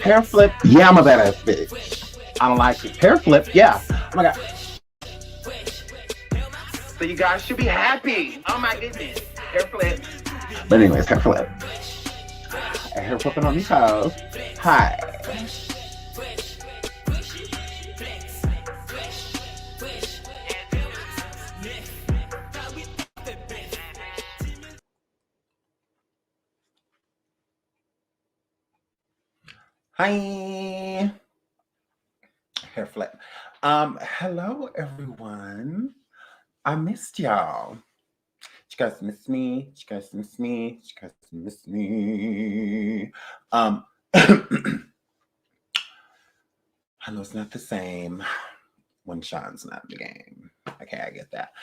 Hair flip, yeah, I'm a badass bitch. I don't like it. Hair flip, yeah. Oh my god. So you guys should be happy. Oh my goodness. Hair flip. But anyways, hair flip. Hair flipping on these hoes. Hi. Hi. Hair flip. Hello everyone. I missed y'all. You guys miss me? You guys miss me? You guys miss me? I know it's not the same when Sean's not in the game. Okay, I get that.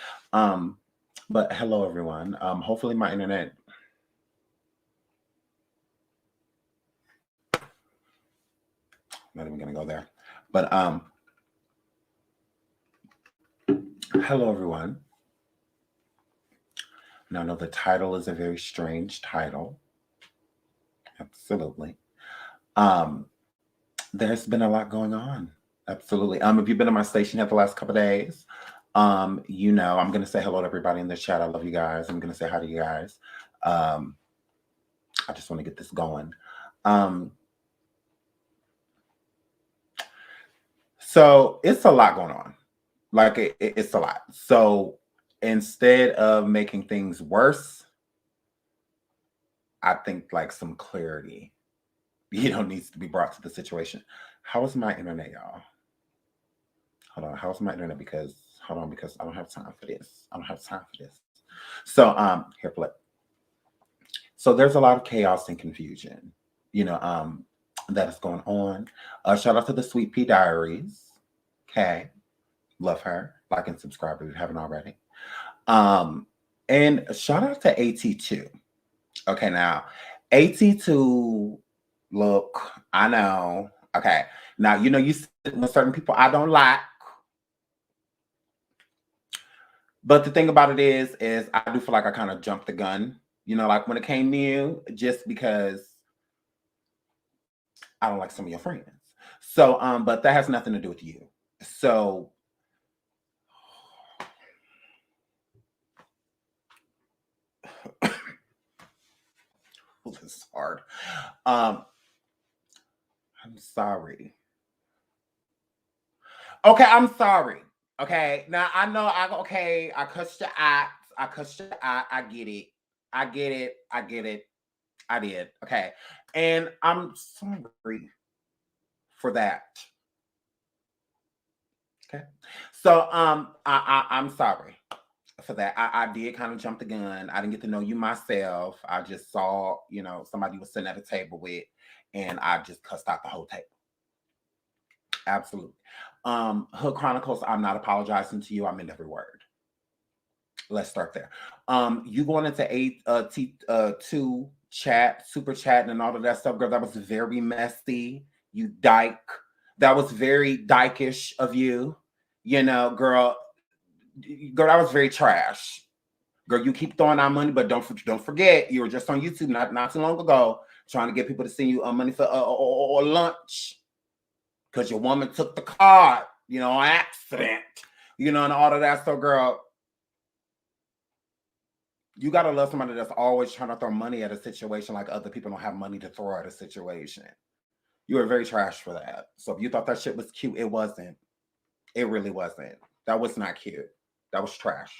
But hello everyone. Hopefully my internet. Not even gonna go there. But hello everyone. Now I know the title is a very strange title. Absolutely. There's been a lot going on. Absolutely. If you've been on my station here the last couple of days, you know, I'm gonna say hello to everybody in the chat. I love you guys. I'm gonna say hi to you guys. I just want to get this going. So it's a lot going on. Like it's a lot. So instead of making things worse, I think like some clarity, needs to be brought to the situation. How is my internet, y'all? Hold on. How's my internet? Because hold on, because I don't have time for this. I don't have time for this. So here, flip. So there's a lot of chaos and confusion, that is going on. Shout out to the Sweet Pea Diaries. Okay. Love her. Like and subscribe if you haven't already. And shout out to AT2. Okay, now AT2, look, I know. Okay. Now, you sit with certain people I don't like. But the thing about it is I do feel like I kind of jumped the gun, like when it came to you, just because I don't like some of your friends. So, but that has nothing to do with you. So, this is hard. I'm sorry. Okay, I'm sorry. Okay, now I know I cussed your out. I cussed your out. I get it. I get it. I get it. I did. Okay. And I'm sorry for that. Okay. So I'm sorry for that. I did kind of jump the gun. I didn't get to know you myself. I just saw, somebody was sitting at a table with, and I just cussed out the whole table. Absolutely. Hood Chronicles, I'm not apologizing to you. I meant every word. Let's start there. You going into two chat, super chat, and all of that stuff, girl. That was very messy. You dyke. That was very dykish of you. Girl. Girl, that was very trash. Girl, you keep throwing out money, but don't forget, you were just on YouTube not too long ago trying to get people to send you money for or lunch because your woman took the card, on accident, and all of that. So, girl, you gotta love somebody that's always trying to throw money at a situation like other people don't have money to throw at a situation. You were very trash for that. So if you thought that shit was cute, it wasn't. It really wasn't. That was not cute. That was trash.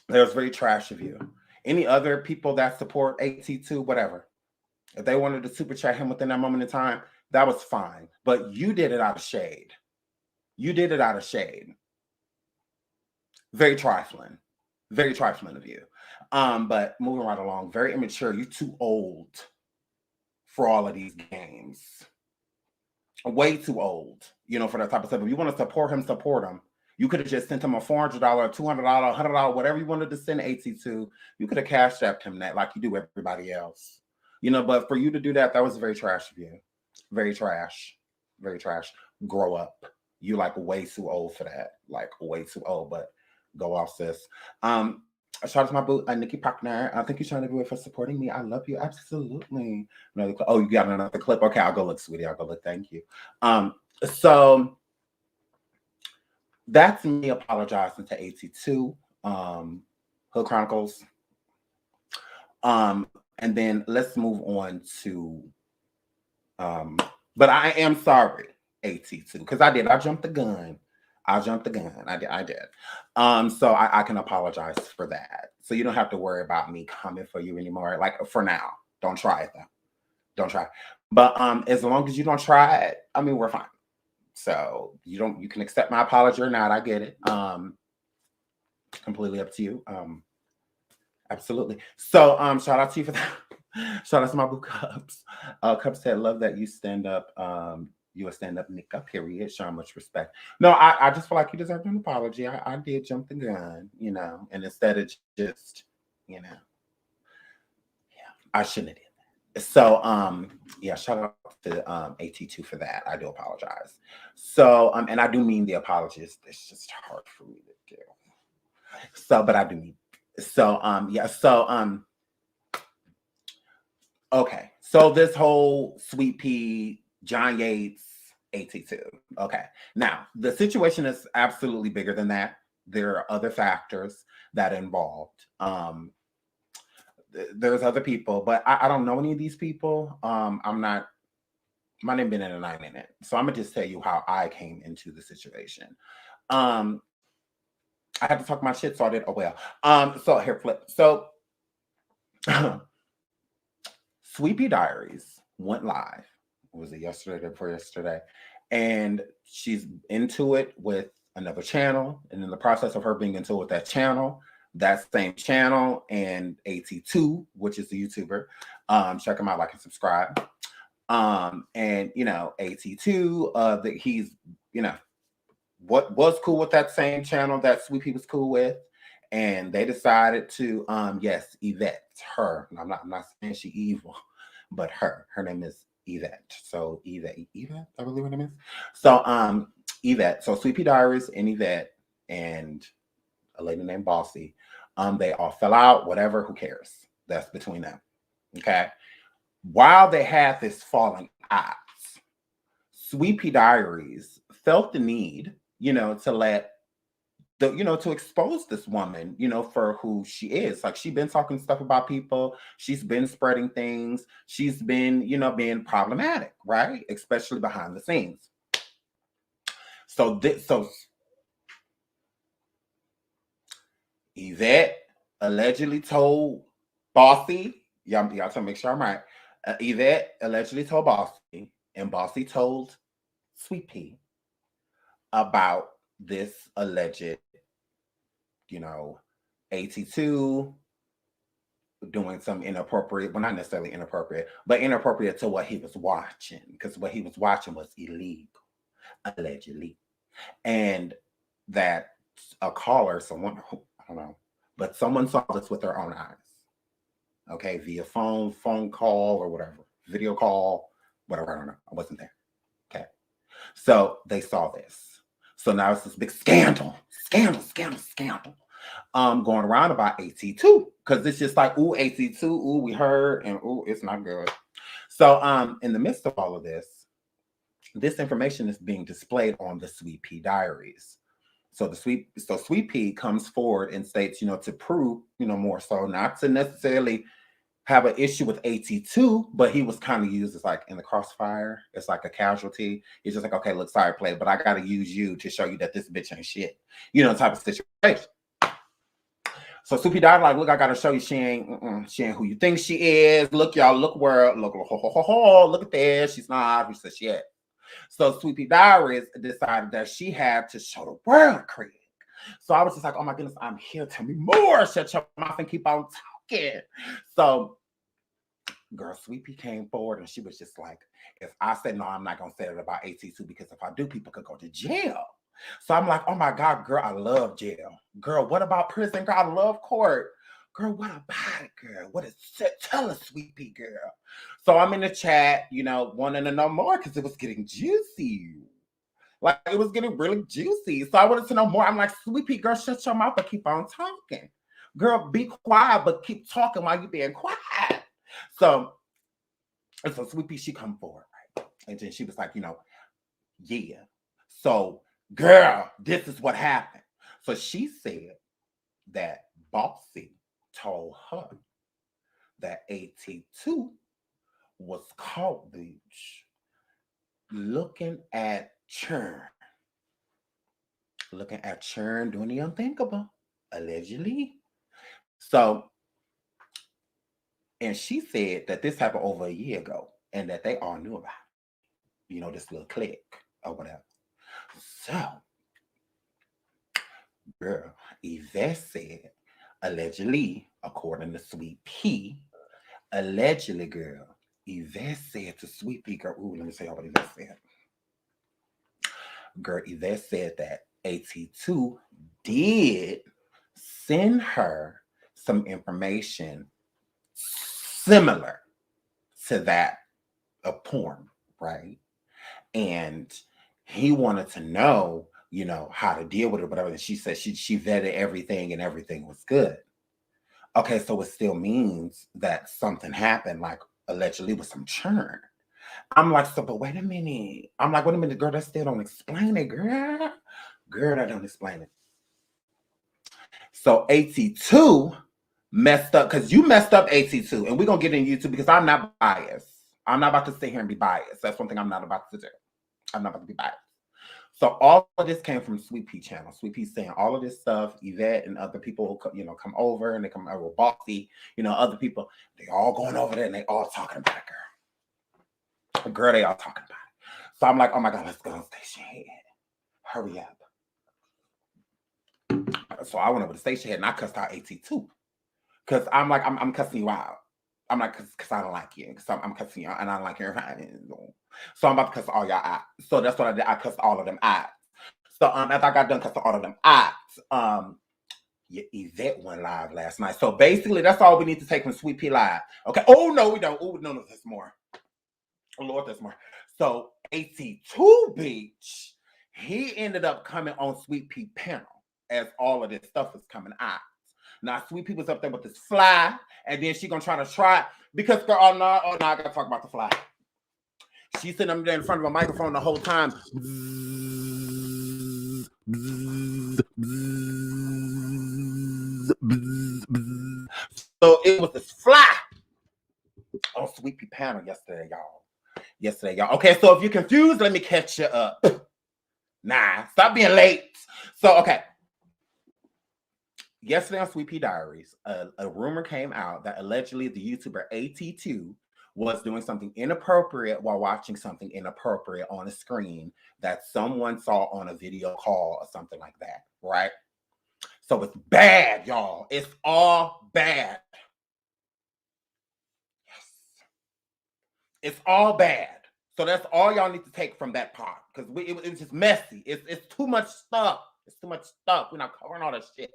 That was very trash of you. Any other people that support AT2, whatever, if they wanted to super chat him within that moment in time, that was fine. But you did it out of shade. You did it out of shade. Very trifling. Very trifling of you. But moving right along, very immature. You're too old for all of these games. Way too old, for that type of stuff. If you want to support him. You could have just sent him a $400, $200, $100, whatever you wanted to send AT2. You could have cash strapped him that like you do everybody else. But for you to do that, that was very trash of you. Very trash. Very trash. Grow up. You like way too old for that. Like way too old, but go off, sis. Shout out to my boo, Nikki Partner. Thank you, SeanDavieWay, for supporting me. I love you. Absolutely. Oh, you got another clip? Okay, I'll go look, sweetie. I'll go look. Thank you. So that's me apologizing to AT2, Hood Chronicles. And then let's move on to but I am sorry, AT2, because I jumped the gun. I did. So I can apologize for that. So you don't have to worry about me coming for you anymore. Like, for now. Don't try it though. Don't try. But as long as you don't try it, I mean, we're fine. So you can accept my apology or not. I get it. Completely up to you. Absolutely. So shout out to you for that. Shout out to my boo Cups. Cups said, love that you stand up. You a stand-up nigga, period. Showing much respect. No, I just feel like you deserve an apology. I did jump the gun, and instead of just, yeah, I shouldn't have did that. So yeah, shout out to AT2 for that. I do apologize. So and I do mean the apology. It's just hard for me to do. So, but I do mean so yeah, so okay. So this whole Sweet Pea, John Yates, AT2. Okay. Now, the situation is absolutely bigger than that. There are other factors that are involved. There's other people, but I don't know any of these people. I'm not, my name been in and I'm in it. So I'm gonna just tell you how I came into the situation. I had to talk my shit, so I did. Oh well. So here, flip. So Sweet Pea Diaries went live. Was it yesterday or before yesterday? And she's into it with another channel. And in the process of her being into it with that channel, that same channel and AT2, which is the YouTuber, check him out, like and subscribe. And AT2, that he's, what was cool with that same channel that Sweet Pea was cool with. And they decided to, yes, Yvette, her. I'm not saying she evil, but her name is Yvette. So Yvette, I believe her name is. So Yvette. So Sweet Pea Diaries and Yvette and a lady named Bossy. They all fell out. Whatever. Who cares? That's between them. Okay. While they had this falling out, Sweet Pea Diaries felt the need, to let to expose this woman, for who she is. Like, she's been talking stuff about people. She's been spreading things. She's been, being problematic, right? Especially behind the scenes. So Yvette allegedly told Bossy, y'all trying to make sure I'm right. Yvette allegedly told Bossy, and Bossy told Sweet Pea about this alleged, AT2 doing some inappropriate, well, not necessarily inappropriate, but inappropriate to what he was watching, because what he was watching was illegal, allegedly. And that a caller, someone, I don't know, but someone saw this with their own eyes. Okay, via phone call or whatever, video call, whatever, I don't know. I wasn't there. Okay. So they saw this. So now it's this big scandal going around about AT2, because it's just like, ooh, AT2, ooh, we heard, and ooh, it's not good. So in the midst of all of this information is being displayed on the Sweet Pea Diaries. So Sweet Pea comes forward and states, to prove, more so, not to necessarily have an issue with AT2, but he was kind of used as like in the crossfire. It's like a casualty. It's just like, okay, look, sorry, play, but I got to use you to show you that this bitch ain't shit, type of situation. So Sweet Pea died like, look, I got to show you she ain't who you think she is. Look, y'all, look where, look at this. She's not who says she is. So Sweet Pea Diaries decided that she had to show the world, Craig. So I was just like, oh my goodness, I'm here. Tell me more. Shut your mouth and keep on talking. So, girl, Sweet Pea came forward and she was just like, if I said no, I'm not going to say it about AT2, because if I do, people could go to jail. So I'm like, oh my God, girl, I love jail. Girl, what about prison? Girl, I love court. Girl, what about it, girl? What is it? Tell us, Sweet Pea, girl. So I'm in the chat, wanting to know more because it was getting juicy. Like, it was getting really juicy. So I wanted to know more. I'm like, Sweet Pea, girl, shut your mouth and keep on talking. Girl, be quiet, but keep talking while you being quiet. So, and so Sweet Pea, she come forward, right? And then she was like, yeah. So, girl, this is what happened. So she said that Bossy told her that AT2 was caught, bitch, looking at churn. Looking at churn doing the unthinkable, allegedly. So, and she said that this happened over a year ago and that they all knew about it. This little click or whatever. So, girl, Yvette said, allegedly, according to Sweet Pea, allegedly, girl, Yvette said to Sweet Pea, girl, ooh, let me say what Yvette said. Girl, Yvette said that AT2 did send her some information similar to that of porn, right? And he wanted to know, how to deal with it, whatever. And she said she vetted everything and everything was good. Okay, so it still means that something happened, like allegedly with some churn. I'm like, so, but wait a minute. I'm like, wait a minute, girl, that still don't explain it, girl. Girl, that don't explain it. So AT2 messed up, because you messed up AT2, and we're going to get in YouTube because I'm not biased. I'm not about to sit here and be biased. That's one thing I'm not about to do. I'm not about to be biased. So all of this came from Sweet Pea channel. Sweet Pea saying all of this stuff. Yvette and other people, come over, and they come over. Bossy, other people. They all going over there and they all talking about it, girl. Girl, they all talking about it. So I'm like, oh my God, let's go on station head. Hurry up. So I went over to station head and I cussed out AT2. Because I'm like, I'm cussing you out. I'm like, because I don't like you. Because I'm cussing you out and I don't like your So I'm about to cuss all y'all out. So that's what I did. I cussed all of them out. So after I got done cussing all of them out, Yvette went live last night. So basically, that's all we need to take from Sweet Pea Live. Okay. Oh, no, we don't. Oh, no, there's more. Oh, Lord, there's more. So AT2 Beach, he ended up coming on Sweet Pea panel as all of this stuff is coming out. Now, Sweet Pea was up there with this fly, and then she gonna try it because girl, oh no, I gotta talk about the fly. She's sitting up there in front of a microphone the whole time. So it was this fly on Sweet Pea panel yesterday, y'all. Okay, so if you're confused, let me catch you up. Nah, stop being late. So, okay. Yesterday on Sweet Pea Diaries, a rumor came out that allegedly the YouTuber AT2 was doing something inappropriate while watching something inappropriate on a screen that someone saw on a video call or something like that, right? So it's bad, y'all. It's all bad. Yes. It's all bad. So that's all y'all need to take from that part, because it was just messy. It's too much stuff. It's too much stuff. We're not covering all that shit.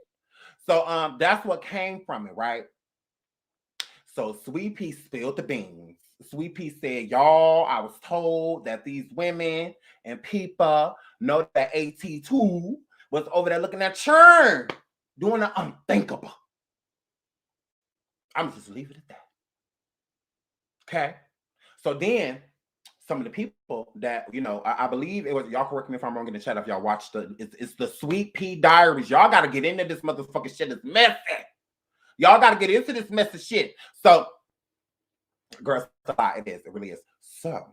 So that's what came from it, right? So Sweet Pea spilled the beans. Sweet Pea said, y'all, I was told that these women and people know that AT2 was over there looking at churn, doing the unthinkable. I'm just leave it at that. Okay. So then some of the people that, I believe it was, y'all correct me if I'm wrong in the chat if y'all watched it's the Sweet Pea Diaries. Y'all got to get into this motherfucking shit. It's messy. Y'all got to get into this messy shit. So, girl, it's a lot. It is. It really is. So,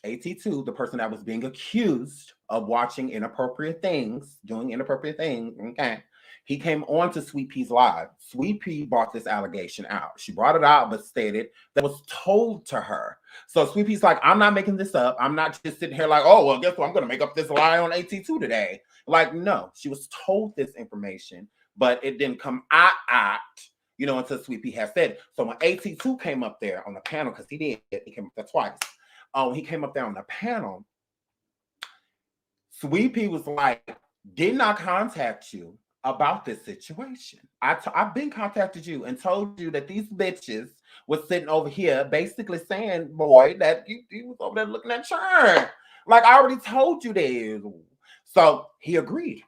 AT2, the person that was being accused of watching inappropriate things, doing inappropriate things, okay, he came on to Sweet Pea's live. Sweet Pea brought this allegation out. She brought it out, but stated that was told to her. So Sweet Pea's like, I'm not making this up. I'm not just sitting here like, oh, well, guess what? I'm going to make up this lie on AT2 today. Like, no, she was told this information, but it didn't come out, until Sweet Pea has said it. So when AT2 came up there on the panel, because he came up there twice. He came up there on the panel. Sweet Pea was like, did not contact you about this situation. I've been contacted you and told you that these bitches was sitting over here basically saying, boy, that you was over there looking at churn. Like, I already told you this. So he agreed.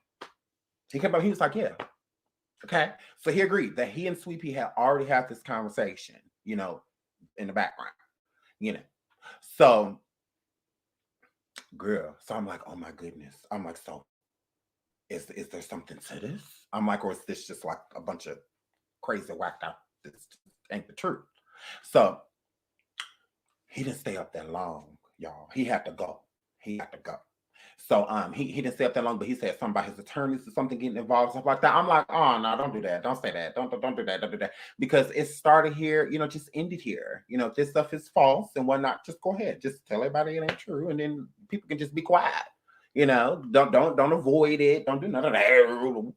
He came up, he was like, yeah. Okay. So he agreed that he and Sweet Pea had already had this conversation, in the background, you know. So, girl, so I'm like, oh my goodness. I'm like, so is there something to this? I'm like, or is this just like a bunch of crazy whacked out? This ain't the truth. So he didn't stay up that long, y'all. He had to go. He had to go. So he didn't stay up that long, but he said something about his attorneys or something getting involved, stuff like that. I'm like, oh no, don't do that. Don't say that. Don't do that. Don't do that. Because it started here, just ended here. If this stuff is false and whatnot, just go ahead. Just tell everybody it ain't true. And then people can just be quiet. Don't avoid it. Don't do none of that.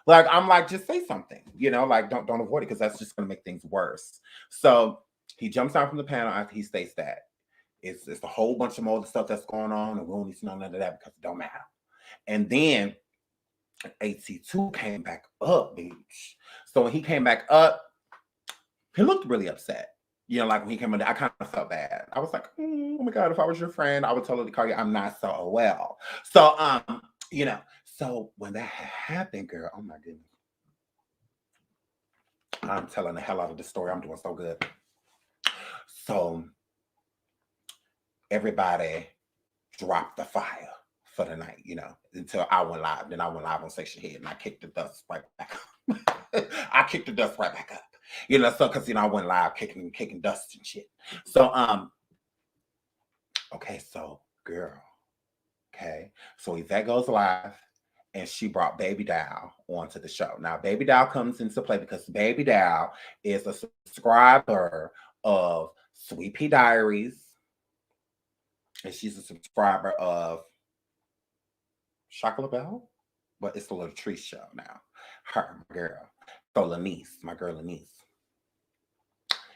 Like I'm like, just say something, like don't avoid it because that's just gonna make things worse. So he jumps out from the panel after he states that. It's a whole bunch of more other stuff that's going on, and we don't need to know none of that because it don't matter. And then AC2 came back up, bitch. So when he came back up, he looked really upset. Like when he came in, I kind of felt bad. I was like, oh my God, if I was your friend, I would tell her to call you. I'm not so well. So so when that happened, girl, oh my goodness. I'm telling the hell out of this story. I'm doing so good. So everybody dropped the fire for the night, until I went live. Then I went live on Section Head and I kicked the dust right back up. I kicked the dust right back up. So because I went live kicking dust and shit. So okay, so girl. Okay. So Yvette goes live and she brought Baby Doll onto the show. Now, Baby Doll comes into play because Baby Doll is a subscriber of Sweet Pea Diaries. And she's a subscriber of Chocolate Bell, but it's the Little Tree Show now. Her, my girl. So Lanice, my girl Lanice.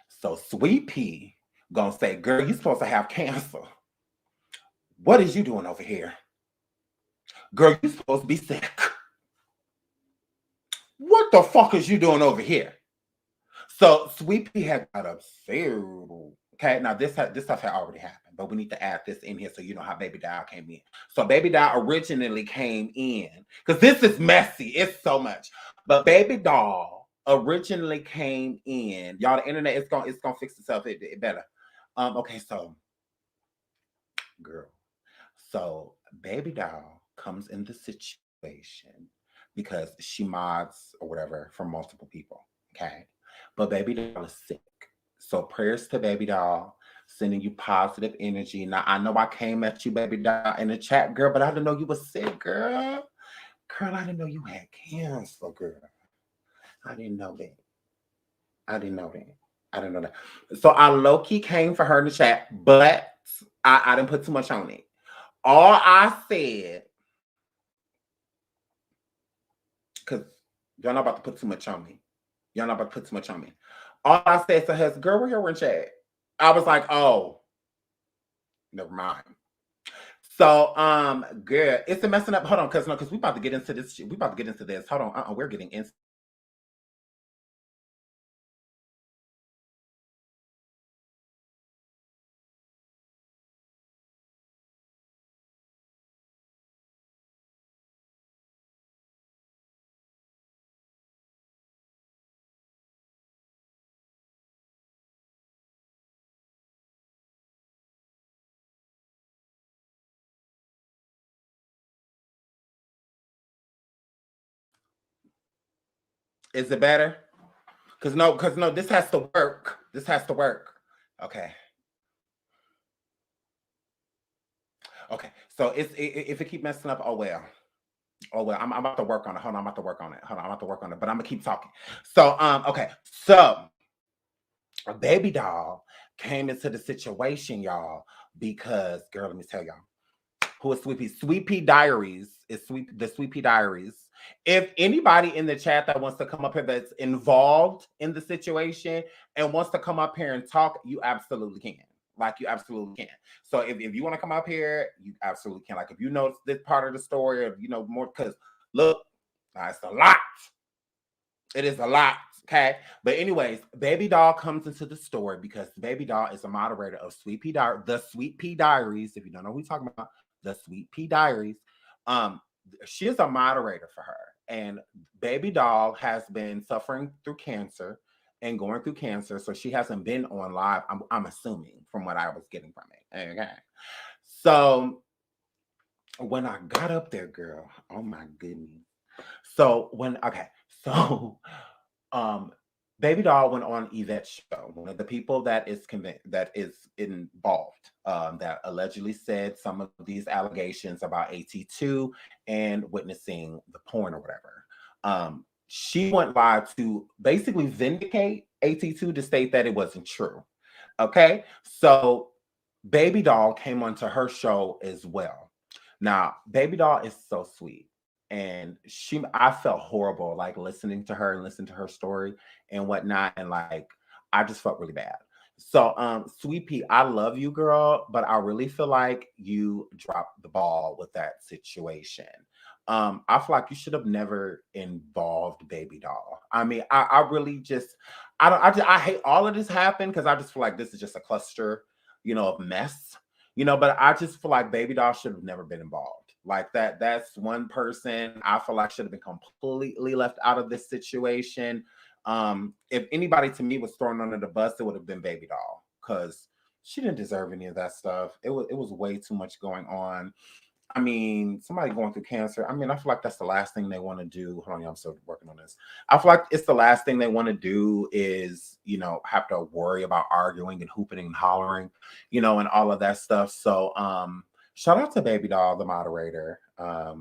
So Sweet Pea gonna say, girl, you supposed to have cancer. What is you doing over here? Girl, you supposed to be sick. What the fuck is you doing over here? So Sweet Pea had got upset. Okay, now this stuff had already happened, but we need to add this in here so you know how Baby Doll came in. So Baby Doll originally came in because this is messy. It's so much, but Baby Doll originally came in. Y'all, the internet it's gonna fix itself. It better. Okay, so girl, so Baby Doll comes in the situation because she mods or whatever for multiple people. Okay, but Baby Doll is sick. So prayers to Baby Doll, sending you positive energy. Now I know I came at you, Baby Doll, in the chat, girl, but I didn't know you was sick, girl. Girl, I didn't know you had cancer, girl. I didn't know that. I didn't know that. I didn't know that. So I low-key came for her in the chat, but I didn't put too much on it. All I said, because y'all not about to put too much on me. Y'all not about to put too much on me. All I said to her is, girl, where your chat? I was like, oh, never mind. So, girl, it's a messing up. Hold on, because we about to get into this. We about to get into this. Hold on, we're getting into. Is it better? Because no, this has to work. This has to work. Okay. Okay. So if it keep messing up, oh well. Oh well, I'm about to work on it. Hold on, I'm about to work on it. Hold on, I'm about to work on it. But I'm gonna keep talking. So okay. So a Baby Doll came into the situation, y'all, because girl, let me tell y'all. Who is Sweet Pea? Sweet Pea Diaries is the Sweet Pea Diaries. If anybody in the chat that wants to come up here that's involved in the situation and wants to come up here and talk, you absolutely can. Like you absolutely can. So if you want to come up here, you absolutely can. Like if you know this part of the story or you know more, because look, it's a lot. It is a lot. Okay. But anyways, Baby Doll comes into the story because Baby Doll is a moderator of the Sweet Pea Diaries. If you don't know who we're talking about, the Sweet Pea Diaries. She is a moderator for her. And baby doll has been suffering through cancer and going through cancer, so she hasn't been on live. I'm assuming from what I was getting from it. Okay, so when I got up there, girl, oh my goodness. So when okay, so um Baby Doll went on Yvette's show. One of the people that is that is involved, that allegedly said some of these allegations about AT2 and witnessing the porn or whatever. She went live to basically vindicate AT2 to state that it wasn't true. Okay, so Baby Doll came onto her show as well. Now, Baby Doll is so sweet. And I felt horrible like listening to her and listening to her story and whatnot. And like, I just felt really bad. So, Sweet Pea, I love you, girl, but I really feel like you dropped the ball with that situation. I feel like you should have never involved Baby Doll. I mean, I really just, I don't, I hate all of this happened because I just feel like this is just a cluster, of mess, but I just feel like Baby Doll should have never been involved. Like that's one person I feel like should have been completely left out of this situation. If anybody to me was thrown under the bus, it would have been Baby Doll because she didn't deserve any of that stuff. It was way too much going on. I mean, somebody going through cancer. I mean, I feel like that's the last thing they want to do. Hold on, y'all, I'm still working on this. I feel like it's the last thing they want to do is, have to worry about arguing and hooping and hollering, and all of that stuff. So, shout out to Baby Doll, the moderator. I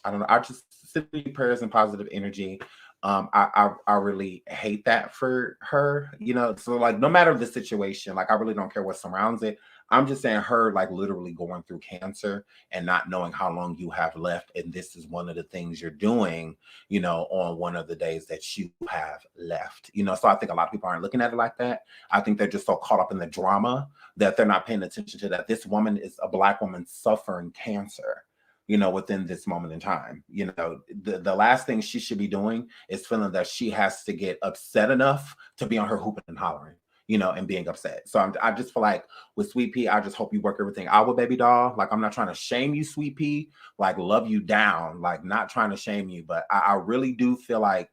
don't know. I just send you prayers and positive energy. I really hate that for her, So like, no matter the situation, like I really don't care what surrounds it. I'm just saying her like literally going through cancer and not knowing how long you have left, and this is one of the things you're doing, on one of the days that you have left. So I think a lot of people aren't looking at it like that. I think they're just so caught up in the drama that they're not paying attention to that this woman is a Black woman suffering cancer, within this moment in time. The last thing she should be doing is feeling that she has to get upset enough to be on her hooping and hollering, and being upset. So I just feel like with Sweet Pea, I just hope you work everything out with Baby Doll. Like, I'm not trying to shame you, Sweet Pea, like love you down, like not trying to shame you, but I really do feel like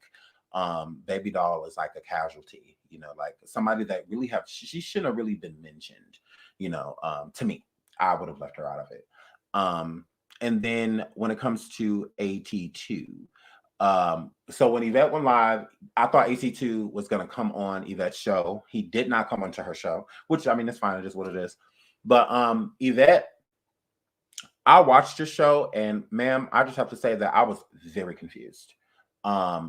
Baby Doll is like a casualty, like somebody that really she shouldn't have really been mentioned, to me. I would have left her out of it. And then when it comes to AT2, so when Yvette went live, I thought AT2 was going to come on Yvette's show. He did not come onto her show, which I mean, it's fine. It is what it is. But Yvette, I watched your show, and ma'am, I just have to say that I was very confused. I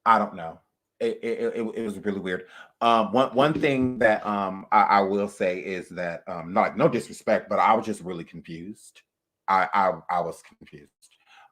don't know. It was really weird. One thing that I will say is that not no disrespect, but I was just really confused. I was confused.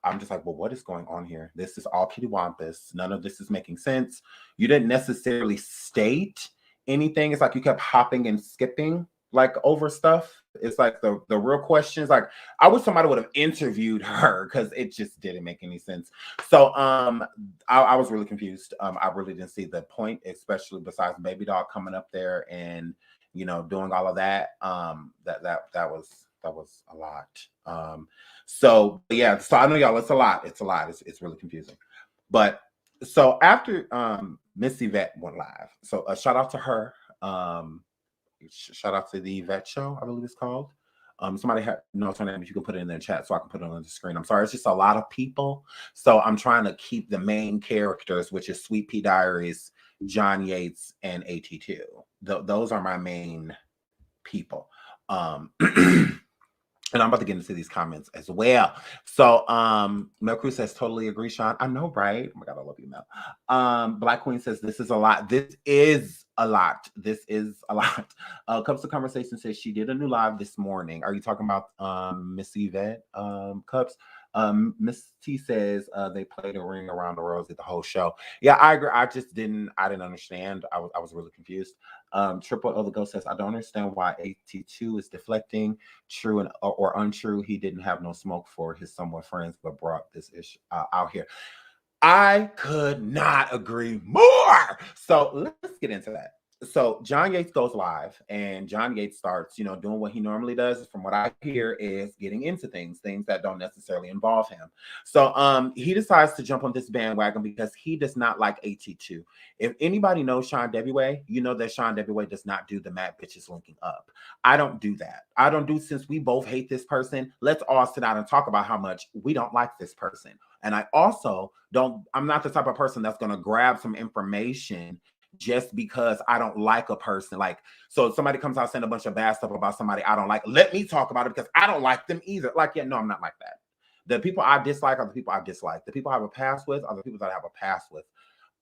I'm just like, well, what is going on here? This is all kittywampus. None of this is making sense. You didn't necessarily state anything. It's like you kept hopping and skipping like over stuff. It's like the real questions. Like, I wish somebody would have interviewed her because it just didn't make any sense. So I was really confused. I really didn't see the point, especially besides Baby Doll coming up there and doing all of that. That was a lot. So yeah, so I know y'all, it's a lot. It's really confusing. But so after Miss Yvette went live, so a shout out to her. Shout out to the Yvette show, I believe it's called. Somebody knows her name, if you can put it in the chat so I can put it on the screen. I'm sorry, it's just a lot of people. So I'm trying to keep the main characters, which is Sweet Pea Diaries, John Yates, and AT2. Those are my main people. And I'm about to get into these comments as well. So Mel Cruz says, totally agree, Sean. I know, right? Oh my God, I love you, Mel. Black Queen says, this is a lot. This is a lot. This is a lot. Cups to Conversation says she did a new live this morning. Are you talking about Miss Yvette, Cups? Miss T says they played a Ring Around the Rosy the whole show. Yeah, I agree. I didn't understand. I was really confused. Triple O the Ghost says, I don't understand why AT2 is deflecting. True and or untrue, he didn't have no smoke for his somewhat friends, but brought this issue out here. I could not agree more. So let's get into that. So John Yates goes live, and John Yates starts, doing what he normally does. From what I hear, is getting into things that don't necessarily involve him. So he decides to jump on this bandwagon because he does not like AT2. If anybody knows SeanDavieWay, you know that SeanDavieWay does not do the mad bitches linking up. I don't do that. I don't do, since we both hate this person, let's all sit down and talk about how much we don't like this person. And I also don't, I'm not the type of person that's going to grab some information just because I don't like a person. Like, so if somebody comes out saying a bunch of bad stuff about somebody I don't like, let me talk about it because I don't like them either. Like, yeah, no, I'm not like that. The people I dislike are the people I dislike. The people I have a past with are the people that I have a past with.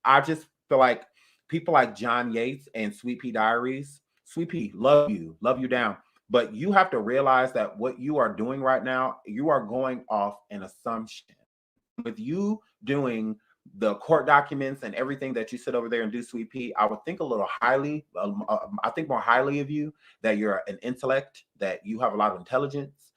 I just feel like people like John Yates and Sweet Pea Diaries, Sweet Pea, love you down. But you have to realize that what you are doing right now, you are going off an assumption. With you doing the court documents and everything that you sit over there and do, Sweet Pea, I would think a little highly, I think more highly of you, that you're an intellect, that you have a lot of intelligence,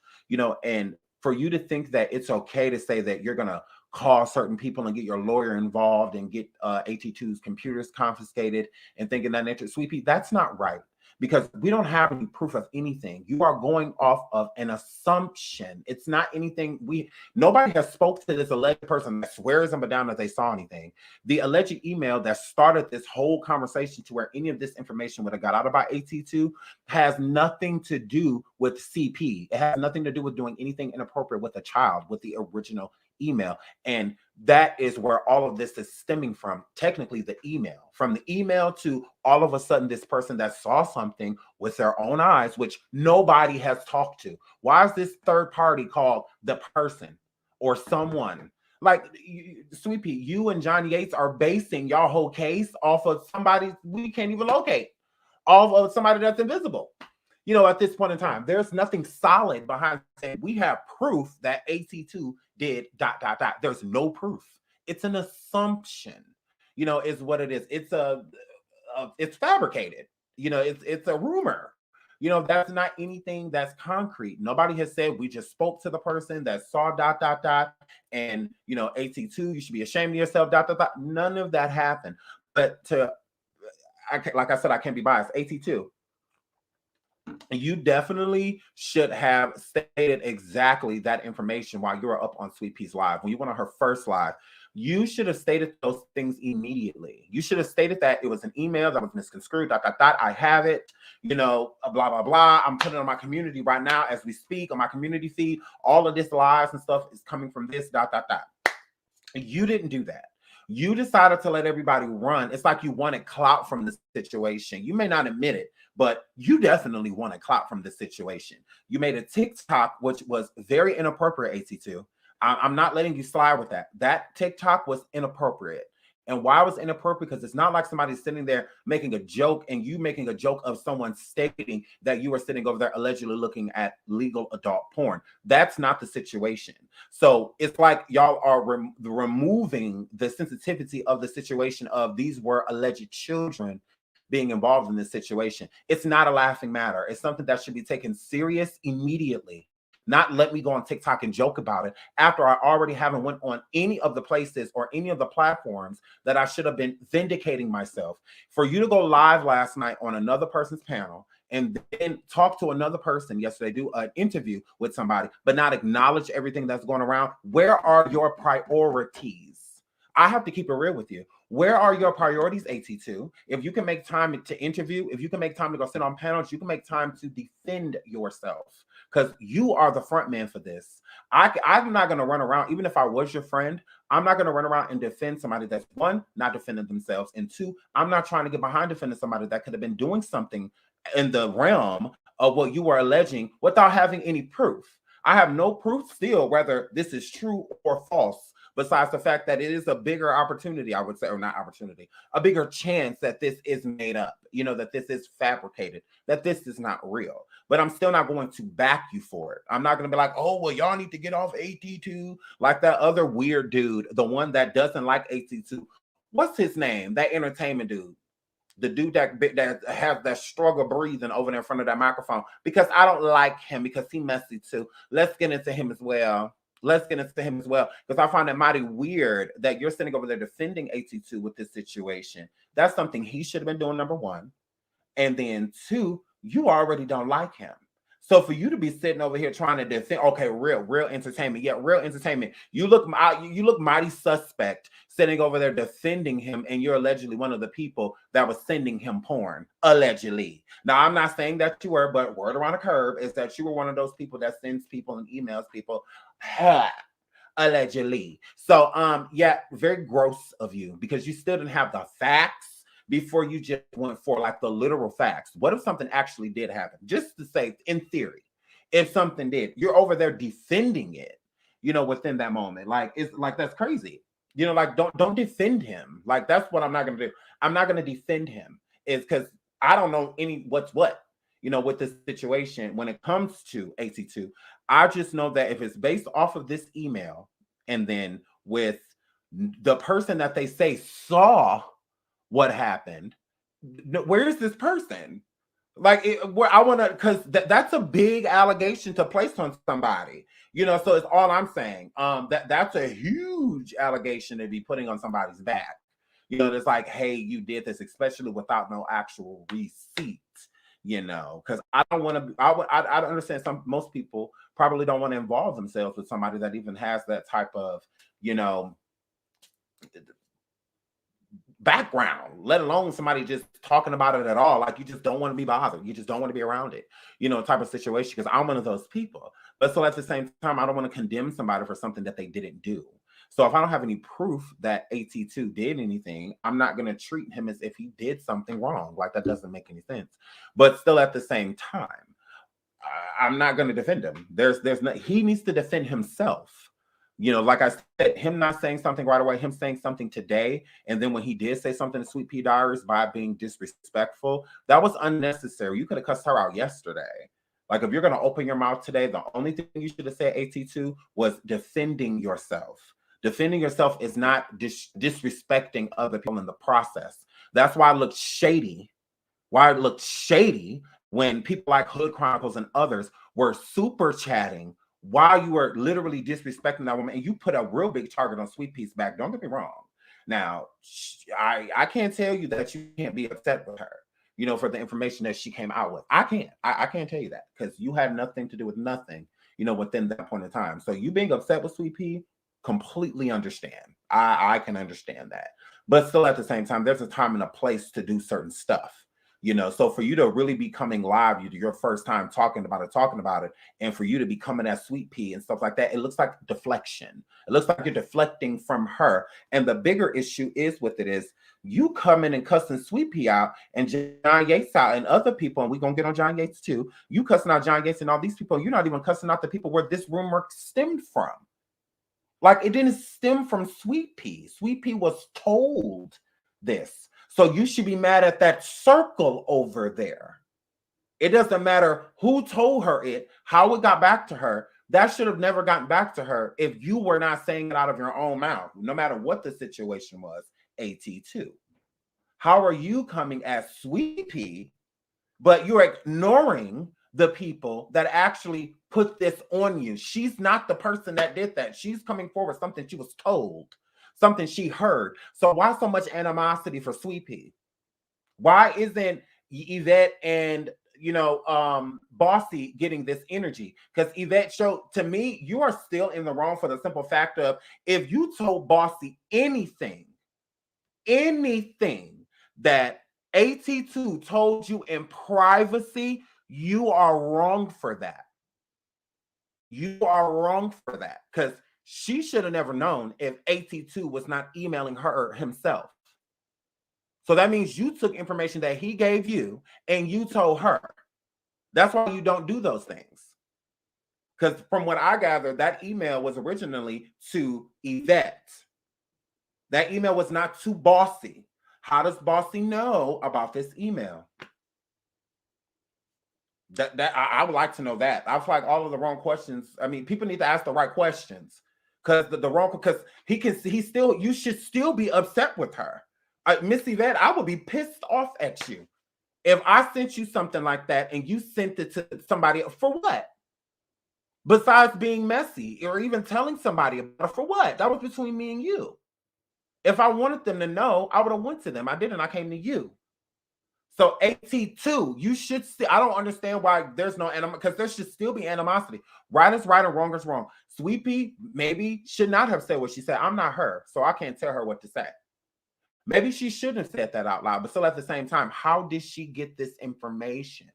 and for you to think that it's okay to say that you're going to call certain people and get your lawyer involved and get AT2's computers confiscated and thinking that nature, Sweet Pea, that's not right. Because we don't have any proof of anything. You are going off of an assumption. It's not anything. Nobody has spoke to this alleged person that swears them down that they saw anything. The alleged email that started this whole conversation to where any of this information would have got out about AT2 has nothing to do with CP. It has nothing to do with doing anything inappropriate with a child, with the original email. And that is where all of this is stemming from. Technically, the email, from the email to all of a sudden this person that saw something with their own eyes, which nobody has talked to. Why is this third party called the person or someone? Like, Sweet Pea, you and Johnny Yates are basing y'all whole case off of somebody we can't even locate, off of somebody that's invisible. At this point in time, there's nothing solid behind saying we have proof that AT2 did ... There's no proof. It's an assumption, is what it is. It's fabricated. It's a rumor. That's not anything that's concrete. Nobody has said we just spoke to the person that saw ... And AT2, you should be ashamed of yourself ... None of that happened. But like I said, I can't be biased. AT2, you definitely should have stated exactly that information while you were up on Sweet Pea's live. When you went on her first live, you should have stated those things immediately. You should have stated that it was an email that was misconstrued ... I have it, blah, blah, blah. I'm putting it on my community right now as we speak on my community feed. All of this lies and stuff is coming from this ... You didn't do that. You decided to let everybody run. It's like you wanted clout from the situation. You may not admit it, but you definitely wanted clout from the situation. You made a TikTok, which was very inappropriate, AT2. I'm not letting you slide with that. That TikTok was inappropriate. And why was inappropriate? Because it's not like somebody's sitting there making a joke and you making a joke of someone stating that you were sitting over there allegedly looking at legal adult porn. That's not the situation. So it's like y'all are removing the sensitivity of the situation of these were alleged children being involved in this situation. It's not a laughing matter. It's something that should be taken serious immediately. Not let me go on TikTok and joke about it after I already haven't went on any of the places or any of the platforms that I should have been vindicating myself. For you to go live last night on another person's panel and then talk to another person yesterday, do an interview with somebody, but not acknowledge everything that's going around, where are your priorities? I have to keep it real with you. Where are your priorities, AT2? If you can make time to interview, if you can make time to go sit on panels, you can make time to defend yourself because you are the front man for this. I'm not going to run around, even if I was your friend, I'm not going to run around and defend somebody that's, one, not defending themselves, and two, I'm not trying to get behind defending somebody that could have been doing something in the realm of what you were alleging without having any proof. I have no proof still whether this is true or false, besides the fact that it is a bigger opportunity, I would say, or not opportunity, a bigger chance that this is made up, that this is fabricated, that this is not real. But I'm still not going to back you for it. I'm not going to be like, oh, well, y'all need to get off AT2 like that other weird dude, the one that doesn't like AT2. What's his name? That entertainment dude. The dude that has that struggle breathing over there in front of that microphone, because I don't like him because he messy too. Let's get into him as well. Because I find it mighty weird that you're sitting over there defending AT2 with this situation. That's something he should have been doing, number one. And then two, you already don't like him. So for you to be sitting over here trying to defend, okay, real entertainment, yeah, real entertainment. You look mighty suspect sitting over there defending him, and you're allegedly one of the people that was sending him porn, allegedly. Now I'm not saying that you were, but word around the curb is that you were one of those people that sends people and emails people, allegedly. So yeah, very gross of you because you still didn't have the facts before you just went for like the literal facts. What if something actually did happen? Just to say, in theory, if something did, you're over there defending it, within that moment. Like, it's like, that's crazy. Like, don't defend him. Like, that's what I'm not gonna do. I'm not gonna defend him. Is because I don't know what's what, with this situation when it comes to AT2. I just know that if it's based off of this email, and then with the person that they say saw what happened, where is this person? Like, where I want to, because that's a big allegation to place on somebody, so it's all I'm saying. That's a huge allegation to be putting on somebody's back. It's like, hey, you did this, especially without no actual receipt, because I don't want to, I don't understand, most people probably don't want to involve themselves with somebody that even has that type of, background, let alone somebody just talking about it at all. Like, you just don't want to be bothered. You just don't want to be around it, type of situation. Because I'm one of those people. But so at the same time, I don't want to condemn somebody for something that they didn't do. So if I don't have any proof that AT2 did anything, I'm not going to treat him as if he did something wrong. Like, that doesn't make any sense. But still, at the same time, I'm not going to defend him. He needs to defend himself. Like I said, him not saying something right away, him saying something today, and then when he did say something to Sweet Pea Diaries by being disrespectful, that was unnecessary. You could have cussed her out yesterday. Like, if you're going to open your mouth today, the only thing you should have said, AT2, was defending yourself. Defending yourself is not disrespecting other people in the process. That's why it looked shady. When people like Hood Chronicles and others were super chatting while you were literally disrespecting that woman, and you put a real big target on Sweet Pea's back. Don't get me wrong. Now, I can't tell you that you can't be upset with her, for the information that she came out with. I can't tell you that, because you had nothing to do with nothing, within that point in time. So you being upset with Sweet Pea, completely understand. I can understand that. But still, at the same time, there's a time and a place to do certain stuff. So for you to really be coming live, your first time talking about it, and for you to be coming at Sweet Pea and stuff like that, it looks like deflection. It looks like you're deflecting from her. And the bigger issue is with it is you coming and cussing Sweet Pea out and John Yates out and other people, and we're going to get on John Yates too. You cussing out John Yates and all these people. You're not even cussing out the people where this rumor stemmed from. Like, it didn't stem from Sweet Pea. Sweet Pea was told this. So you should be mad at that circle over there. It doesn't matter who told her it, how it got back to her. That should have never gotten back to her if you were not saying it out of your own mouth, no matter what the situation was, AT2. How are you coming as Sweet Pea, but you're ignoring the people that actually put this on you? She's not the person that did that. She's coming forward something she was told, something she heard. So why so much animosity for Sweet Pea? Why isn't Yvette and Bossy getting this energy? Because Yvette showed, to me, you are still in the wrong for the simple fact of, if you told Bossy anything that AT2 told you in privacy, you are wrong for that. You are wrong for that, because she should have never known if AT2 was not emailing her himself. So that means you took information that he gave you and you told her. That's why you don't do those things. Because from what I gathered, that email was originally to Yvette. That email was not to Bossy. How does Bossy know about this email? I would like to know that. I feel like all of the wrong questions. I mean, people need to ask the right questions, because you should still be upset with her. Miss Yvette, I would be pissed off at you if I sent you something like that and you sent it to somebody. For what? Besides being messy or even telling somebody about it, for what? That was between me and you. If I wanted them to know, I would have went to them. I didn't. I came to you. So AT2, you should see. I don't understand why there's no animosity, because there should still be animosity. Right is right and wrong is wrong. Sweet Pea maybe should not have said what she said. I'm not her, so I can't tell her what to say. Maybe she shouldn't have said that out loud, but still at the same time, how did she get this information?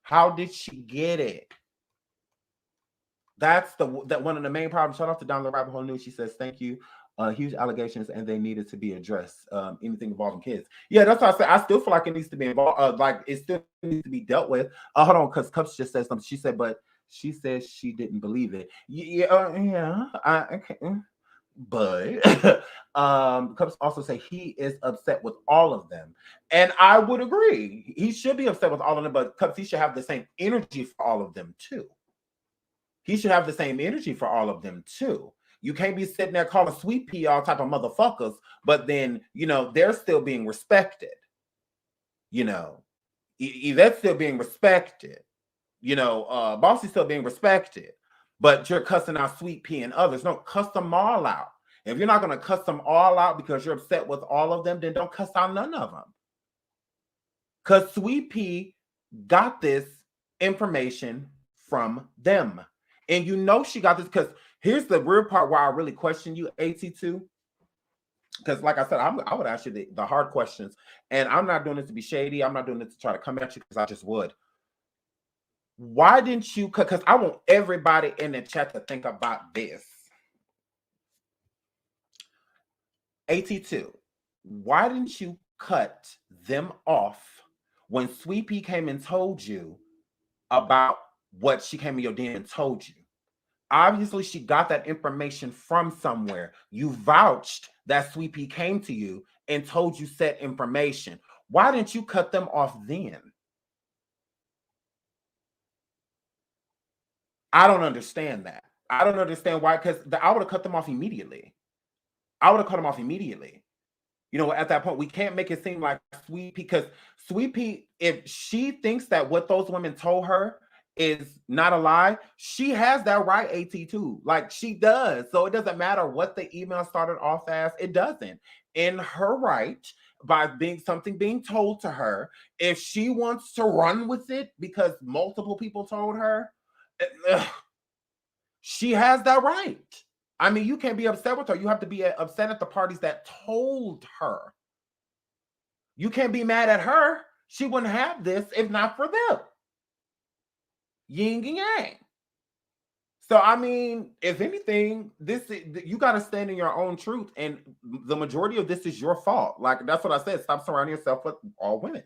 How did she get it? That's that one of the main problems. Shout out to Down the Rabbit Hole News. She says, thank you. Huge allegations and they needed to be addressed. Anything involving kids. Yeah, that's what I said. I still feel like it needs to be involved. Like it still needs to be dealt with. Hold on, because Cups just said something. She said, but she says she didn't believe it. Yeah. Okay. But Cups also say he is upset with all of them. And I would agree. He should be upset with all of them, but Cups, he should have the same energy for all of them too. He should have the same energy for all of them too. You can't be sitting there calling Sweet Pea all type of motherfuckers, but then, you know, they're still being respected. You know, Yvette's still being respected. You know, Bossy's still being respected, but you're cussing out Sweet Pea and others. No, cuss them all out. If you're not going to cuss them all out because you're upset with all of them, then don't cuss out none of them. Because Sweet Pea got this information from them. And you know she got this because here's the real part where I really question you, AT2. Because like I said, I would ask you the hard questions. And I'm not doing this to be shady. I'm not doing this to try to come at you because I just would. Why didn't you, because I want everybody in the chat to think about this. AT2, why didn't you cut them off when Sweet Pea came and told you about what she came in your DM and told you? Obviously, she got that information from somewhere. You vouched that Sweet Pea came to you and told you said information. Why didn't you cut them off then? I don't understand that. I don't understand why, because I would have cut them off immediately. I would have cut them off immediately. You know, at that point, we can't make it seem like Sweet Pea, because Sweet Pea, if she thinks that what those women told her is not a lie, she has that right, AT2. Like she does. So it doesn't matter what the email started off as. It doesn't. In her right, by something being told to her, if she wants to run with it because multiple people told her, she has that right. I mean, you can't be upset with her. You have to be upset at the parties that told her. You can't be mad at her. She wouldn't have this if not for them. Yin and yang. So, I mean, if anything, you got to stand in your own truth. And the majority of this is your fault. Like, that's what I said. Stop surrounding yourself with all women.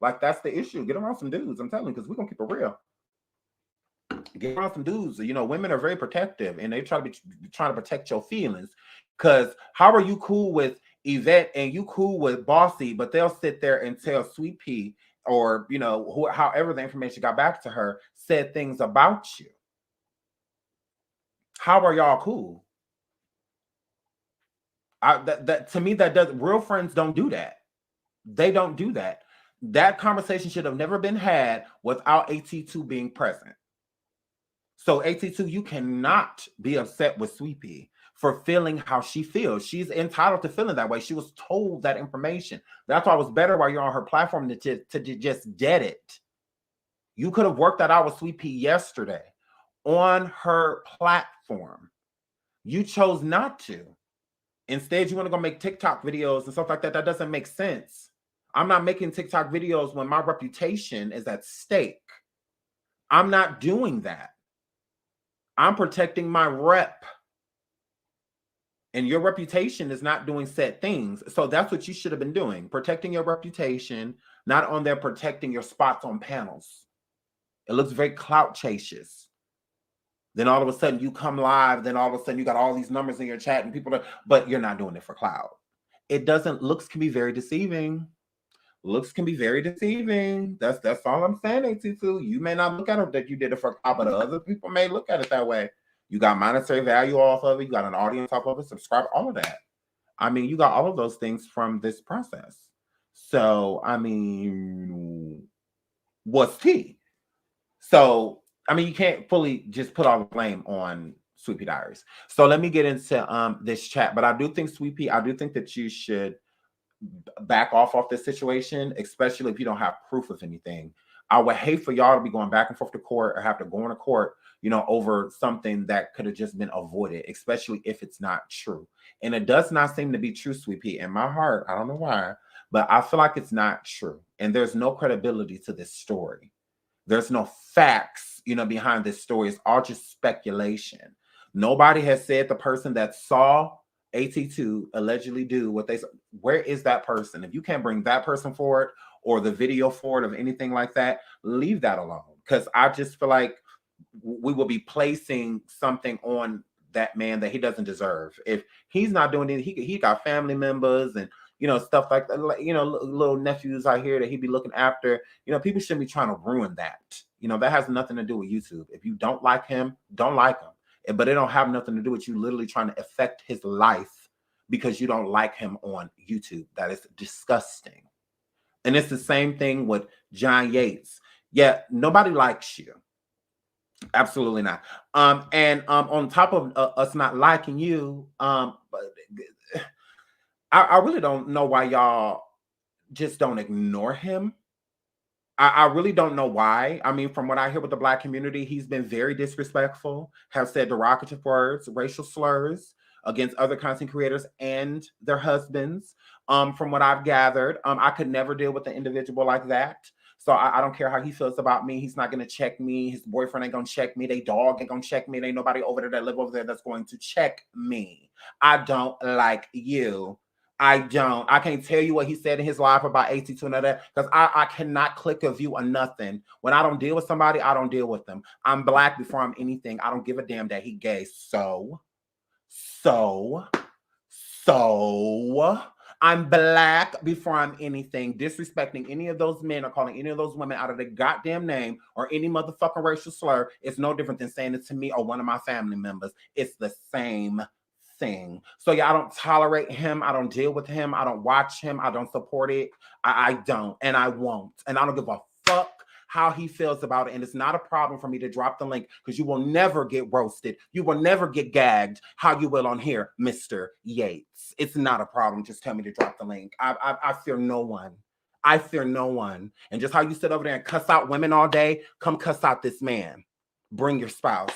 Like, that's the issue. Get around some dudes. I'm telling you, because we're going to keep it real. Get around some dudes. You know, women are very protective and they trying to protect your feelings. Because how are you cool with Yvette and you cool with Bossy, but they'll sit there and tell Sweet Pea or, you know, however the information got back to her, said things about you. How are y'all cool? To me, that does. Real friends don't do that. They don't do that. That conversation should have never been had without AT2 being present. So AT2, you cannot be upset with Sweet Pea for feeling how she feels. She's entitled to feeling that way. She was told that information. That's why it was better while you're on her platform to just get it. You could have worked that out with Sweet Pea yesterday on her platform. You chose not to. Instead, you want to go make TikTok videos and stuff like that. That doesn't make sense. I'm not making TikTok videos when my reputation is at stake. I'm not doing that. I'm protecting my rep. And your reputation is not doing said things. So that's what you should have been doing. Protecting your reputation, not on there protecting your spots on panels. It looks very clout chases. Then all of a sudden you come live. Then all of a sudden you got all these numbers in your chat and people but you're not doing it for clout. Looks can be very deceiving. Looks can be very deceiving. That's all I'm saying, AT2. You may not look at it that you did it for clout, but other people may look at it that way. You got monetary value off of it. You got an audience off of it. Subscribe, all of that. I mean, you got all of those things from this process. So, I mean, what's key? So, I mean, you can't fully just put all the blame on Sweet Pea Diaries. So let me get into this chat. But I do think, Sweet Pea, I do think that you should back off this situation, especially if you don't have proof of anything. I would hate for y'all to be going back and forth to court or have to go into court, over something that could have just been avoided, especially if it's not true. And it does not seem to be true, Sweet Pea. In my heart, I don't know why, but I feel like it's not true. And there's no credibility to this story. There's no facts, behind this story. It's all just speculation. Nobody has said the person that saw AT2 allegedly do what they said. Where is that person? If you can't bring that person forward or the video forward of anything like that, leave that alone. Because I just feel like we will be placing something on that man that he doesn't deserve. If he's not doing it, he got family members and stuff like that, little nephews out here that he be looking after. People shouldn't be trying to ruin that. That has nothing to do with YouTube. If you don't like him, don't like him. But it don't have nothing to do with you literally trying to affect his life because you don't like him on YouTube. That is disgusting. And it's the same thing with John Yates. Yeah, nobody likes you. Absolutely not. And on top of us not liking you, I really don't know why y'all just don't ignore him. I really don't know why. I mean, from what I hear with the Black community, he's been very disrespectful, have said derogative words, racial slurs against other content creators and their husbands. From what I've gathered, I could never deal with an individual like that. So I don't care how he feels about me. He's not going to check me. His boyfriend ain't going to check me. They dog ain't going to check me. There ain't nobody over there that live over there that's going to check me. I don't like you. I don't. I can't tell you what he said in his life about AT2 and all that because I cannot click a view or nothing. When I don't deal with somebody, I don't deal with them. I'm Black before I'm anything. I don't give a damn that he gay. So I'm Black before I'm anything. Disrespecting any of those men or calling any of those women out of their goddamn name or any motherfucking racial slur is no different than saying it to me or one of my family members. It's the same thing. So yeah, I don't tolerate him. I don't deal with him. I don't watch him. I don't support it. I don't, and I won't. And I don't give a fuck how he feels about it. And it's not a problem for me to drop the link because you will never get roasted. You will never get gagged how you will on here, Mr. Yates. It's not a problem. Just tell me to drop the link. I fear no one. I fear no one. And just how you sit over there and cuss out women all day, come cuss out this man. Bring your spouse.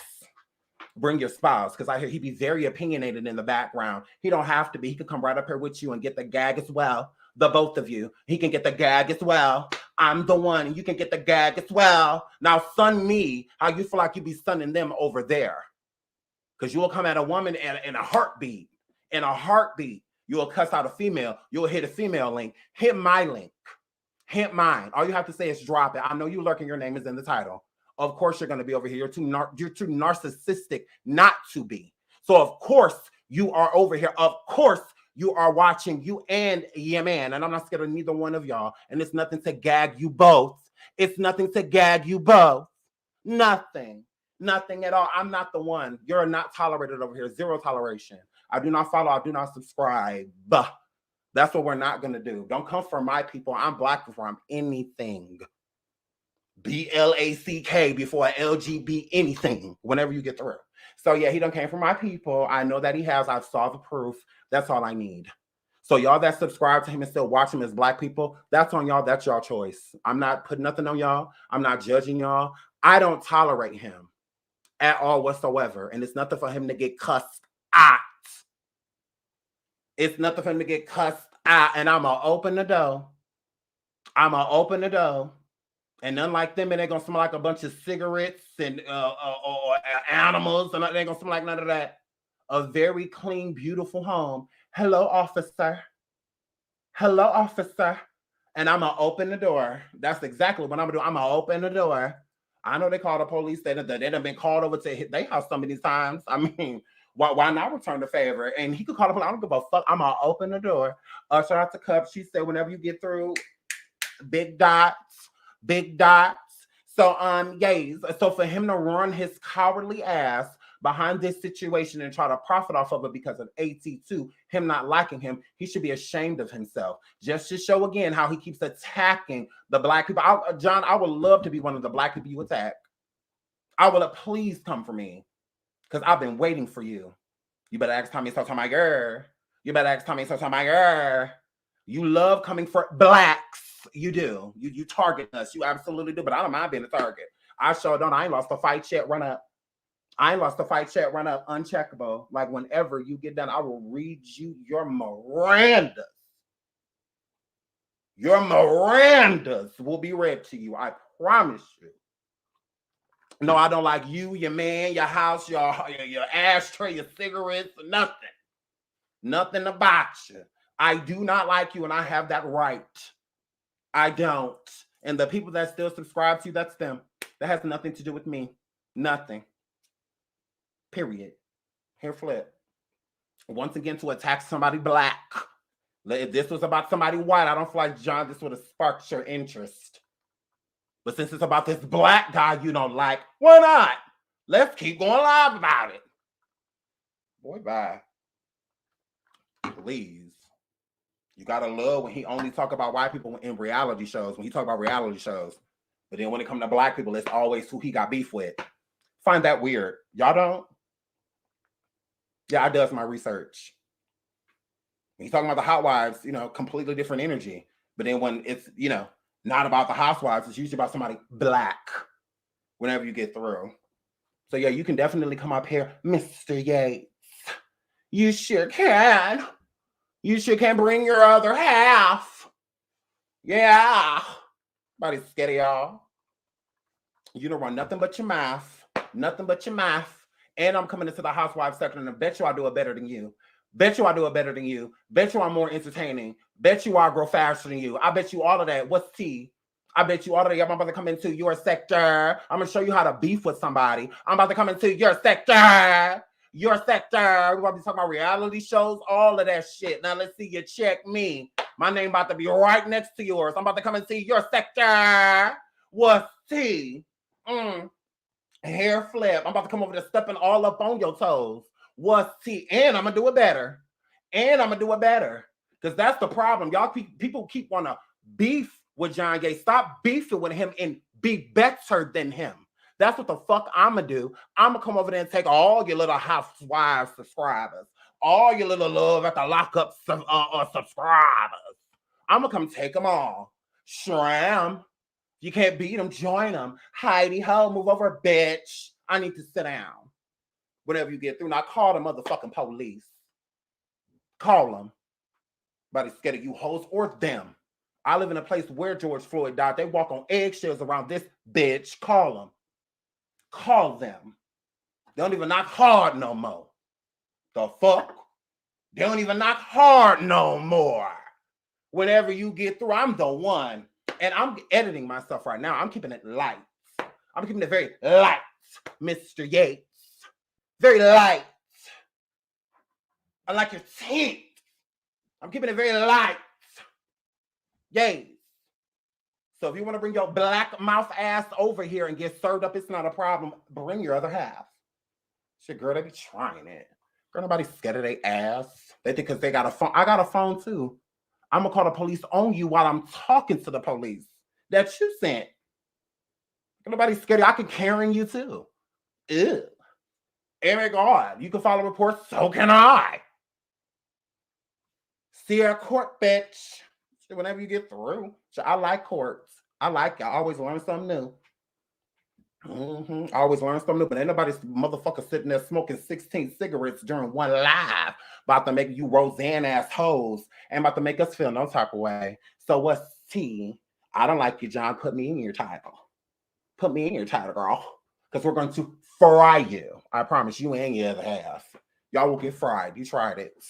Bring your spouse, because I hear he be very opinionated in the background. He don't have to be. He could come right up here with you and get the gag as well. The both of you. He can get the gag as well. I'm the one, and you can get the gag as well. Now, son me, how you feel like you be sunning them over there. Because you will come at a woman in a heartbeat. In a heartbeat. You will cuss out a female. You will hit a female link. Hit my link. Hit mine. All you have to say is drop it. I know you lurking. Your name is in the title. Of course you're going to be over here. You're too narcissistic not to be. So of course you are over here. Of course you are watching, you and your man. And I'm not scared of neither one of y'all. And it's nothing to gag you both. It's nothing to gag you both. Nothing. Nothing at all. I'm not the one. You're not tolerated over here. Zero toleration. I do not follow. I do not subscribe. That's what we're not going to do. Don't come for my people. I'm Black before I'm anything. BLACK before LGB anything whenever you get through. So yeah, he done came from my people. I know that he has. I saw the proof. That's all I need. So y'all that subscribe to him and still watch him as Black people, that's on y'all. That's y'all choice. I'm not putting nothing on y'all. I'm not judging y'all. I don't tolerate him at all whatsoever. And it's nothing for him to get cussed out. It's nothing for him to get cussed out. And I'm going to open the door. I'm going to open the door. And unlike them, it ain't gonna smell like a bunch of cigarettes and or animals, and they ain't gonna smell like none of that. A very clean, beautiful home. Hello, officer. Hello, officer. And I'm gonna open the door. That's exactly what I'm gonna do. I'm gonna open the door. I know they call the police. They done been called over to their house so many times. I mean, why not return the favor? And he could call the police. I don't give a fuck. I'm gonna open the door. Usher out the cup. She said, whenever you get through, big dots. Big dots. So yes. So for him to run his cowardly ass behind this situation and try to profit off of it because of AT2, him not liking him, he should be ashamed of himself. Just to show again how he keeps attacking the Black people. John, I would love to be one of the Black people you attack. I would please come for me. Because I've been waiting for you. You better ask Tommy so my girl. You better ask Tommy so my girl. You love coming for blacks. You do. You target us. You absolutely do. But I don't mind being a target. I sure don't. I ain't lost a fight yet. Run up. I ain't lost a fight yet. Run up. Uncheckable. Like whenever you get done, I will read you your Miranda. Your Mirandas will be read to you. I promise you. No, I don't like you, your man, your house, your ashtray, your cigarettes, nothing. Nothing about you. I do not like you, and I have that right. I don't. And the people that still subscribe to you, that's them. That has nothing to do with me. Nothing. Period. Hair flip. Once again, to attack somebody black. If this was about somebody white, I don't feel like, John, this would have sparked your interest. But since it's about this black guy you don't like, why not? Let's keep going live about it. Boy, bye. Please. You gotta love when he only talk about white people in reality shows, when he talk about reality shows. But then when it comes to black people, it's always who he got beef with. Find that weird. Y'all don't? Yeah, I does my research. When he's talking about the housewives, completely different energy. But then when it's, not about the housewives, it's usually about somebody black whenever you get through. So yeah, you can definitely come up here, Mr. Yates. You sure can. You sure can bring your other half. Yeah. Everybody's scared of y'all. You don't run nothing but your mouth. Nothing but your mouth. And I'm coming into the housewives section, and I bet you I do it better than you. Bet you I do it better than you. Bet you I'm more entertaining. Bet you I grow faster than you. I bet you all of that. What's T? I bet you all of that. I'm about to come into your sector. I'm going to show you how to beef with somebody. I'm about to come into your sector. Your sector. We're going to be talking about reality shows, all of that shit. Now let's see you check me. My name about to be right next to yours. I'm about to come into your sector. What's T? Hair flip. I'm about to come over there stepping all up on your toes. What's T? And I'm going to do it better. Because that's the problem. Y'all people keep want to beef with John Yates. Stop beefing with him and be better than him. That's what the fuck I'm going to do. I'm going to come over there and take all your little housewives subscribers. All your little love at the lockup subscribers. I'm going to come take them all. Shram. You can't beat them, join them. Heidi ho, move over, bitch. I need to sit down. Whenever you get through. Now call the motherfucking police. Call them. Nobody's scared of you hoes or them. I live in a place where George Floyd died. They walk on eggshells around this bitch. Call them. Call them. They don't even knock hard no more. The fuck? They don't even knock hard no more. Whenever you get through, I'm the one. And I'm editing myself right now. I'm keeping it light. I'm keeping it very light, Mr. Yates. Very light. I like your teeth. I'm keeping it very light. Yates. So if you want to bring your black mouth ass over here and get served up, it's not a problem. Bring your other half. Shit, girl, they be trying it. Girl, nobody's scared of their ass. They think because they got a phone. I got a phone too. I'm going to call the police on you while I'm talking to the police that you sent. Nobody's scared. I can carry you too. Ew. Eric God, you can file a report. So can I. See her court, bitch. Whenever you get through. I like courts. I always learn something new. I always learn something new, but ain't nobody's motherfucker sitting there smoking 16 cigarettes during one live about to make you Roseanne ass hoes and about to make us feel no type of way. So what's T? I don't like you, John. Put me in your title. Put me in your title, girl. Because we're going to fry you. I promise you and your other half. Y'all will get fried. You tried it.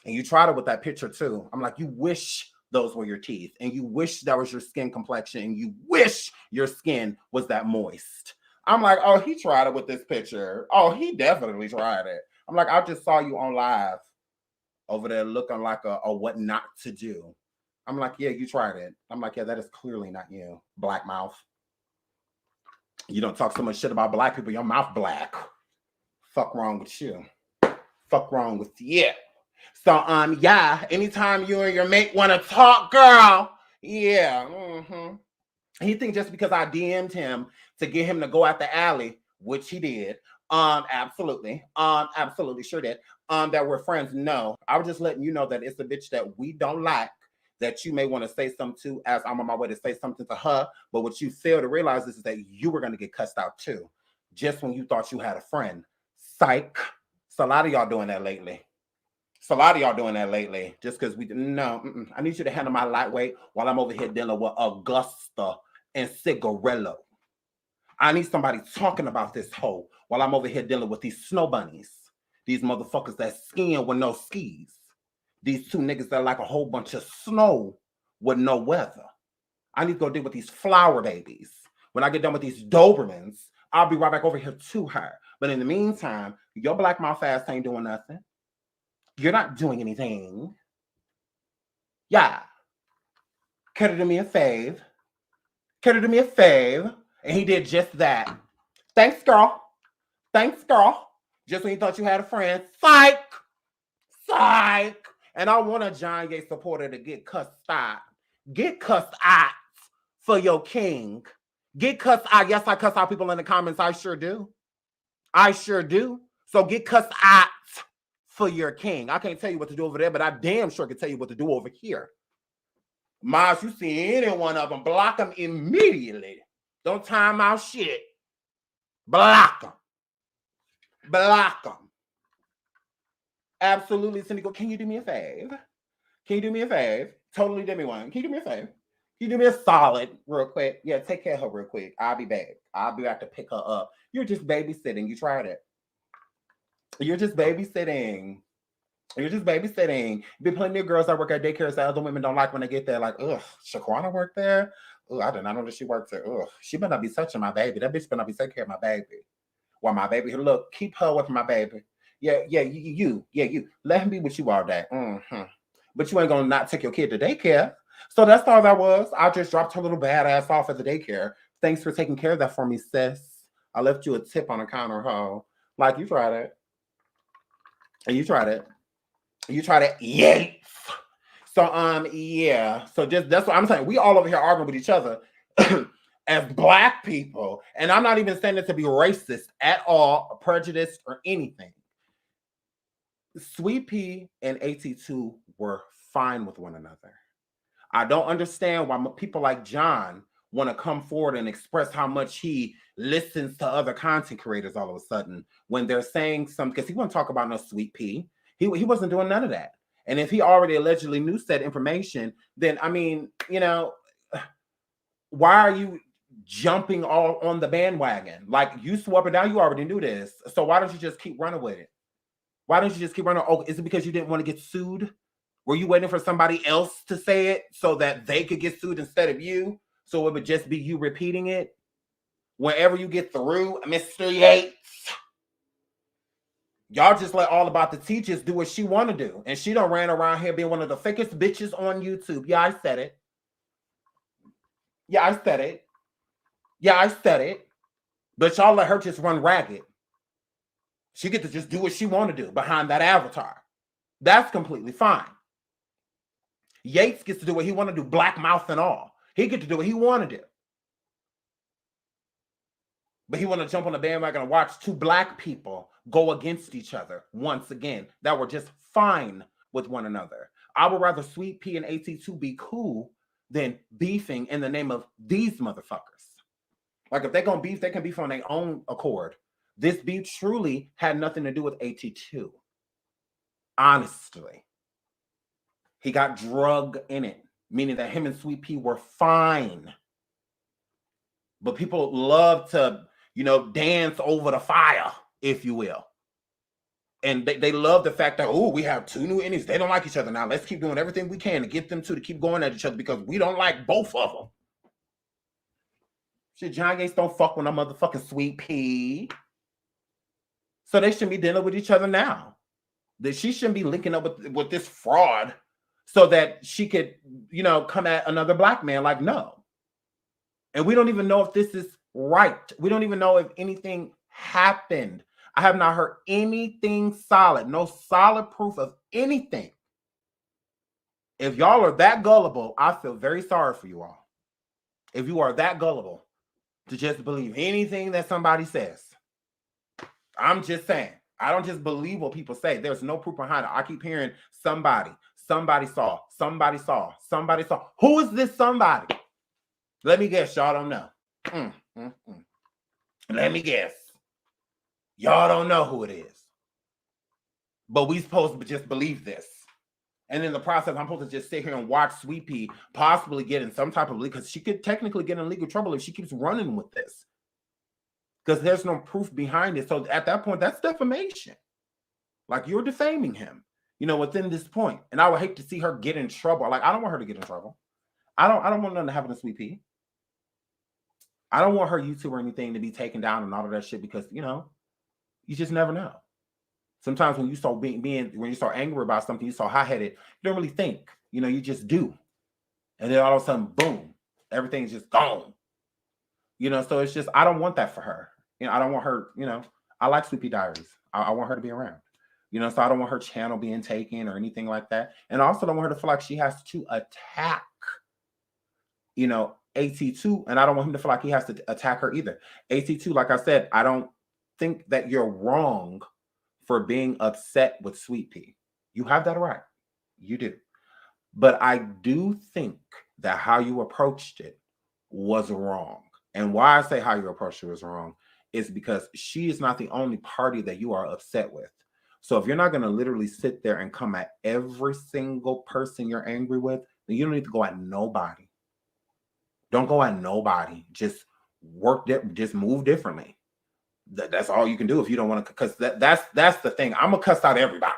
And you tried it with that picture too. I'm like, you wish those were your teeth, and you wish that was your skin complexion, and you wish your skin was that moist. I'm like, oh, he tried it with this picture. Oh, he definitely tried it. I'm like, I just saw you on live over there looking like a what not to do. I'm like, yeah, you tried it. I'm like, yeah, that is clearly not you, black mouth. You don't talk so much shit about black people, your mouth black. Fuck wrong with you. Fuck wrong with you. So, yeah, anytime you and your mate want to talk, girl, yeah, He thinks just because I DM'd him to get him to go out the alley, which he did, absolutely sure did, that we're friends. No, I was just letting you know that it's a bitch that we don't like, that you may want to say something to as I'm on my way to say something to her. But what you fail to realize is that you were going to get cussed out too, just when you thought you had a friend. Psych. So a lot of y'all doing that lately. So a lot of y'all doing that lately. Just because I need you to handle my lightweight while I'm over here dealing with Augusta and Cigarello. I need somebody talking about this hoe while I'm over here dealing with these snow bunnies. These motherfuckers that skiing with no skis. These two niggas that like a whole bunch of snow with no weather. I need to go deal with these flower babies. When I get done with these Dobermans, I'll be right back over here to her. But in the meantime, your black mouth ass ain't doing nothing. You're not doing anything. Yeah. Could have done me a fave. Could have done me a fave. And he did just that. Thanks, girl. Thanks, girl. Just when you thought you had a friend. Psych. Psych. And I want a John Yates supporter to get cussed out. Get cussed out for your king. Get cussed out. Yes, I cuss out people in the comments. I sure do. I sure do. So get cussed out for your king. I can't tell you what to do over there, but I damn sure can tell you what to do over here. Miles, you see any one of them, block them immediately. Don't time out shit. Block them. Block them. Absolutely, Cindy. Can you do me a fave? Can you do me a fave? Totally did me one. Can you do me a fave? Can you do me a solid real quick? Yeah, take care of her real quick. I'll be back. I'll be back to pick her up. You're just babysitting. You tried it. You're just babysitting. You're just babysitting. Be plenty of girls that work at daycares that other women don't like when they get there. Like, ugh, Shaquana worked there? Ugh, I did not know that she worked there. Ugh, she better not be touching my baby. That bitch better not be taking care of my baby. While my baby, look, keep her away from my baby. Yeah, you. Let him be with you all day. Mm-hmm. But you ain't gonna not take your kid to daycare. So that's all that was. I just dropped her little badass off at the daycare. Thanks for taking care of that for me, sis. I left you a tip on the counter, ho. Like, you tried it. And you tried it. You tried it. Yates. So, yeah. So just that's what I'm saying. We all over here arguing with each other as black people. And I'm not even saying it to be racist at all, or prejudiced, or anything. Sweet Pea and AT2 were fine with one another. I don't understand why people like John want to come forward and express how much he listens to other content creators all of a sudden when they're saying something, because he wouldn't talk about no Sweet Pea. He wasn't doing none of that. And if he already allegedly knew said information, then, I mean, why are you jumping all on the bandwagon? Like, you swore up and down, you already knew this. So why don't you just keep running with it? Why don't you just keep running? Oh, is it because you didn't want to get sued? Were you waiting for somebody else to say it so that they could get sued instead of you? So it would just be you repeating it? Whenever you get through, Mr. Yates, y'all just let All About the Teachers do what she want to do. And she done ran around here being one of the fakest bitches on YouTube. Yeah, I said it. Yeah, I said it. Yeah, I said it. But y'all let her just run ragged. She get to just do what she want to do behind that avatar. That's completely fine. Yates gets to do what he want to do, black mouth and all. He gets to do what he want to do. But he want to jump on the bandwagon and watch two black people go against each other once again that were just fine with one another. I would rather Sweet Pea and AT2 be cool than beefing in the name of these motherfuckers. Like, if they're going to beef, they can beef on their own accord. This beef truly had nothing to do with AT2. Honestly. He got drug in it, meaning that him and Sweet Pea were fine. But people love to, dance over the fire, if you will. And they love the fact that, oh, we have two new enemies. They don't like each other now. Let's keep doing everything we can to get them to keep going at each other because we don't like both of them. Shit, John Yates don't fuck with no motherfucking Sweet Pea. So they shouldn't be dealing with each other now. That she shouldn't be linking up with this fraud so that she could, come at another black man. Like, no. And we don't even know if this is right. We don't even know if anything happened. I have not heard anything solid, no solid proof of anything. If y'all are that gullible, I feel very sorry for you all. If you are that gullible to just believe anything that somebody says. I'm just saying. I don't just believe what people say. There's no proof behind it. I keep hearing somebody Somebody saw. Somebody saw. Somebody saw. Who is this somebody? Let me guess. Y'all don't know. Let me guess. Y'all don't know who it is. But we supposed to just believe this. And in the process, I'm supposed to just sit here and watch Sweet Pea possibly get in some type of legal, because she could technically get in legal trouble if she keeps running with this. Because there's no proof behind it. So at that point, that's defamation. Like, you're defaming him, within this point. And I would hate to see her get in trouble. Like, I don't want her to get in trouble. I don't want nothing to happen to Sweet Pea. I don't want her YouTube or anything to be taken down and all of that shit, because, you just never know. Sometimes when you start when you start angry about something, you start hot-headed, you don't really think, you just do. And then all of a sudden, boom, everything's just gone. So it's just, I don't want that for her. I don't want her, I like Sweet Pea Diaries. I want her to be around. So I don't want her channel being taken or anything like that. And I also don't want her to feel like she has to attack, AT2. And I don't want him to feel like he has to attack her either. AT2, like I said, I don't think that you're wrong for being upset with Sweet Pea. You have that right. You do. But I do think that how you approached it was wrong. And why I say how you approached it was wrong is because she is not the only party that you are upset with. So if you're not going to literally sit there and come at every single person you're angry with, then you don't need to go at nobody. Don't go at nobody. Just just move differently. That's all you can do if you don't want to, because that's the thing. I'm gonna cuss out everybody.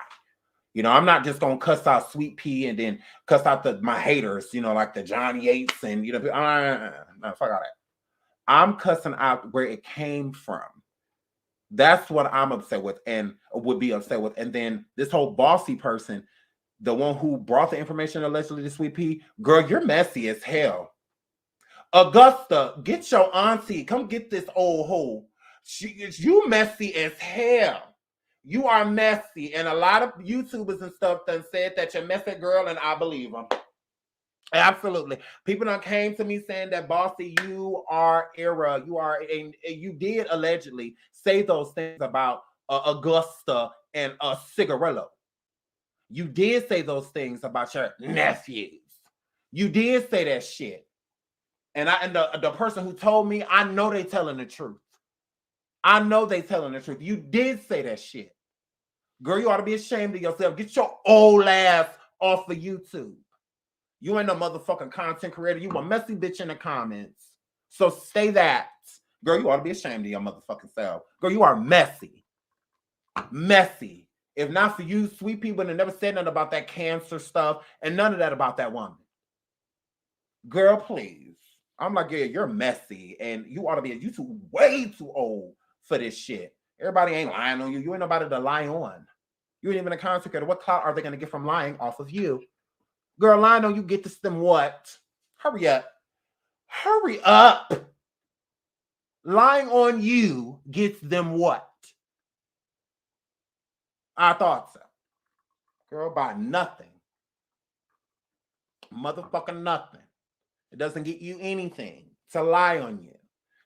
I'm not just gonna cuss out Sweet Pea and then cuss out my haters, like the John Yates and no, fuck all that. I'm cussing out where it came from. That's what I'm upset with and would be upset with. And then this whole bossy person, the one who brought the information allegedly to Sweet Pea, girl, you're messy as hell. Augusta, get your auntie. Come get this old hoe. You messy as hell. You are messy. And a lot of YouTubers and stuff done said that you're messy, girl, and I believe them. Absolutely. People done came to me saying that, Bossy, you are era. You did allegedly say those things about Augusta and Cigarillo. You did say those things about your nephews. You did say that shit. And the person who told me, I know they telling the truth. I know they telling the truth. You did say that shit. Girl, you ought to be ashamed of yourself. Get your old ass off of YouTube. You ain't no motherfucking content creator. You a messy bitch in the comments. So say that. Girl, you ought to be ashamed of your motherfucking self. Girl, you are messy. Messy. If not for you, Sweet Pea would have never said nothing about that cancer stuff and none of that about that woman. Girl, please. I'm like, yeah, you're messy. And you ought to be way too old for this shit. Everybody ain't lying on you. You ain't nobody to lie on. You ain't even a content creator. What clout are they going to get from lying off of you? Girl, lying on you get to them what? Hurry up. Hurry up. Lying on you gets them what? I thought so. Girl, by nothing. Motherfucking nothing. It doesn't get you anything to lie on you.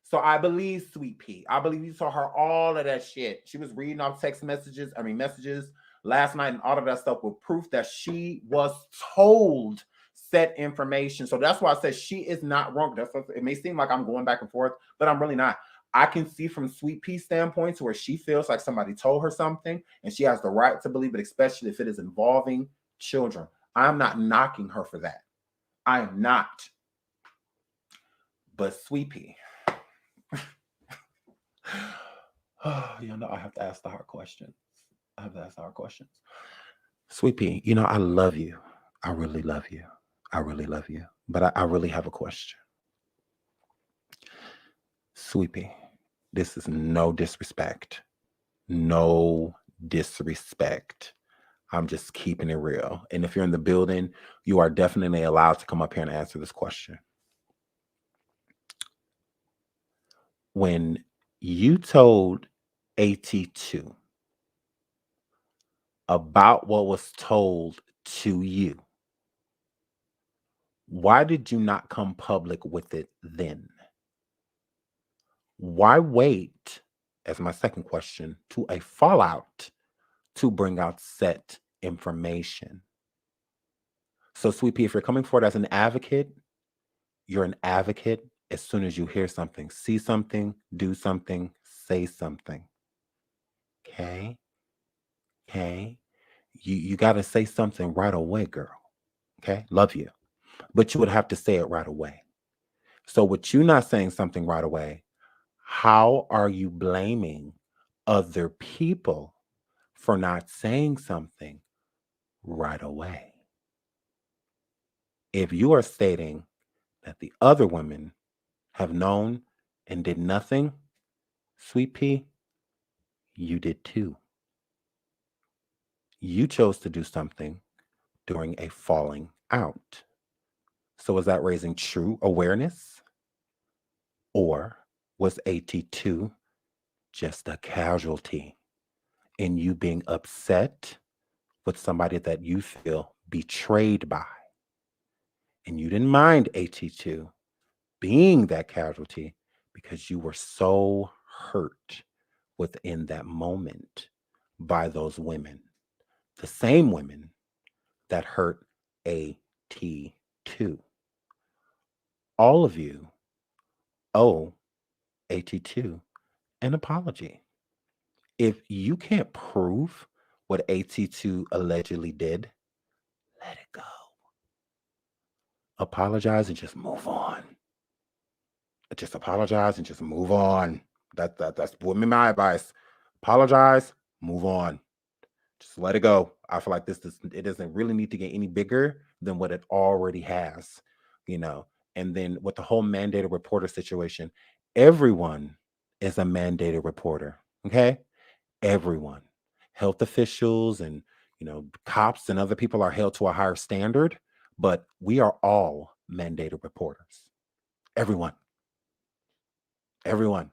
So I believe Sweet Pea. I believe you saw her all of that shit. She was reading off messages last night and all of that stuff with proof that she was told said information. So that's why I said she is not wrong. It may seem like I'm going back and forth, but I'm really not. I can see from Sweet Pea's standpoint to where she feels like somebody told her something and she has the right to believe it, especially if it is involving children. I'm not knocking her for that. I am not. But Sweet Pea. I have to ask the hard questions. Sweet Pea, I love you. I really love you. But I really have a question. Sweet Pea, this is no disrespect. No disrespect. I'm just keeping it real. And if you're in the building, you are definitely allowed to come up here and answer this question. When you told AT2 about what was told to you, why did you not come public with it then? Why wait, as my second question, to a fallout to bring out set information? So, Sweet Pea, if you're coming forward as an advocate, you're an advocate as soon as you hear something, see something, do something, say something. Okay? Okay? You got to say something right away, girl. Okay? Love you. But you would have to say it right away. So, with you not saying something right away, how are you blaming other people for not saying something right away? If you are stating that the other women have known and did nothing, Sweet Pea, you did too. You chose to do something during a falling out. So, was that raising true awareness? Or was AT2 just a casualty in you being upset with somebody that you feel betrayed by? And you didn't mind AT2 being that casualty because you were so hurt within that moment by those women, the same women that hurt AT2. All of you owe AT2 an apology. If you can't prove what AT2 allegedly did, let it go. Apologize and just move on. Just apologize and just move on. That's would be my advice. Apologize, move on. Just let it go. I feel like it doesn't really need to get any bigger than what it already has, you know. And then with the whole mandated reporter situation, everyone is a mandated reporter. Okay, everyone, health officials and cops and other people are held to a higher standard, but we are all mandated reporters. Everyone. Everyone.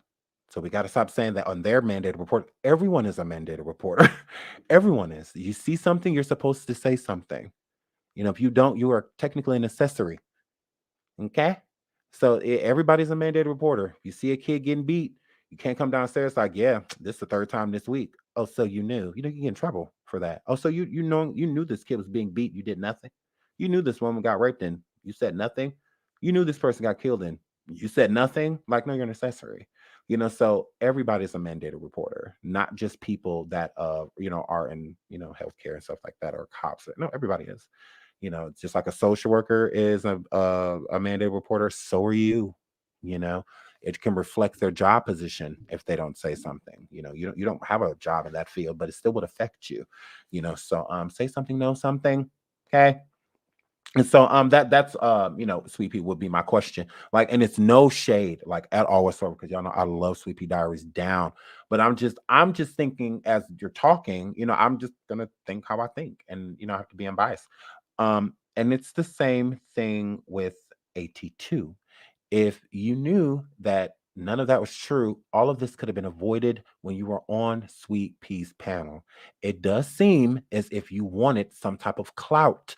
So we got to stop saying that on their mandated report. Everyone is a mandated reporter. Everyone is. You see something, you're supposed to say something. If you don't, you are technically an accessory. Okay? So everybody's a mandated reporter. You see a kid getting beat, you can't come downstairs like, yeah, this is the third time this week. Oh, so you knew. You get in trouble for that. Oh, so you knew this kid was being beat. You did nothing. You knew this woman got raped and you said nothing. You knew this person got killed and you said nothing. Like, no, you're an accessory. So everybody's a mandated reporter, not just people that are in, healthcare and stuff like that, or cops. No, everybody is. Just like a social worker is a mandated reporter, so are you. You know, it can reflect their job position if they don't say something. You don't have a job in that field, but it still would affect you. So say something, know something. Okay. And so that's Sweet Pea would be my question. Like, and it's no shade like at all whatsoever, because y'all know I love Sweet Pea Diaries down. But I'm just thinking as you're talking, I'm just gonna think how I think, and I have to be unbiased. And it's the same thing with AT2. If you knew that none of that was true, all of this could have been avoided when you were on Sweet Pea's panel. It does seem as if you wanted some type of clout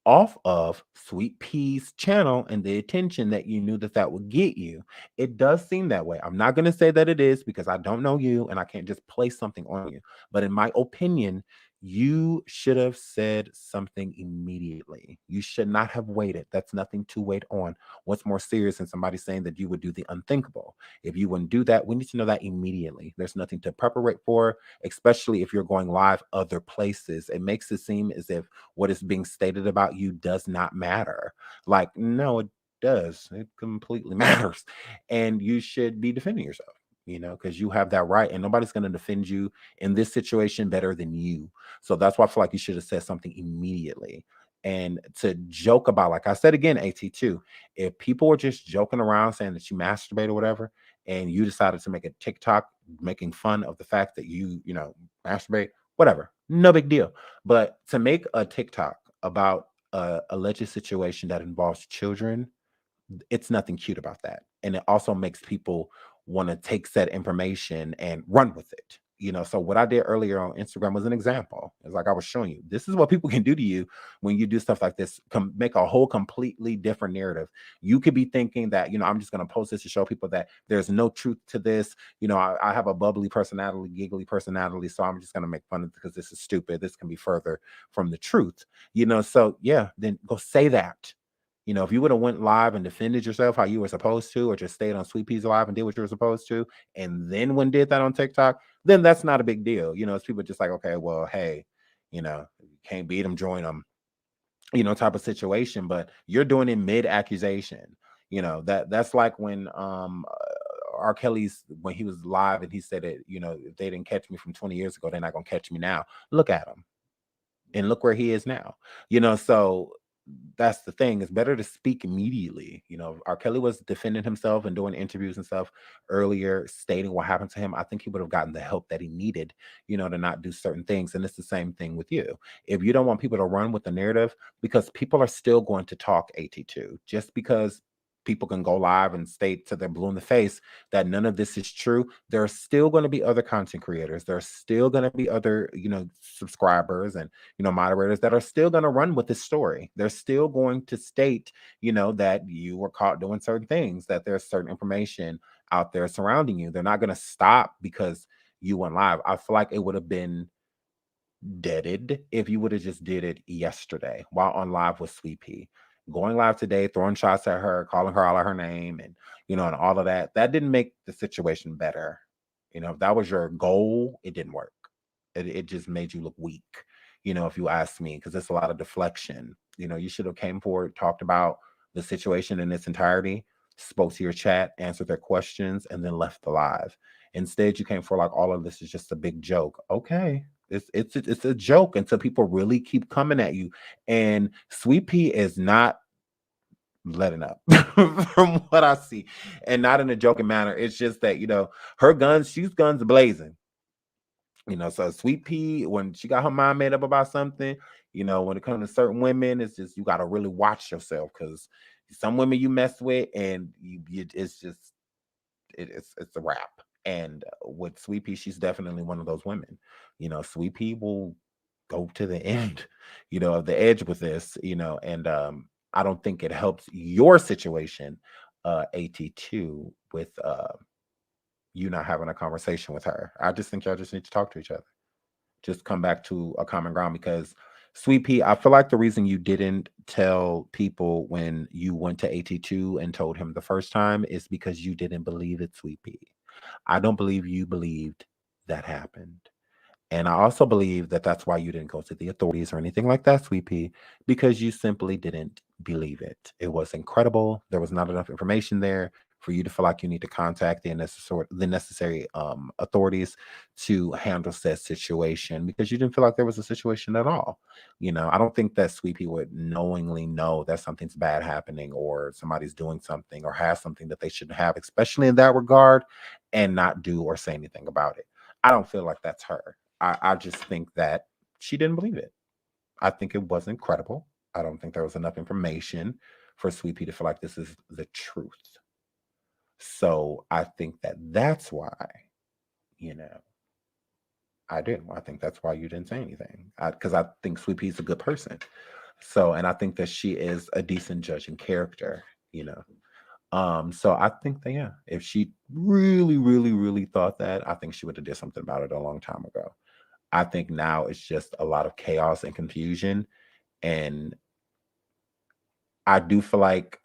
off of Sweet Pea's channel and the attention that you knew that that would get you. It does seem that way. I'm not going to say that it is because I don't know you and I can't just place something on you. But in my opinion, you should have said something immediately. You should not have waited. That's nothing to wait on. What's more serious than somebody saying that you would do the unthinkable? If you wouldn't do that, we need to know that immediately. There's nothing to preparate for, especially if you're going live other places. It makes it seem as if what is being stated about you does not matter. Like, no, it does. It completely matters. And you should be defending yourself. Because you have that right, and nobody's going to defend you in this situation better than you. So that's why I feel like you should have said something immediately. And to joke about, like I said again, AT2, if people were just joking around saying that you masturbate or whatever, and you decided to make a TikTok making fun of the fact that you masturbate, whatever, no big deal. But to make a TikTok about a alleged situation that involves children, it's nothing cute about that. And it also makes people want to take said information and run with it. So what I did earlier on Instagram was an example. It's like I was showing you, this is what people can do to you when you do stuff like this. Make a whole completely different narrative. You could be thinking that, I'm just going to post this to show people that there's no truth to this. I have a bubbly personality, giggly personality, so I'm just going to make fun of it because this is stupid. This can be further from the truth. So yeah, then go say that. If you would have went live and defended yourself how you were supposed to, or just stayed on Sweet Pea's live and did what you were supposed to, and then when did that on TikTok, then that's not a big deal. It's people just like, okay, well, hey, can't beat them, join them, type of situation. But you're doing it mid accusation. That's like when R. Kelly's, when he was live and he said it, if they didn't catch me from 20 years ago, they're not gonna catch me now. Look at him. And look where he is now. So that's the thing. It's better to speak immediately. R. Kelly was defending himself and doing interviews and stuff earlier, stating what happened to him. I think he would have gotten the help that he needed, to not do certain things. And it's the same thing with you. If you don't want people to run with the narrative, because people are still going to talk AT2, just because people can go live and state to their blue in the face that none of this is true, there are still going to be other content creators. There are still going to be other, subscribers and, moderators that are still going to run with this story. They're still going to state, that you were caught doing certain things, that there's certain information out there surrounding you. They're not going to stop because you went live. I feel like it would have been deaded if you would have just did it yesterday while on live with Sweet Pea. Going live today, throwing shots at her, calling her all of her name, and and all of that. That didn't make the situation better. If that was your goal, it didn't work. It just made you look weak. If you ask me, because it's a lot of deflection. You should have came forward, talked about the situation in its entirety, spoke to your chat, answered their questions, and then left the live. Instead, you came for like all of this is just a big joke. Okay, it's a joke until people really keep coming at you. And Sweet Pea is not letting up from what I see, and not in a joking manner. It's just that her guns, she's guns blazing. So Sweet Pea, when she got her mind made up about something, when it comes to certain women, it's just you got to really watch yourself, because some women you mess with and it's just it's a wrap. And with Sweet Pea, she's definitely one of those women. Sweet Pea will go to the end, of the edge with this, and I don't think it helps your situation, AT2, with you not having a conversation with her. I just think y'all just need to talk to each other. Just come back to a common ground, because Sweet Pea, I feel like the reason you didn't tell people when you went to AT2 and told him the first time is because you didn't believe it, Sweet Pea. I don't believe you believed that happened. And I also believe that that's why you didn't go to the authorities or anything like that, Sweet Pea, because you simply didn't believe it. It was incredible. There was not enough information there for you to feel like you need to contact the necessary authorities to handle said situation, because you didn't feel like there was a situation at all. I don't think that Sweet Pea would knowingly know that something's bad happening, or somebody's doing something or has something that they shouldn't have, especially in that regard, and not do or say anything about it. I don't feel like that's her. I just think that she didn't believe it. I think it wasn't credible. I don't think there was enough information for Sweet Pea to feel like this is the truth. So I think that that's why, you know, I do. I think that's why you didn't say anything, because I think Sweet Pea's a good person. So, and I think that she is a decent judge in character, you know. So I think that, yeah, if she really, really, really thought that, I think she would have did something about it a long time ago. I think now it's just a lot of chaos and confusion. And I do feel like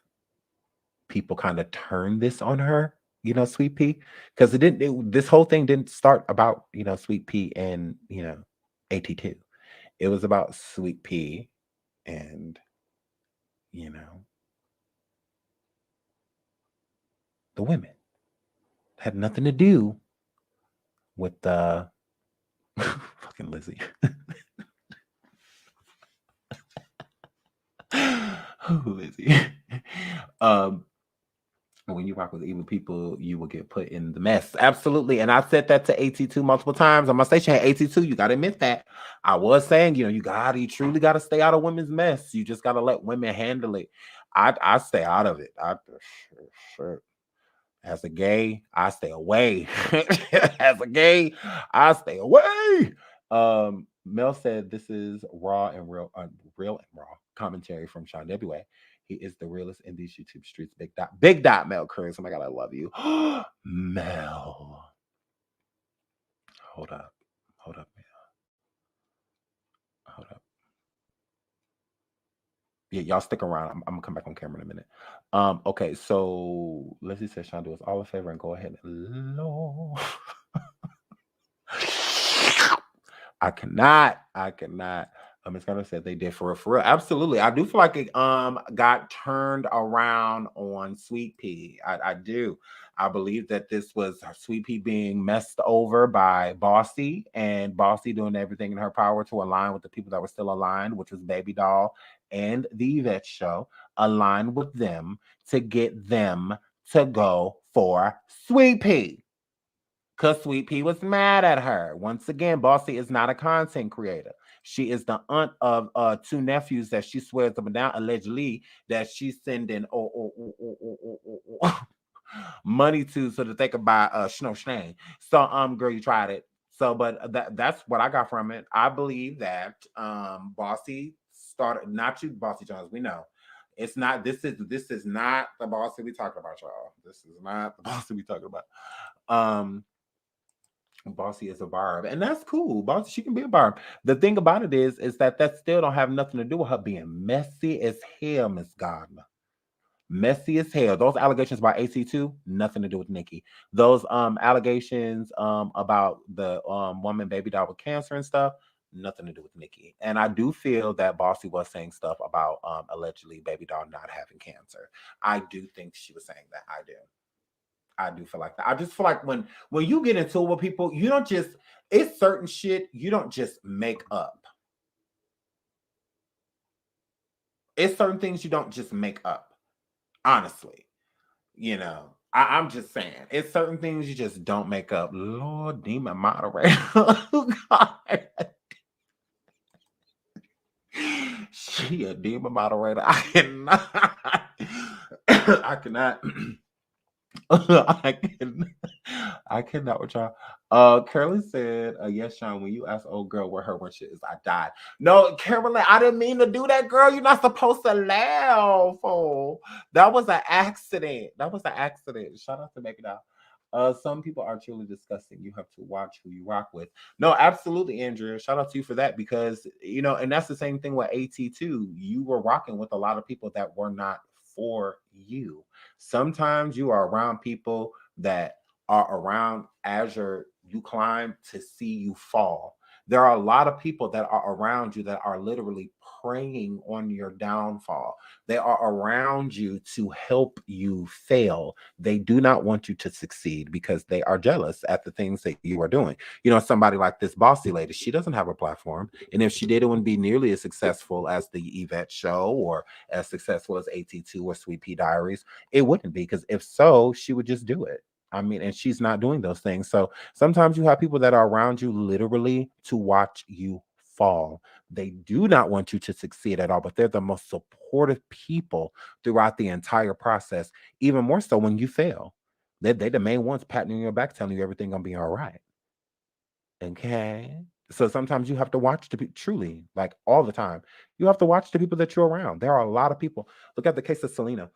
people kind of turned this on her, Sweet Pea, because this whole thing didn't start about, Sweet Pea and, AT2. It was about Sweet Pea and, you know, the women. Had nothing to do with the fucking Lizzie. Oh, Lizzie. um, when you rock with evil people, you will get put in the mess. Absolutely. And I said that to AT2 multiple times on my station. Hey, AT2, you gotta admit that. I was saying, you truly gotta stay out of women's mess. You just gotta let women handle it. I stay out of it. Sure. As a gay, I stay away. As a gay, I stay away. Mel said this is raw and real and raw commentary from SeanDavieWay. He is the realest in these YouTube streets. Big dot Mel Cruz. Oh my god, I love you. Mel. Hold up. Hold up, Mel. Hold up. Yeah, y'all stick around. I'm gonna come back on camera in a minute. Okay, so Lizzie says, Sean, do us all a favor and go ahead and Lord. I cannot. It's gonna say they did for real. Absolutely. I do feel like it got turned around on Sweet Pea. I do. I believe that this was Sweet Pea being messed over by Bossy, and Bossy doing everything in her power to align with the people that were still aligned, which was Baby Doll and the Yvette Show, align with them to get them to go for Sweet Pea. Because Sweet Pea was mad at her. Once again, Bossy is not a content creator. She is the aunt of two nephews that she swears up and down, allegedly, that she's sending money to so that they could buy Snow Shane. So, girl, you tried it. So, but that's what I got from it. I believe that Bossy started, not you, Bossy Jones. We know. It's not, this is not the Bossy we talking about, y'all. This is not the Bossy we talking about. Bossy is a barb, and that's cool. Bossy, she can be a barb. The thing about it is that still don't have nothing to do with her being messy as hell, Miss Gardner. Messy as hell. Those allegations about AC2, nothing to do with Nikki. Those allegations about the woman Baby Doll with cancer and stuff, nothing to do with Nikki. And I do feel that Bossy was saying stuff about allegedly Baby Doll not having cancer. I do think she was saying that. I do feel like that. I just feel like when you get into it with people, you don't just, it's certain shit you don't just make up. It's certain things you don't just make up. Honestly, you know, I'm just saying, it's certain things you just don't make up. Lord, demon moderator. God. She a demon moderator. I cannot. I cannot. I cannot with y'all. Carolyn said, yes, Sean, when you asked old girl where her one shit is, I died. No, Carolyn, I didn't mean to do that, girl. You're not supposed to laugh. Oh, that was an accident. Shout out to Make It Out. Some people are truly disgusting. You have to watch who you rock with. No, absolutely, Andrea. Shout out to you for that, because, you know, and that's the same thing with AT2. You were rocking with a lot of people that were not for you. Sometimes you are around people that are around as you climb to see you fall. There are a lot of people that are around you that are literally preying on your downfall. They are around you to help you fail. They do not want you to succeed because they are jealous at the things that you are doing. You know, somebody like this Bossy lady, she doesn't have a platform. And if she did, it wouldn't be nearly as successful as the Yvette Show or as successful as AT2 or Sweet Pea Diaries. It wouldn't be, because if so, she would just do it. I mean, and she's not doing those things. So sometimes you have people that are around you literally to watch you fall. They do not want you to succeed at all, but they're the most supportive people throughout the entire process, even more so when you fail. They the main ones patting you on your back, telling you everything gonna be all right. Okay. So sometimes you have to watch the people, truly, like all the time. You have to watch the people that you're around. There are a lot of people. Look at the case of Selena.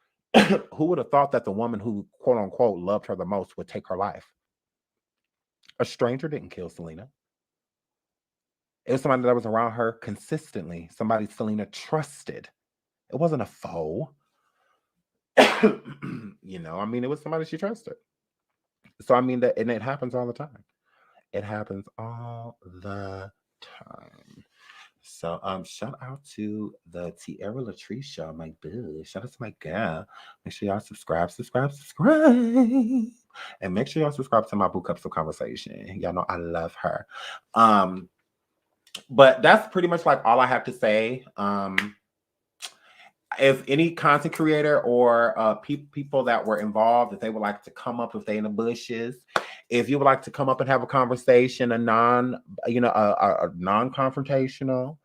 Who would have thought that the woman who, quote unquote, loved her the most would take her life? A stranger didn't kill Selena. It was somebody that was around her consistently, somebody Selena trusted. It wasn't a foe. You know, I mean, it was somebody she trusted. So, I mean, that, and it happens all the time. It happens all the time. So, shout out to the Tierra Latrice show, my boo. Shout out to my girl. Make sure y'all subscribe, and make sure y'all subscribe to my Boo Cups of Conversation. Y'all know I love her. But that's pretty much like all I have to say. If any content creator or people that were involved, if they would like to come up, if they in the bushes, if you would like to come up and have a conversation, a non-confrontational,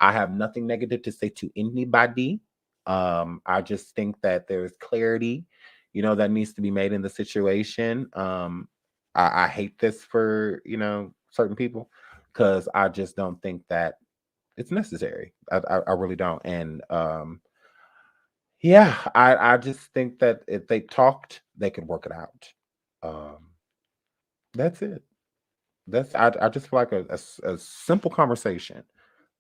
I have nothing negative to say to anybody. I just think that there's clarity that needs to be made in the situation. I hate this for, certain people, because I just don't think that it's necessary. I really don't. And yeah, I just think that if they talked, they could work it out. Um, that's it. I just feel like a simple conversation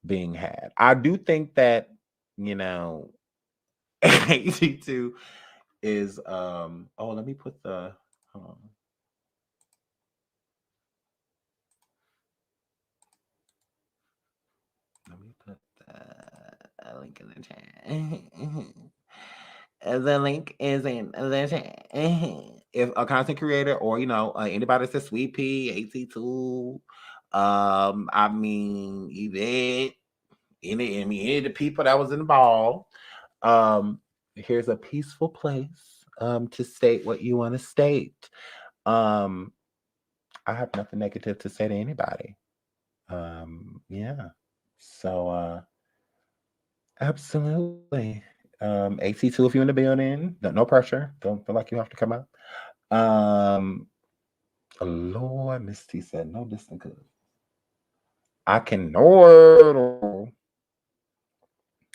being had. I do think that, you know, 82 is oh, let me put the hold on. Let me put the link in the chat. The link is in the chat. If a content creator or anybody that's a sweet pea, AT2, I mean Yvette, any of the people that was involved, here's a peaceful place to state what you want to state. Um, I have nothing negative to say to anybody. Yeah. So absolutely. AC2 if you're in the building. No pressure. Don't feel like you have to come up. Um Lord, Miss T said no distant cousins. I can nordle.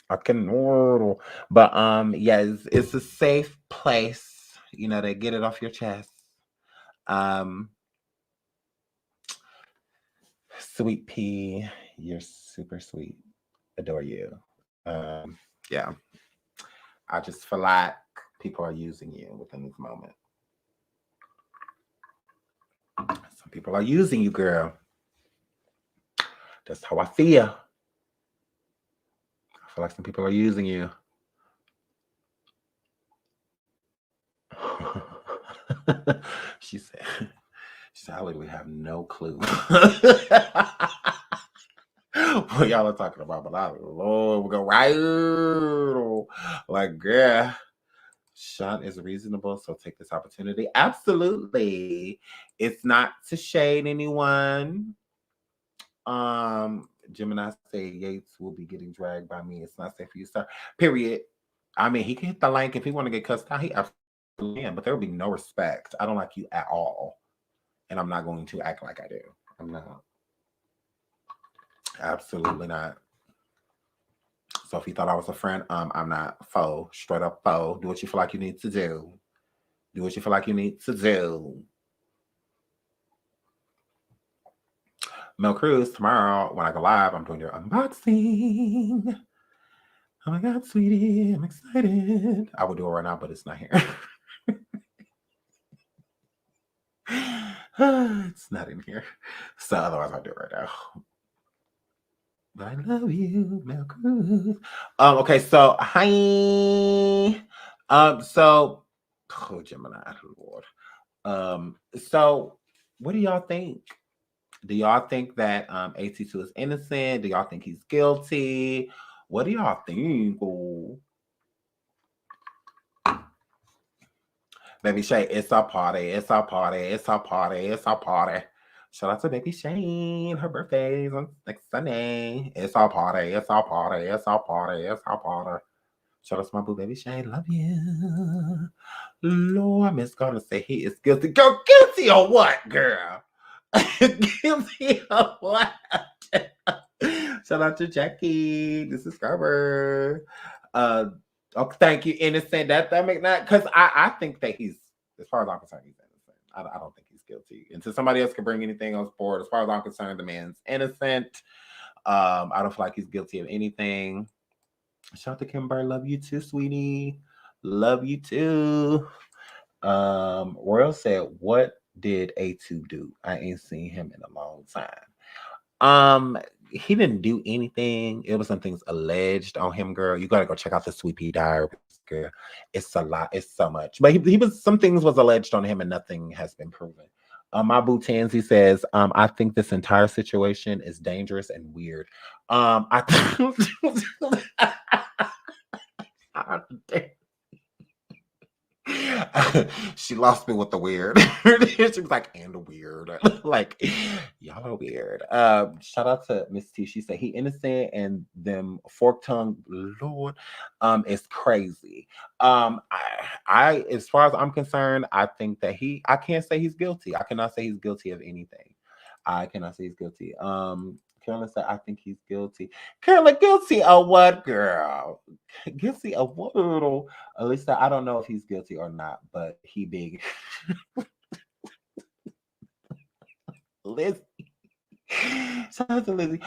I can nordle. But yeah, it's a safe place, to get it off your chest. Um Sweet pea, you're super sweet. Adore you. Yeah. I just feel like people are using you within this moment. Some people are using you, girl. That's how I feel. I feel like some people are using you. she said, I literally have no clue what y'all are talking about, but Lord, we go right. Like, girl, Sean is reasonable, so take this opportunity. Absolutely. It's not to shade anyone. Gemini say Yates will be getting dragged by me. It's not safe for you, sir. Period. I mean, he can hit the link if he want to get cussed out. He absolutely can, but there will be no respect. I don't like you at all, and I'm not going to act like I do. I'm not. Absolutely not. So if you thought I was a friend, I'm not. Foe, straight up foe. Do what you feel like you need to do. Do what you feel like you need to do. Mel Cruz, tomorrow when I go live, I'm doing your unboxing. Oh my God, sweetie, I'm excited. I would do it right now, but it's not here. It's not in here. So otherwise I'll do it right now. But I love you, Mel Cruz. Okay, so hi. So oh Gemini, Lord. So what do y'all think? Do y'all think that AT2 is innocent? Do y'all think he's guilty? What do y'all think? Ooh. Baby Shay, it's a party. It's a party. It's a party. It's a party. Shout out to Baby Shane. Her birthday's on next Sunday. It's a party. It's a party. It's a party. It's a party. Shout out to my boo Baby Shane. Love you. Lord, Miss gonna say he is guilty. Girl, guilty of what, girl? Guilty of what? Shout out to Jackie. This is Scarborough. Oh, thank you, innocent. That make not because I think that he's, as far as I'm concerned, he's innocent. I don't think he's guilty. Until somebody else can bring anything on board, as far as I'm concerned, the man's innocent. I don't feel like he's guilty of anything. Shout out to Kimber. Love you too, sweetie. Love you too. Royal said, "What did A2 do? I ain't seen him in a long time." He didn't do anything. It was some things alleged on him, girl. You gotta go check out the Sweet Pea Diaries, girl. It's a lot. It's so much. But he was, some things was alleged on him, and nothing has been proven. My boo Tansy says, I think this entire situation is dangerous and weird. I She lost me with the weird. She was like, and weird. Like, y'all are weird. Shout out to Miss T. She said he innocent and them fork tongue, Lord, is crazy. As far as I'm concerned, I think that I can't say he's guilty. I cannot say he's guilty of anything. I cannot say he's guilty. Carolyn said, I think he's guilty. Carolyn, guilty of what, girl? Guilty of what? At least I don't know if he's guilty or not, but he big. Lizzie. Shout out to Lizzie.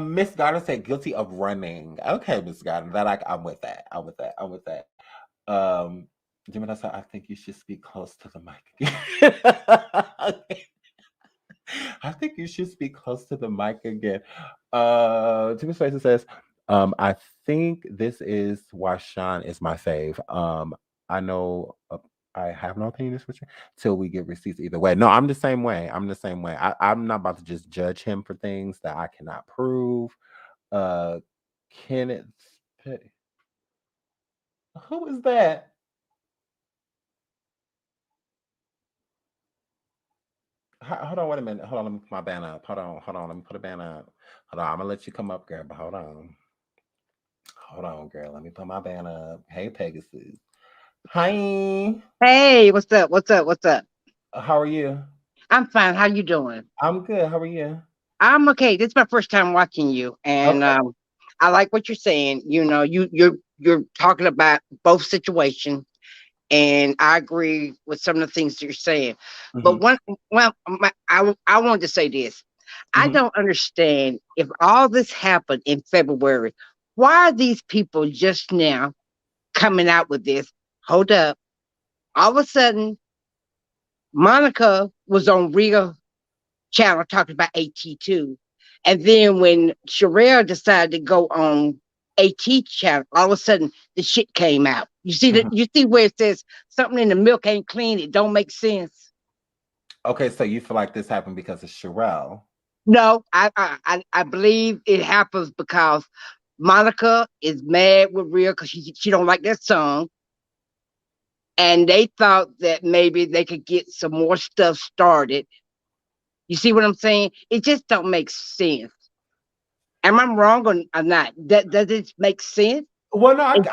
Miss Gardner said guilty of running. Okay, Miss Gardner. I'm with that. I'm with that. I'm with that. Gemini said, I think you should speak close to the mic again. I think you should speak close to the mic again. Jimmy Spicer says, I think this is why Sean is my fave. I know I have no opinion this switcher till we get receipts either way. No, I'm the same way. I'm the same way. I'm not about to just judge him for things that I cannot prove. Kenneth, who is that? Hold on, wait a minute. Hold on, let me put my banner up. Hold on. Let me put a banner up. Hold on, I'm gonna let you come up, girl. But hold on. Hold on, girl. Let me put my banner up. Hey, Pegasus. Hi. Hey, what's up? What's up? What's up? How are you? I'm fine. How you doing? I'm good. How are you? I'm okay. This is my first time watching you, and Okay. I like what you're saying. You know, you're talking about both situations, and I agree with some of the things that you're saying. But Mm-hmm. I wanted to say this. I Mm-hmm. don't understand if all this happened in February. Why are these people just now coming out with this? Hold up! All of a sudden, Monica was on Real channel talking about AT2. And then when Sherelle decided to go on AT channel, all of a sudden the shit came out. You see that? Mm-hmm. You see where it says something in the milk ain't clean? It don't make sense. Okay, so you feel like this happened because of Sherelle. No, I believe it happens because Monica is mad with Rhea because she don't like that song, and they thought that maybe they could get some more stuff started. You see what I'm saying? It just don't make sense. Am I wrong or not? Does it make sense? Well, no, It-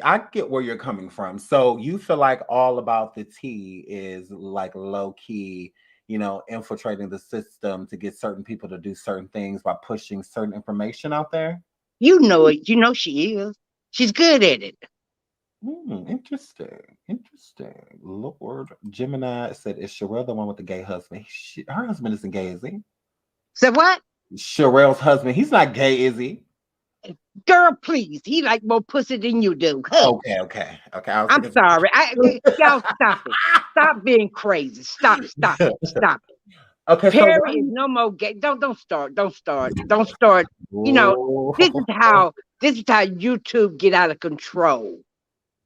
I get where you're coming from. So you feel like all about the tea is like low key, infiltrating the system to get certain people to do certain things by pushing certain information out there. you know it. You know she is. She's good at it. Interesting. Interesting. Lord, Gemini said, "Is Sherelle the one with the gay husband? Her husband isn't gay, is he? So what? Sherelle's husband, he's not gay, is he?" Girl, please. He like more pussy than you do. Hush. Okay, okay, okay. I was I'm thinking. sorry. Y'all stop it. Stop being crazy. Stop it. Stop it. Okay, so why? Perry is no more gay. Don't start. Don't start. Don't start. You know, this is Oh, how this is how YouTube get out of control.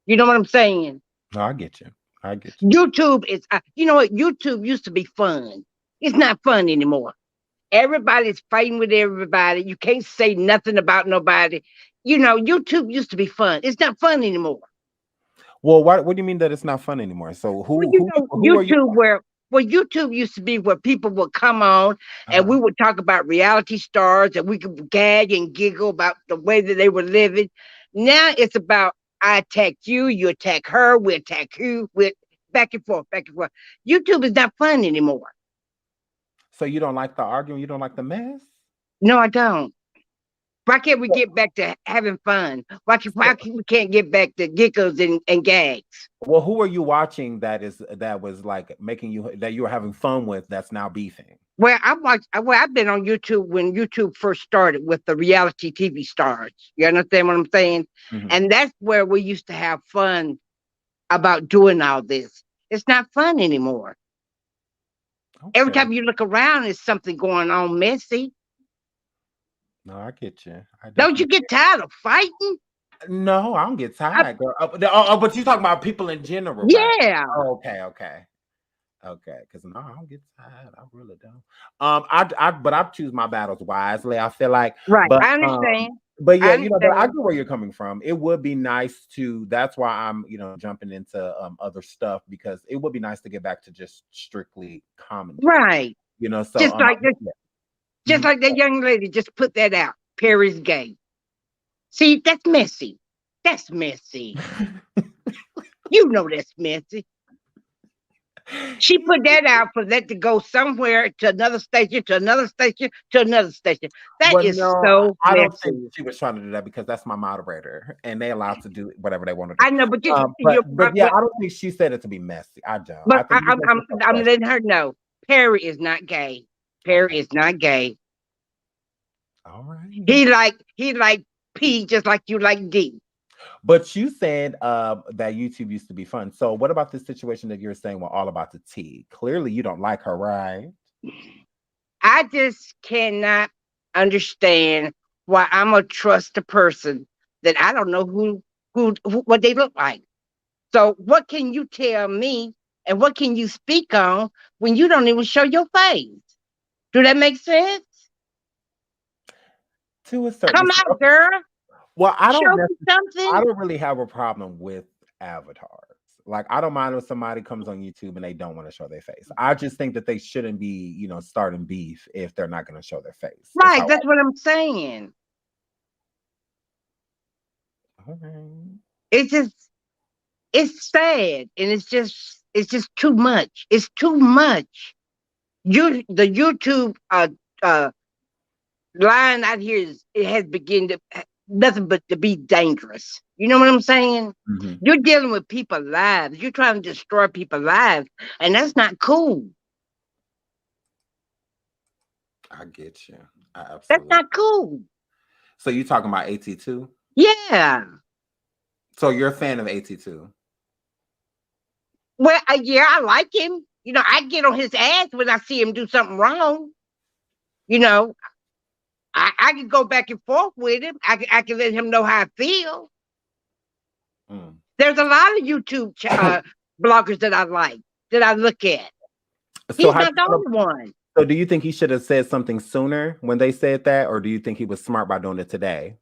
You know what I'm saying? no, I get you. I get you. YouTube is you know what? YouTube used to be fun. It's not fun anymore. Everybody's fighting with everybody. You can't say nothing about nobody. You know, YouTube used to be fun. It's not fun anymore. Well, what do you mean that it's not fun anymore? So Well, you know, who are you? YouTube YouTube used to be where people would come on and Uh-huh. we would talk about reality stars and we could gag and giggle about the way that they were living. Now it's about I attack you, you attack her, we attack you, with back and forth, back and forth. YouTube is not fun anymore. So you don't like the argument? You don't like the mess? No, I don't. Why can't we get back to having fun? Why we can't get back to giggles and gags? Well, who are you watching that was like making you that you were having fun with that's now beefing? I've been on YouTube when YouTube first started with the reality TV stars. You understand what I'm saying? Hmm. And that's where we used to have fun about doing all this. It's not fun anymore. Every Okay. time you look around, there's something going on messy. No, I get you. I Don't you definitely get tired of fighting? no, I don't get I, tired, girl. But you talking about people in general, right? yeah, Oh, okay, okay. Okay, because no, I don't get tired. I really don't. But I choose my battles wisely. I feel like, right. but I understand. But I yeah, but I understand. get where you're coming from. It would be nice to. That's why I'm, jumping into other stuff, because it would be nice to get back to just strictly commentary. Right. So Just like this, yeah. just Mhm. like that young lady just put that out. Perry's gay. See, that's messy. That's messy. You know that's messy. She put that out for that to go somewhere to another station, to another station, to another station. That Well, is no, so I don't think messy. she was trying to do that, because that's my moderator, and they allowed to do whatever they want to do. I know, but But you, yeah, I don't think she said it to be messy. I don't. I but think you think it's I'm professional. letting her know. Perry is not gay. Okay. Perry is not gay. All right. He like P just like you like D. But you said that YouTube used to be fun. So what about this situation that you're saying we're all about the tea? Clearly, you don't like her, right? I just cannot understand why I'm gonna trust a person that I don't know who what they look like. So what can you tell me and what can you speak on when you don't even show your face? Do that make sense? To a certain Come extent. out, girl. Well, Show me I something. don't really have a problem with avatars. Like, I don't mind if somebody comes on YouTube and they don't want to show their face. I just think that they shouldn't be, starting beef if they're not going to show their face. Is Right, how that's what I'm saying. Okay. It's just it's sad and it's just too much. It's too much. The YouTube uh line out here it has begun to nothing but to be dangerous. You know what I'm saying? Mhm. You're dealing with people's lives. You're trying to destroy people's lives, and that's not cool. I get you. I That's absolutely. not cool. So you talking about AT2? Yeah. So you're a fan of AT2? Well, yeah, I like him. I get on his ass when I see him do something wrong. You know, I can go back and forth with him. I can let him know how I feel. Mm. There's a lot of YouTube bloggers that I like, that I look at. So He's how not you the feel? only one. So do you think he should have said something sooner when they said that, or do you think he was smart by doing it today?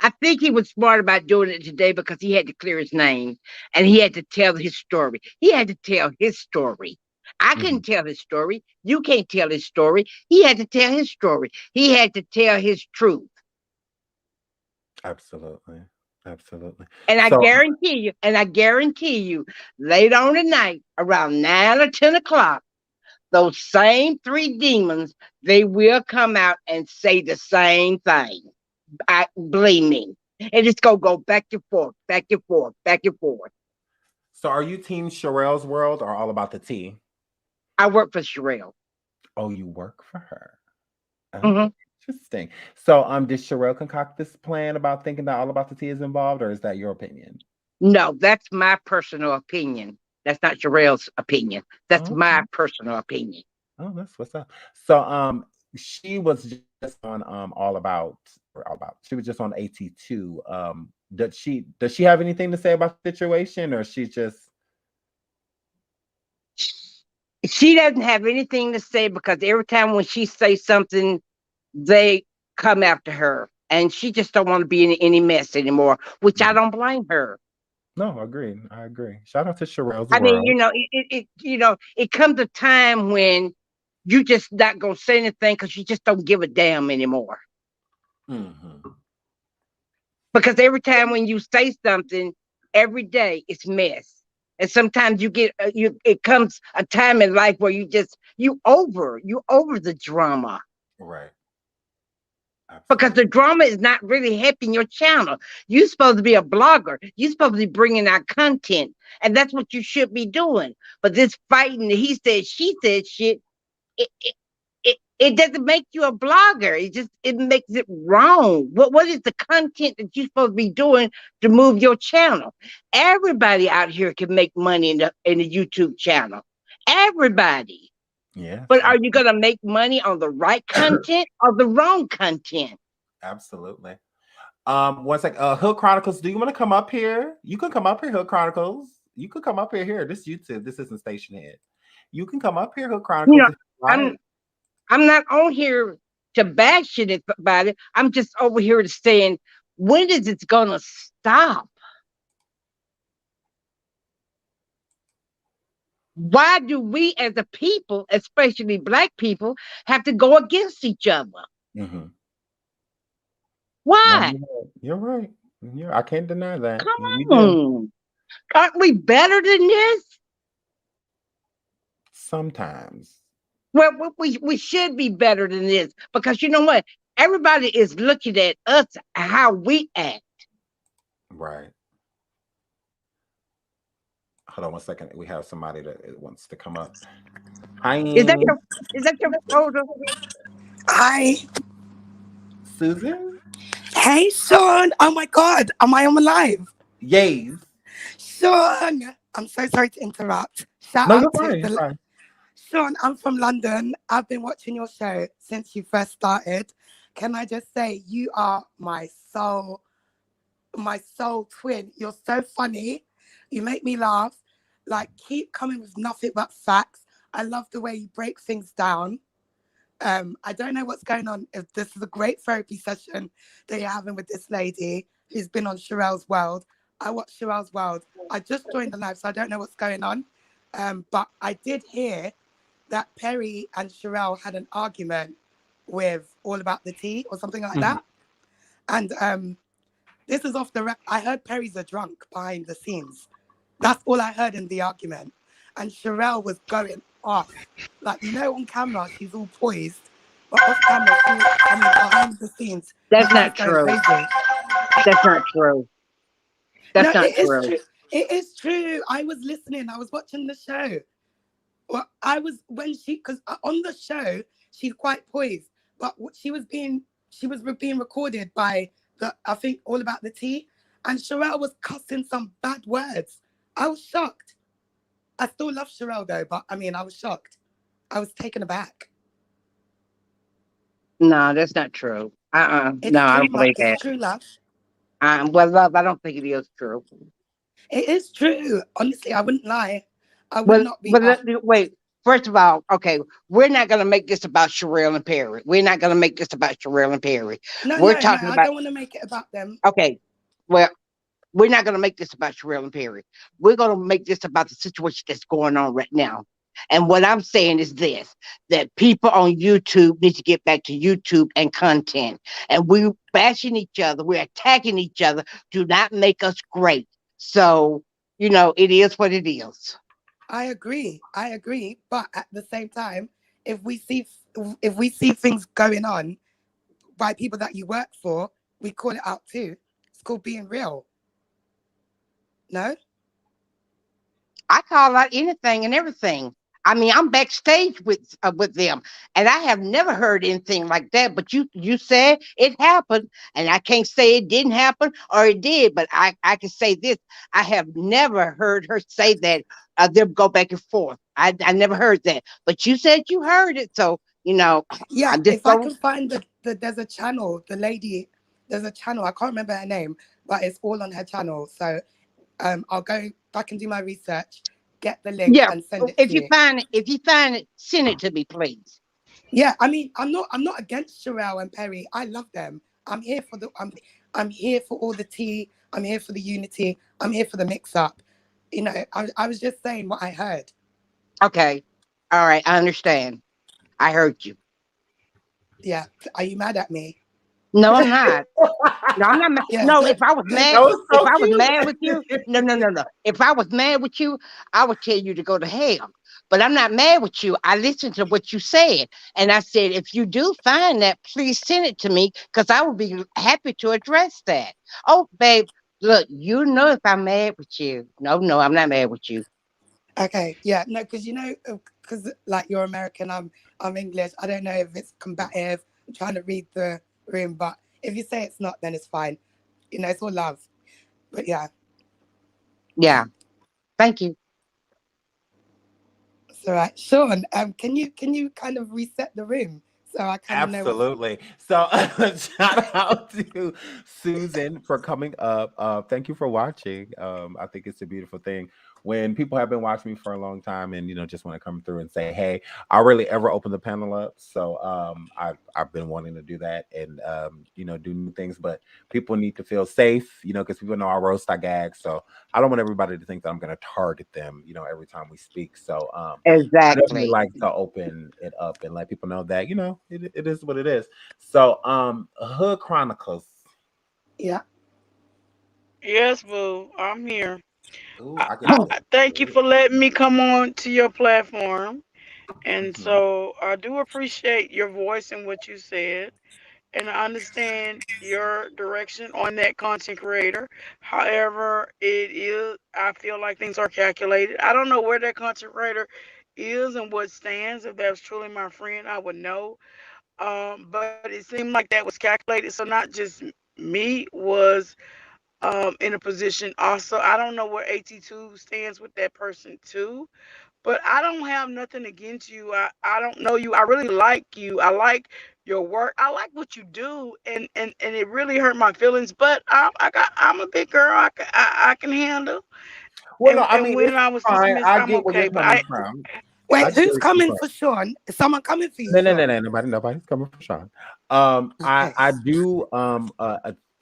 I think he was smart about doing it today because he had to clear his name and he had to tell his story. He had to tell his story. I Mhm. couldn't tell his story. You can't tell his story. He had to tell his story. He had to tell his truth. Absolutely. Absolutely. So And I guarantee you, later on tonight, around 9 or 10 o'clock, those same three demons, they will come out and say the same thing. I believe me. And it's gonna go back and forth, back and forth, back and forth. are you team Sherelle's world or all about the tea? I work for Sherelle. Oh, you work for her. Oh, Hmm. interesting. So did Sherelle concoct this plan about thinking that all about the tea is involved, or is that your opinion? No, that's my personal opinion. That's not Sherelle's opinion. That's Oh, my okay. personal opinion. Oh, that's what's up. So she was just on all about she was just on AT2. Does she have anything to say about the situation, or she just She doesn't have anything to say because every time when she says something, they come after her. And she just don't want to be in any mess anymore, which I Mhm. don't blame her. No, agreed. I agree. Shout out to Sherelle's I mean, world. it comes a time when you just not gonna say anything because you just don't give a damn anymore. Hmm. Because every time when you say something, every day it's mess. And sometimes it comes a time in life where you over the drama. Right. Because Absolutely. the drama is not really helping your channel. You're supposed to be a blogger. You're supposed to be bringing out content, and that's what you should be doing. But this fighting, he said, she said shit. It doesn't make you a blogger. It makes it wrong. What is the content that you're supposed to be doing to move your channel? Everybody out here can make money in the YouTube channel. Everybody. Yes. But are you gonna make money on the right content or the wrong content? Absolutely. One sec. Hood Chronicles, do you want to come up here? You can come up here, Hood Chronicles. You could come up here. Here, this YouTube. This isn't Station Head. You can come up here, Hood You know, Chronicles, if you I'm like. I'm not on here to bashing it about it. I'm just over here saying, when is it gonna stop? Why do we as a people, especially black people, have to go against each other? Mm-hmm. No, Why? you're right. Yeah, I can't deny that. We Come do. on. Aren't we better than this? Sometimes. Well, we should be better than this because you know what? Everybody is looking at us how we act. Right. Hold on one second. We have somebody that wants to come up. Hi, Is that your photo? Hi. Susan. Hey, Sean. Oh my God. Am I on live? Yates. Sean. I'm so sorry to interrupt. Shout No, you're out to fine. You're the. fine. Sean, I'm from London. I've been watching your show since you first started. Can I just say, you are my soul twin. You're so funny. You make me laugh. Like, keep coming with nothing but facts. I love the way you break things down. I don't know what's going on. If this is a great therapy session that you're having with this lady who's been on Sherelle's World. I watch Sherelle's World. I just joined the live, so I don't know what's going on. But I did hear that Perry and Sherelle had an argument with All About the Tea or something like Mm-hmm. that. And this is off the record. I heard Perry's a drunk behind the scenes. That's all I heard in the argument. And Sherelle was going off. Like, on camera, she's all poised. But off camera, behind the scenes, you That's guys not going true. crazy. That's not true. No, That's not it is true. true. It is true. I was listening. I was watching the show. Well, because on the show, she's quite poised. But she was being recorded by I think All About the Tea. And Sherelle was cussing some bad words. I was shocked. I still love Sherelle though, but I mean, I was shocked. I was taken aback. No, that's not true. No, It's I true, don't believe it's that. true, love. Well, love, I don't think it is true. It is true. Honestly, I wouldn't lie. I would Well, not be but wait. First of all, okay, we're not going to make this about Sherelle and Perry. We're not going to make this about Sherelle and Perry. No, We're no, no. talking I about, don't want to make it about them. okay, well, we're not going to make this about Sherelle and Perry. We're going to make this about the situation that's going on right now. And what I'm saying is this, that people on YouTube need to get back to YouTube and content. And we're bashing each other. We're attacking each other. Do not make us great. So, it is what it is. I agree. But at the same time, if we see things going on by people that you work for, we call it out too. It's called being real. No? I call out anything and everything. I mean, I'm backstage with them, and I have never heard anything like that. But you said it happened, and I can't say it didn't happen or it did. But I can say this: I have never heard her say that them go back and forth. I never heard that. But you said you heard it, so Yeah, I just if I go. can find there's a channel, there's a channel, I can't remember her name, but it's all on her channel. So I'll go back and do my research, get the link Yeah, and send it if to you you. find it, send it to me, please. Yeah, I mean, I'm not against Sherelle and Perry. I love them. I'm here for all the tea. I'm here for the unity. I'm here for the mix up. I was just saying what I heard. Okay, all right, I understand. I heard you. Yeah. Are you mad at me? No, I'm not. No, I'm not. Yeah, No, if I was don't mad, That was if so I was mad with you, cute. no, no, no, no. If I was mad with you, I would tell you to go to hell. But I'm not mad with you. I listened to what you said, and I said, if you do find that, please send it to me because I would be happy to address that. Oh, babe, look, you know if I'm mad with you. No, no, I'm not mad with you. Okay, yeah, no, because because like you're American, I'm English. I don't know if it's combative. I'm trying to read the room, but if you say it's not, then it's fine. It's all love. But yeah, Yeah, thank you. it's all right. Sean, can you kind of reset the room so I kind of know what's Absolutely. So shout out to Susan for coming up. Thank you for watching. I think it's a beautiful thing. when people have been watching me for a long time and just want to come through and say, hey, I really ever open the panel up. So I've been wanting to do that and do new things, but people need to feel safe, because people know I roast, I gag. So I don't want everybody to think that I'm going to target them, every time we speak. So I definitely Exactly. like to open it up and let people know that, it is what it is. So Hood Chronicles. Yeah. Yes, boo. I'm here. Ooh, I, I get I, to I thank you for letting me come on to your platform. And Mhm. so I do appreciate your voice and what you said. And I understand your direction on that content creator. However, I feel like things are calculated. I don't know where that content creator is and what stands. If that was truly my friend, I would know. But it seemed like that was calculated. So not just me was in a position also. I don't know where AT2 stands with that person too. But I don't have nothing against you. I don't know you. I really like you. I like your work. I like what you do, and it really hurt my feelings. But I'm a big girl. I can handle. Well, no, I And mean when it's I was fine. dismissed, I I'm get where you're okay. But coming from. I Wait, get who's where you're coming coming from. for Sean? Is someone coming for you, No, no, no, Sean? no, nobody's coming for Sean. Okay. I do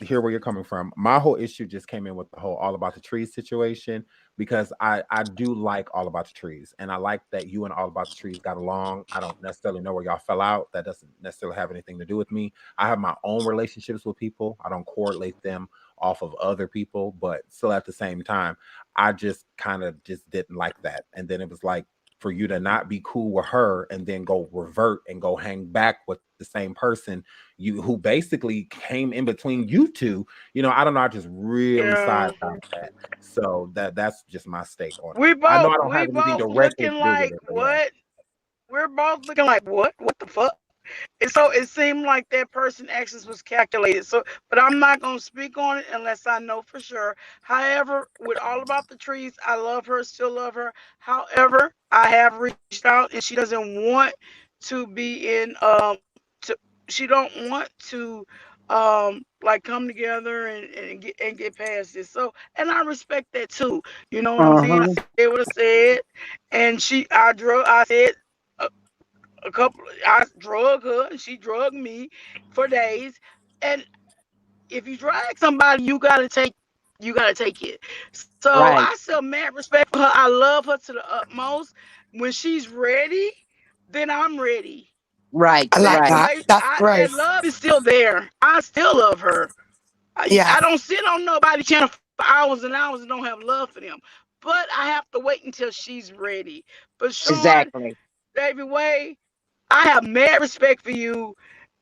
hear where you're coming from. My whole issue just came in with the whole All About the Trees situation because I do like All About the Trees and I like that you and All About the Trees got along. I don't necessarily know where y'all fell out. That doesn't necessarily have anything to do with me. I have my own relationships with people. I don't correlate them off of other people, but still at the same time, I just kind of just didn't like that. And then it was like for you to not be cool with her and then go revert and go hang back with the same person you who basically came in between you two. I don't know. I just really yeah, side out that. So that's just my stake on it. we I know both I don't we have anything both directly looking to do with like it, but yeah. what? We're both looking like what? What the fuck? And so it seemed like that person actions was calculated. So, but I'm not gonna speak on it unless I know for sure. However, with All About the Trees, I love her, still love her. However, I have reached out, and she doesn't want to be in. She don't want to, like come together and get past this. So, and I respect that too. You know what I'm saying? I Uh-huh. said what I said, and I said a couple. I drug her, and she drugged me for days. And if you drag somebody, you gotta take it. So I Right. still mad respect for her. I love her to the utmost. When she's ready, then I'm ready. Right. I like That Right. that. relate, That's that growth. love is still there. I still love her. I Yes. don't sit on nobody's channel for hours and hours and don't have love for them. But I have to wait until she's ready. But Sean, Exactly. David Way, I have mad respect for you.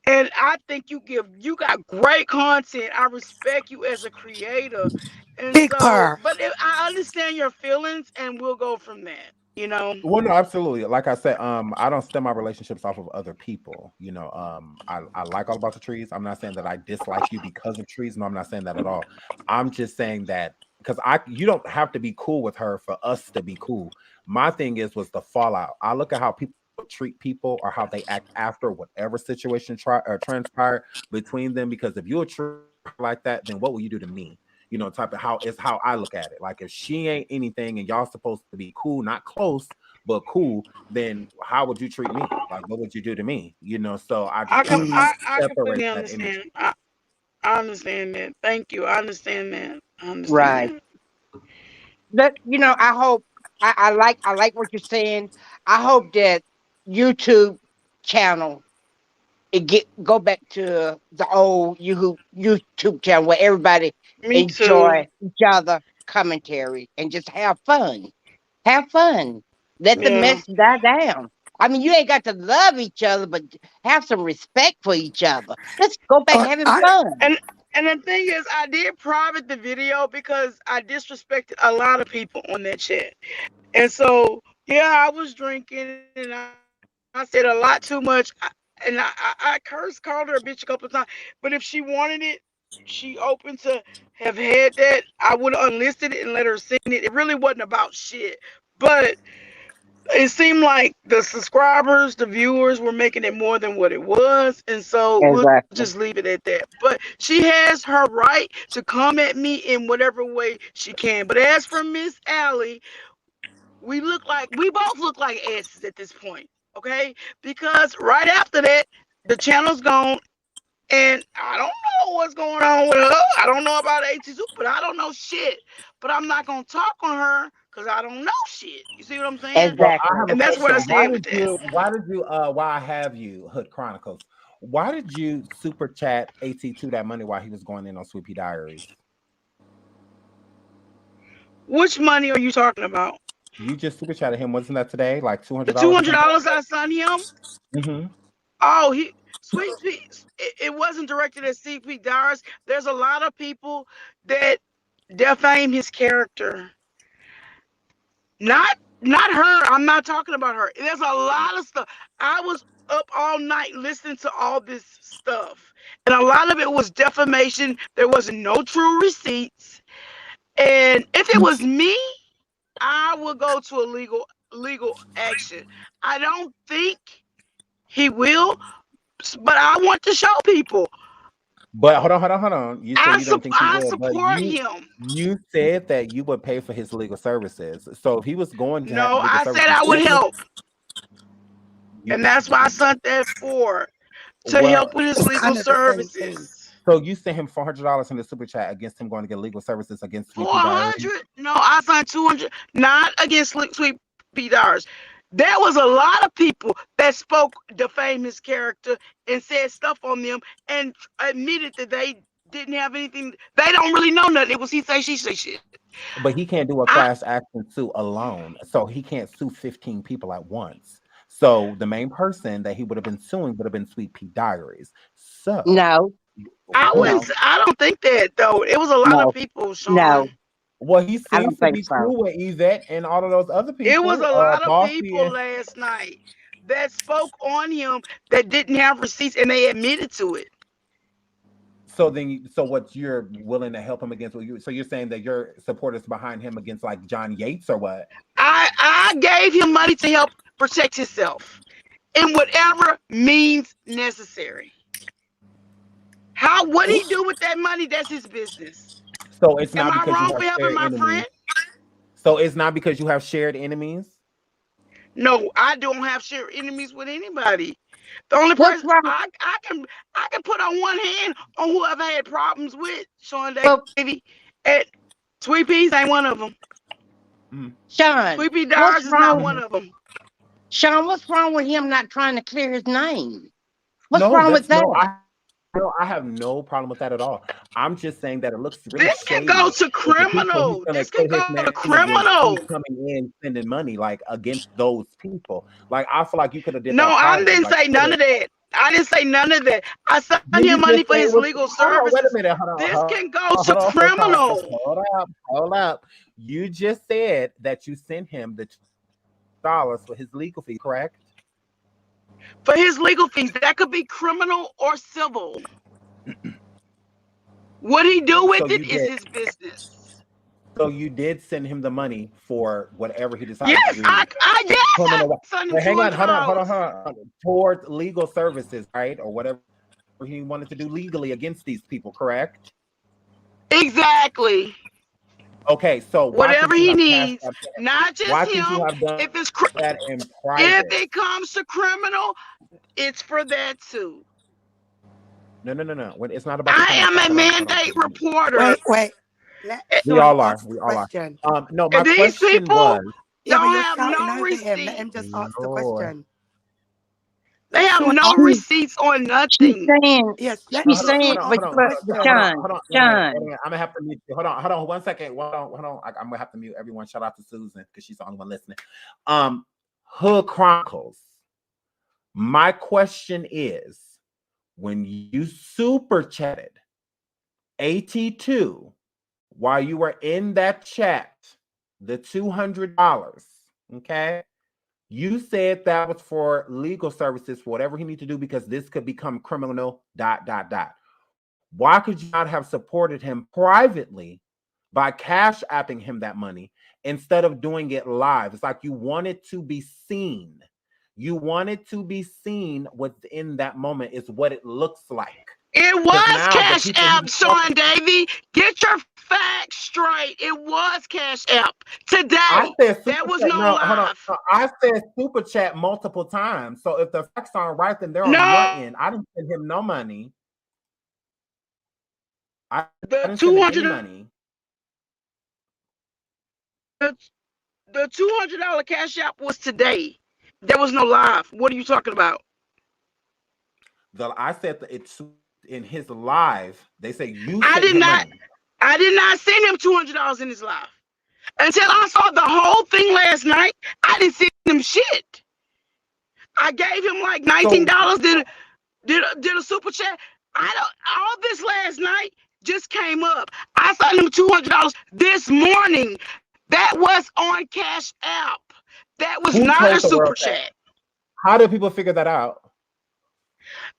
And I think you got great content. I respect you as a creator. And Big so, purr. but I understand your feelings and we'll go from that, you know. Well, no, absolutely. Like I said, I don't stem my relationships off of other people. I like All About the Trees. I'm not saying that I dislike you because of trees. No, I'm not saying that at all. I'm just saying that because you don't have to be cool with her for us to be cool. My thing was the fallout. I look at how people treat people or how they act after whatever situation transpired between them. Because if you're like that, then what will you do to me? Type of how it's how I look at it. Like if she ain't anything and y'all supposed to be cool, not close, but cool, then how would you treat me? Like what would you do to me? So I just I kind com- of Mm. I separate completely that energy. understand. I understand that. Thank you. I understand that. I understand Right. that. I hope I like what you're saying. I hope that YouTube channel it go back to the old YouTube channel where everybody Me too. enjoy each other commentary and just have fun. Have fun. Let the Yeah. mess die down. I mean, you ain't got to love each other, but have some respect for each other. Let's go back Oh, having I, fun. And the thing is, I did private the video because I disrespected a lot of people on that chat. And so, yeah, I was drinking and I said a lot too much. And I cursed, called her a bitch a couple of times. But if she wanted it, she open to have had that. I would have unlisted it and let her sing it. It really wasn't about shit. But it seemed like the subscribers, the viewers were making it more than what it was. And so we'll just Exactly. leave it at that. But she has her right to come at me in whatever way she can. But as for Miss Allie, we both look like asses at this point, okay? Because right after that, the channel's gone, and I don't know what's going on with her. I don't know about AT2, but I don't know shit. But I'm not gonna talk on her because I don't know shit. You see what I'm saying? Well, I Exactly. have a And that's where I question. Why stand with did that. you? Why did you? Why I have you, Hood Chronicles? Why did you super chat AT2 that money while he was going in on Sweet Pea Diaries? Which money are you talking about? You just super chatted him, wasn't that today? Like two The hundred two dollars or hundred something? dollars I sent him. Mm-hmm. Oh, he Sweet Peas. It wasn't directed at CP Diaries. There's a lot of people that defame his character. Not her. I'm not talking about her. There's a lot of stuff. I was up all night listening to all this stuff. And a lot of it was defamation. There was no true receipts. And if it was me, I would go to a legal action. I don't think he will, but I want to show people. But hold on. You say you don't think he I will, but support him. you said that you would pay for his legal services. So if he was going to have No, legal I said services, I would help. you, And that's why I sent that for to well, help with his It's legal kind of the same thing. services. so you sent him $400 in the super chat against him going to get legal services against Sweet Pea Diary. 400? No, I signed 200. Not against Sweet Pea Diaries. There was a lot of people that spoke defame his character and said stuff on them and admitted that they didn't have anything. They don't really know nothing. It was he say, she say shit. But he can't do a I class action suit alone. So he can't sue 15 people at once. So the main person that he would have been suing would have been Sweet Pea Diaries. So No, I hold no, on. wouldn't. I don't think that though. It was a lot of no, people, Sean. no. Well, he I seems don't to think be so. cool with Yvette and all of those other It was people. a lot of Bossy people and last night that spoke on him that didn't have receipts and they admitted to it. so what you're willing to help him against? So you're saying that your supporters behind him against like John Yates or what? I gave him money to help protect himself in whatever means necessary. What he do with that money, that's his business. So it's Am not I because you wrong have for helping shared my enemies. friend? So it's not because you have shared enemies. No, I don't have shared enemies with anybody. The only What's person wrong? I can put on one hand on who I've had problems with, Sean Well, Davey, and Sweet Peas ain't one of them. Mhm. Sean, Sweet Pea what's Diaries is not wrong? one of them. Sean, what's wrong with him not trying to clear his name? What's No, wrong with that's that? no. I have no problem with that at all. I'm just saying that it looks really This can go shady to with the people he's criminal. going to This can put his go to name against. criminal. Who's coming in sending money like against those people? Like I feel like you could have did No, that I privately. didn't Like say none of that. I didn't say none of that. I sent did him you money just for say it his was? legal Hold on, wait a services. minute. This can go to Hold on, criminal hold up. You just said that you sent him the $2 for his legal fee, correct? for his legal fees. That could be criminal or civil. What he do So with you it is did. his business. So you did send him the money for whatever he decided to Yes, do. I Criminal. sent him Wait, two hang on, hundred dollars. hold on. Towards legal services, right, or whatever he wanted to do legally against these people, correct? Exactly. Okay, so why Whatever couldn't you he have cashed needs, out that? not just Why couldn't you him. have done If it's that in if private? it comes to criminal, it's for that too. No. When it's not about the I criminal am stuff. a Hold on. mandate reporter. Wait. Let We Sean all are. answer We the all are. question. No, my And these question was, people Yeah, but don't you're have shouting no over him. Let him receipts. just answer the Lord. question. They Let have Sean no answer. She's, receipts on she's nothing. saying, Yes, let No, she's hold on, Sean saying, hold on, but, hold answer on, the but, hold on, but hold question. on, Sean, hold on. Wait a minute, wait a Sean, minute. I'm gonna have to mute you. Hold on. 1 second. Hold on. I'm gonna have to mute everyone. Shout out to Susan because she's the only one listening. Hood Chronicles. My question is, when you super chatted AT2 while you were in that chat, the $200, okay? You said that was for legal services, for whatever he needs to do, because this could become criminal, dot, dot, dot. Why could you not have supported him privately by cash apping him that money instead of doing it live? It's like you wanted to be seen. You want it to be seen within that moment is what it looks like. It Because was now the Cash people App, who Sean Davy. Get your facts straight. It was Cash App I today. said super There was chat. no No, hold on. live. No, I said super chat multiple times. So if the facts aren't right, then they're on your No, end. I didn't send him no money. I the didn't send two him any hundred, money. the $200 Cash App was today. There was no live. What are you talking about? I said that it's in his live. They say you I sent did him not. money. I did not send him $200 in his live until I saw the whole thing last night. I didn't send him shit. I gave him like So $19. Did a super chat. I don't. All this last night just came up. I sent him $200 this morning. That was on Cash App. That was who not a told the super world that? chat. How do people figure that out?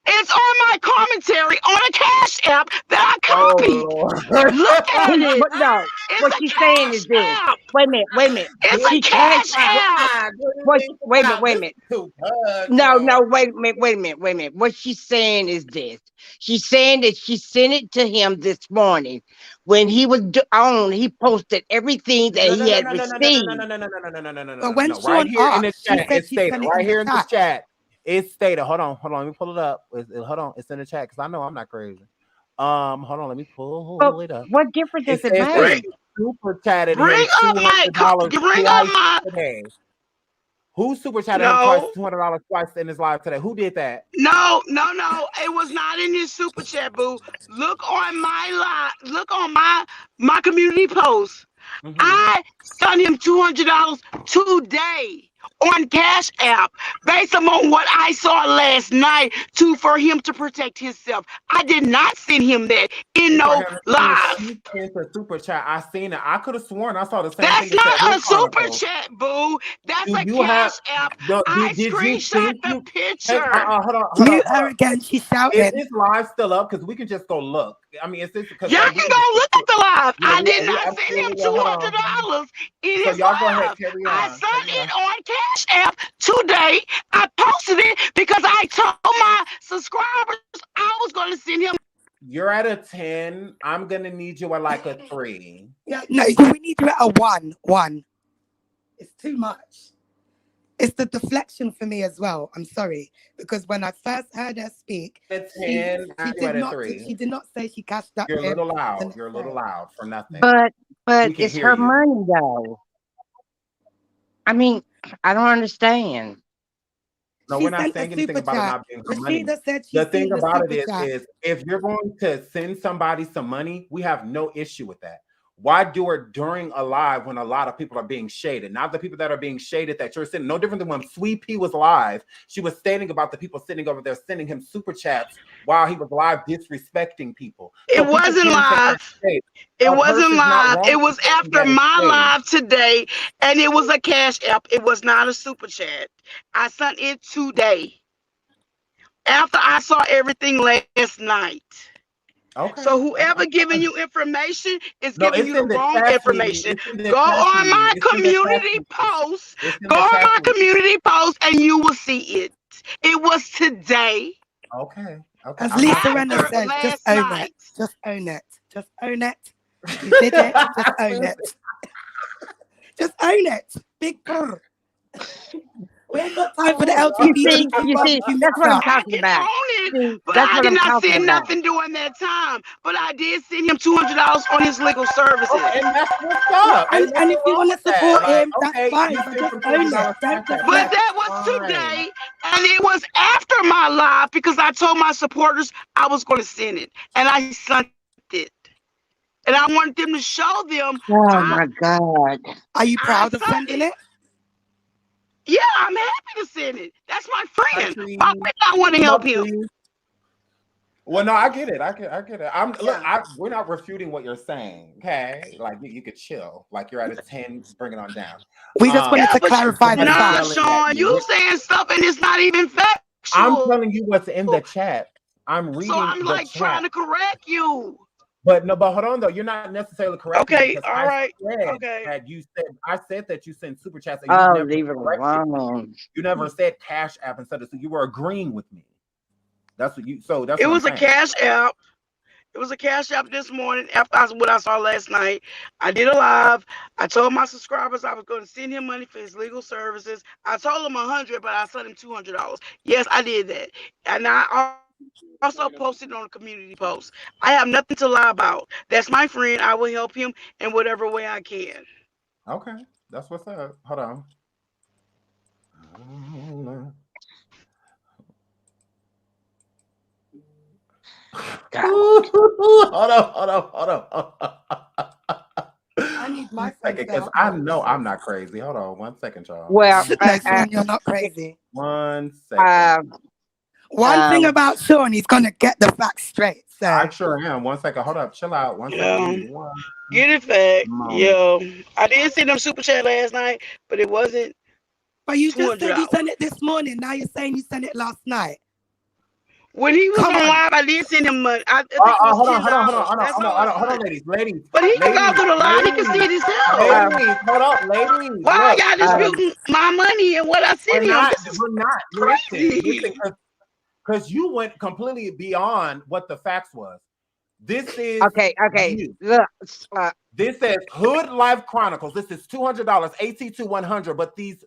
It's on my commentary on a Cash App that I Oh copied. Lord. Look at it. But no, what It's a she's saying is Cash this. App. Wait a minute. It's She a can't. Cash App. What? Wait a minute. Too much, No, y'all. wait a minute. What she's saying is this. She's saying that she sent it to him this morning. When he was on, he posted everything that No, no, he no, had no, no, no, no, no, received. no, no, no, no, no, no, no, no, no, But no, when no. Right Sean here in the asked, she chat, said it she stated. sent it Right in the here in this chat. chat, it stated. Hold on. Let me pull it up. Hold on, it's in the chat because I know I'm not crazy. Hold on, let me But pull it up. what difference does It it says that Bring, make? she super chatted bring him up my, $200 bring up twice my. today. Who super chatted him twice, No, $200 twice in his live today? Who did that? no. It was not in this super chat, boo. Look on my live. Look on my community post. Mm-hmm. I sent him $200 today on Cash App based on what I saw last night for him to protect himself. I did not send him that in For no him to see it, live. she sent a super chat. I seen it. I could have sworn I saw the same thing. That's It said not Hood a super Chronicles. chat, boo. That's Do a you have? Cash App. I Did you screenshot think the you? Hey, picture. Mute her again. She's Is shouting. this live still up? Because we can just go look. I mean, is this because Y'all we can can just go look at the live. yeah, I did we not send him absolutely will. Hold on. $200 in So his y'all go ahead, live. carry I on. sent Carry it on. on Cash App today. I posted it because I told my subscribers I was going to send him. You're at a 10. I'm gonna need you at like a 3. Yeah, no, we need you at a one. One. It's too much. It's the deflection for me as well. I'm sorry, because when I first heard her speak, At a she 10, she you at did a not 3. she did not say she cashed up You're a him little the loud. next You're a little day. loud for nothing. But We can it's hear her you. money though. I mean, I don't understand. No, She we're not sent a saying anything super about it chat. not being her money. Rashida said The she's thing seen the about super it chat. is if you're going to send somebody some money, we have no issue with that. Why do it during a live when a lot of people are being shaded? Not the people that are being shaded that you're sending. No different than when Sweet Pea was live. She was stating about the people sitting over there sending him super chats while he was live disrespecting people. So It people wasn't can take that live. shade. It A wasn't person's not live. wrong It for was taking after that as my shade. live today, and it was a Cash App. It was not a super chat. I sent it today after I saw everything last night. Okay. So whoever giving you information is No, giving it's you the in the wrong chat, sweetie. information. It's in the Go chat, on sweetie. my It's in the chat, community sweetie. post. It's in Go the on chat, my sweetie. community post, and you will see it. It was today Okay. As I'm Lisa not Renner after says, just last own it. night. Just own it. Just own it. You did it. Just own it. Just own it. Big brr. We ain't got time for the Oh, God. LGBTQ You see, barbecue that's mix what I'm up. I talking can about. own it, See, but that's I what did I'm not talking send about. nothing during that time. But I did send him $200 on his legal services. Okay, and that's what's Yeah, up. Ain't and nothing if you wrong want to with that. support Like, him, that's okay, fine, you but sent just some own it. $200 Don't cash app. But deflect. That's that was fine. today, and it was after my live because I told my supporters I was going to send it, and I sent it, and I wanted them to show them Oh I my God. Are you I proud of sent sending it. it? Yeah, I'm happy to send it. That's my friend. Trees, Why would I want to come help up, him? trees. Well, no, I get it. I get it. Look. Yeah. We're not refuting what you're saying. Okay, like you could chill. Like you're at a 10. Bring it on down. We just wanted Yeah, to but clarify the Somebody's nah, facts. yelling at Sean, you you. saying stuff and it's not even I'm factual. telling you what's in the chat. I'm So reading I'm the like trying chat. to correct you. But no, but hold on though. You're not necessarily correct me Okay, because all I right. said Okay. that you send super chats and you Oh, never leave it corrected me. alone. You never said Cash App instead of, so you were agreeing with me. That's what you. So that's It what I'm was a saying. cash app. It was a cash app this morning after what I saw last night. I did a live. I told my subscribers I was going to send him money for his legal services. I told him 100, but I sent him $200. Yes, I did that, and I also posted on a community post. I have nothing to lie about. That's my friend. I will help him in whatever way I can. Okay, that's what's up. Hold on. God. Hold on. I need my One friends second, to because help me I with know I'm this. not crazy. Hold on 1 second, y'all. Well, No, Sean, you're not crazy. 1 second. One thing um, about Sean, he's gonna get the facts straight. I So sure am. 1 second. Hold up. Chill out. 1 second. Give Yeah, me one get it fact. moment. Yeah, I did send them super chat last night, but it wasn't but you two just hundred said you dollars. sent it this morning. Now you're saying you sent it last night. When he was Come on on. live, I did send him money. I think it was Hold on, $10. That's all I hold on, sent. ladies, But he can go through the line. He can see it himself. um, hold up, ladies. Why are Look, y'all um, disputing my money and what I sent him? This is we're not. Listen, crazy. because you went completely beyond what the facts was. This is okay. you. Look, This says Hood Life Chronicles. This is $200, AT to 100, but these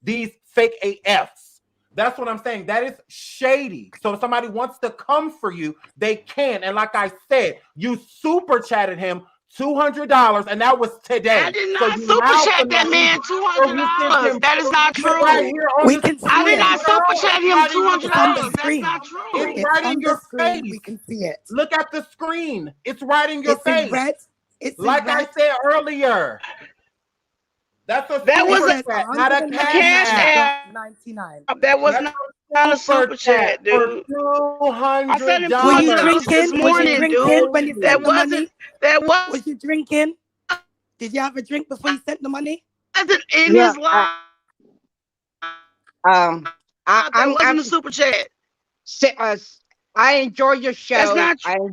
these fake AFs. That's what I'm saying. That is shady. So if somebody wants to come for you, they can. And like I said, you super chatted him $200, and that was today. I did So not you super now chat that finna lose man it. So you sent $200. him That is not right true. here on We the can I see did it. not screen, girl. super chat It's him right in your It's on the $200. face. That's screen. not true. It's It's right on in the your screen. face. We can see it. Look at the screen. It's right in your It's in face. red. It's in Like I red. said earlier, that's a That It was super says chat, not a a cash cash app. app. 199.99. That was That's not a a super super chat chat, for dude. I sent him two Were hundred you $200. dollars this drinking? Was you morning, drinking dude. when you That sent the wasn't money? that Was you drinking? Did you have a drink before you sent the money? wasn't in yeah. his live. I, That I'm wasn't a super chat. si- uh, I enjoy your That's show. not true.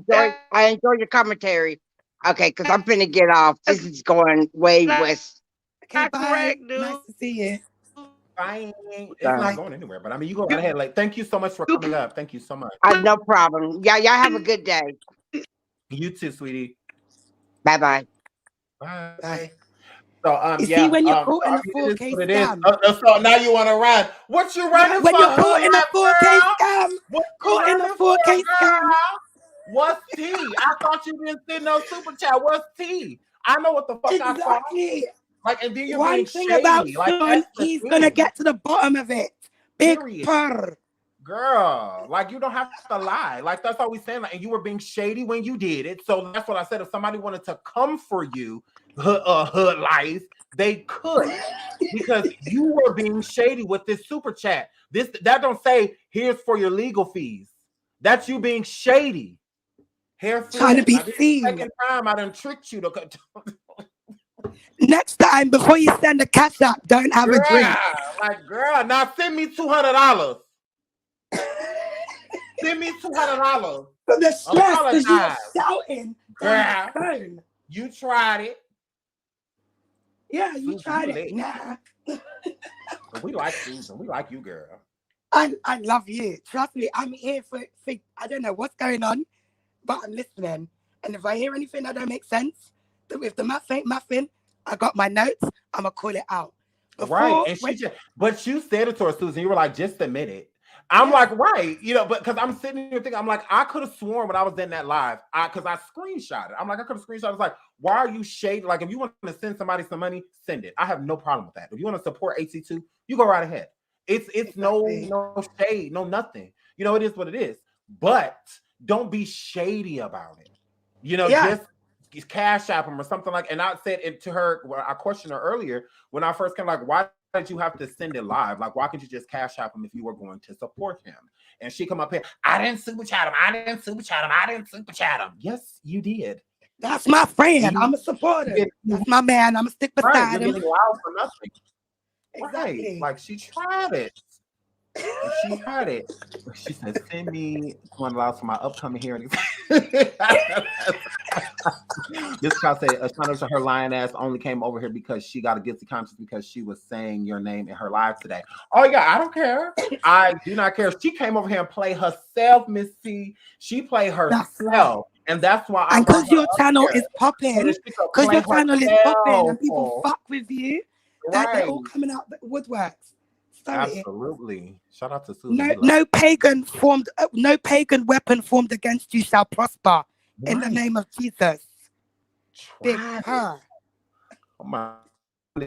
I enjoy your commentary. Okay, because I'm finna get off. This That's is going way not west. Okay, bye. correct, Nice dude. to see you. Fine. It's not Bye. going anywhere. But I mean, you go right ahead. Like, thank you so much for coming up. Thank you so much. No problem. Y'all have a good day. You too, sweetie. Bye bye. Bye. Bye. So You see, yeah, when you're caught I in a mean, it is 4K what it is. scam, So now you want to run? What you running when for, you're caught hood in a life 4K girl? scam, What you caught in a running for, 4K scam. girl? What's tea? I thought you didn't send no super chat. What's tea? I know what the fuck I saw. Exactly. Like, and then you're being One thing about shady. Like, Sean, that's the he's gonna thing. get to the bottom of it. Big Period. purr. Girl, like you don't have to lie. Like that's all we saying. Like, and you were being shady when you did it. So that's what I said. If somebody wanted to come for you, hood life, they could, because you were being shady with this super chat. That don't say here's for your legal fees. That's you being shady. Hair Trying to flip. be Now this is the seen. second time I done tricked you to. Next time, before you send a cash app, don't have a drink. Girl, now send me $200. Send me $200. But the stress, because you were Apologize. shouting on the phone. You tried it. Yeah, you Susan, tried you it. late. Nah. We like Susan. We like you, girl. I love you. Trust me, I'm here for I don't know what's going on, but I'm listening. And if I hear anything that don't make sense, if the math ain't mathing, I got my notes, I'm gonna call it out. Right. And but you said it to her, Susan. You were like, just admit it. I'm like, right, but because I'm sitting here thinking, I'm like, I could have sworn when I was in that live, because I screenshot it. I'm like, I could have screenshot. It's like, why are you shady? Like, if you want to send somebody some money, send it. I have no problem with that. If you want to support AC2, you go right ahead. It's exactly. no shade, no nothing. It is what it is. But don't be shady about it. Just cash app them or something like. And I said it to her. Well, I questioned her earlier when I first came. Like, why did you have to send it live? Like, why couldn't you just cash app him if you were going to support him? And she come up here. I didn't super chat him. I didn't super chat him. Yes, you did. That's my friend. I'm a supporter. That's my man. I'm a stick beside him. You're getting loud for nothing. Exactly. Right. Like, she tried it. And she had it. She said, "Send me $200 for my upcoming hearing." This guy said, "Ashanti, her lying ass only came over here because she got a guilty conscience because she was saying your name in her live today." Oh yeah, I don't care. I do not care. She came over here and played herself, Miss T. She played That's right. herself, and that's why I And brought because her your up channel here is so popping, that she could because play your channel is popping and people herself. fuck with you, they're Right. all coming out the woodworks. Sorry. Absolutely. Shout out to Susan. No, We love no pagan formed, no pagan weapon formed against you shall prosper her. in the Right. name of Jesus. Big Try it. purr. Oh my,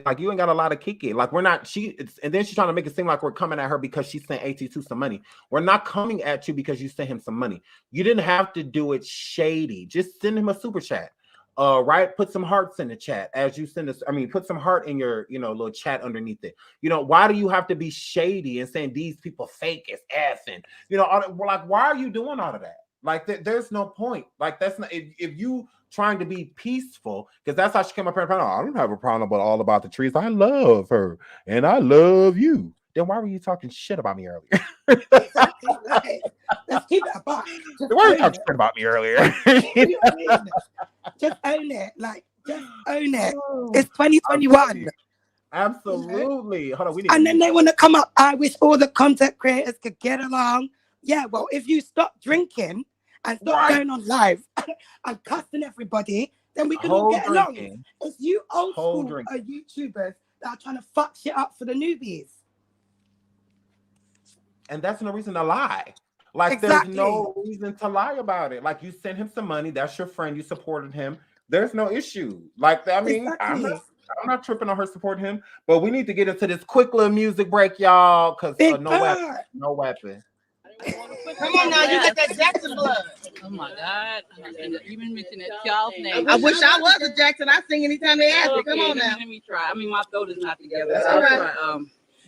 like you ain't got a lot of kiki. Like we're not. And then she's trying to make it seem like we're coming at her because she sent AT2 some money. We're not coming at you because you sent him some money. You didn't have to do it shady. Just send him a super chat. Right. Put some hearts in the chat as you send us. I mean, put some heart in your, little chat underneath it. Why do you have to be shady and saying these people fake as F and like why are you doing all of that? Like there's no point. Like that's not if you trying to be peaceful, because that's how she came up here and I don't have a problem with all about the trees. I love her and I love you. Then why were you talking shit about me earlier? Exactly. Like, let's keep it a buck. Just Why were you own talking it. shit about me earlier? What do you mean? Just own it. Like, just own it. It's I'm 2021. you. Absolutely. Hold on, we need And to then they want to come up. I wish all the content creators could get along. Yeah, well, if you stop drinking and stop going on live and cussing everybody, then we can all whole get along. drinking. It's you old Whole school drinking. YouTubers that are trying to fuck shit up for the newbies. And that's no reason to lie. Like Exactly. there's no reason to lie about it. Like you sent him some money. That's your friend. You supported him. There's no issue. Like I mean, Exactly. I'm not tripping on her supporting him. But we need to get into this quick little music break, y'all. Cause no weapon. No weapon. Come on now, you got that Jackson blood. Oh my God. And even mentioning that y'all's name. I wish I was a Jackson. I sing anytime they ask me. Come on now. Let me try. I mean, my throat is not together. That's all right.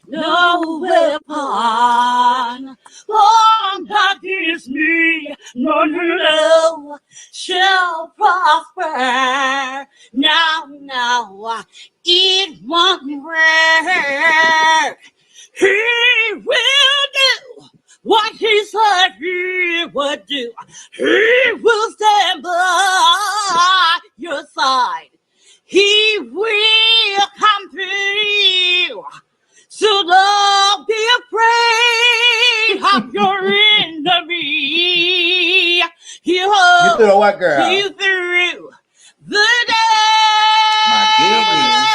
No weapon formed against me, no, shall prosper. Now, it won't work. He will do what he said he would do. He will stand by your side. He will come through. So don't be afraid of your enemy. You through the what, girl? You through the day. My goodness.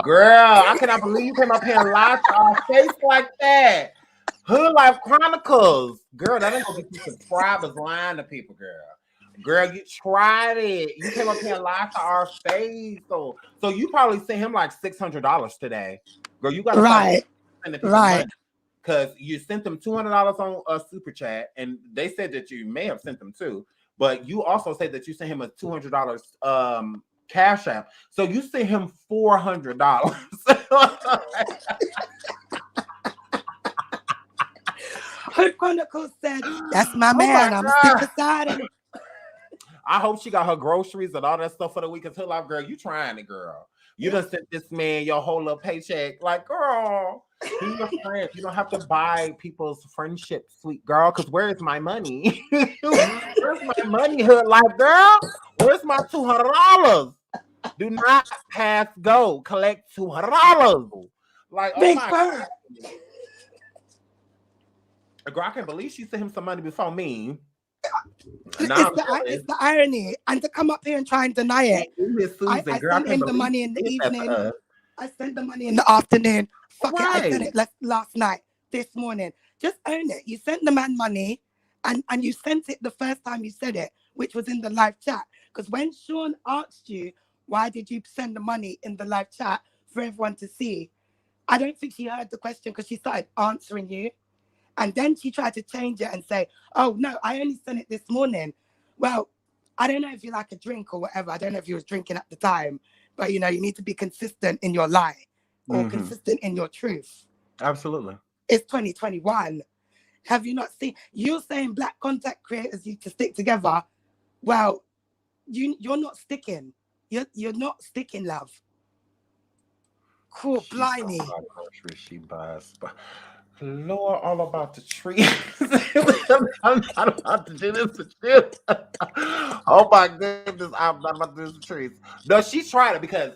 Girl, I cannot believe you came up here and lied to our face like that. Hood Life Chronicles. Girl, that ain't gonna get you subscribers lying to people, girl. Girl, you tried it. You came up here and lied to our face. So you probably sent him like $600 today. Girl, you gotta Right. Money. Because you sent them $200 on a super chat, and they said that you may have sent them too, but you also said that you sent him a $200 cash app. So you sent him $400. Hood Chronicles said, "That's my man. I'm stick beside him." I hope she got her groceries and all that stuff for the week. Cause her life, girl, you trying it, girl. You done sent this man your whole little paycheck. Like, girl, he's your friend. You don't have to buy people's friendship, sweet girl. Cause where is my money? Where's my money, Hood Life, girl? Where's my $200? Do not pass go. Collect $200. Like, oh my God. Girl, I can't believe she sent him some money before me. It's the irony. And to come up here and try and deny it. I sent him the money in the evening. I sent the money in the afternoon. Fuck it, I sent it last night, this morning. Just own it. You sent the man money and you sent it the first time you said it, which was in the live chat. Because when Sean asked you, why did you send the money in the live chat for everyone to see? I don't think she heard the question because she started answering you. And then she tried to change it and say, oh, no, I only sent it this morning. Well, I don't know if you like a drink or whatever. I don't know if you was drinking at the time. But, you need to be consistent in your lie or consistent in your truth. Absolutely. It's 2021. Have you not seen? You're saying black content creators need to stick together. Well, you're not sticking. You're not sticking, love. Cool, She talking blimey. about groceries she buys. But Lord, all about the trees. I'm not about to do this with you. Oh my goodness, I'm not about to do this with trees. No, she's trying it because,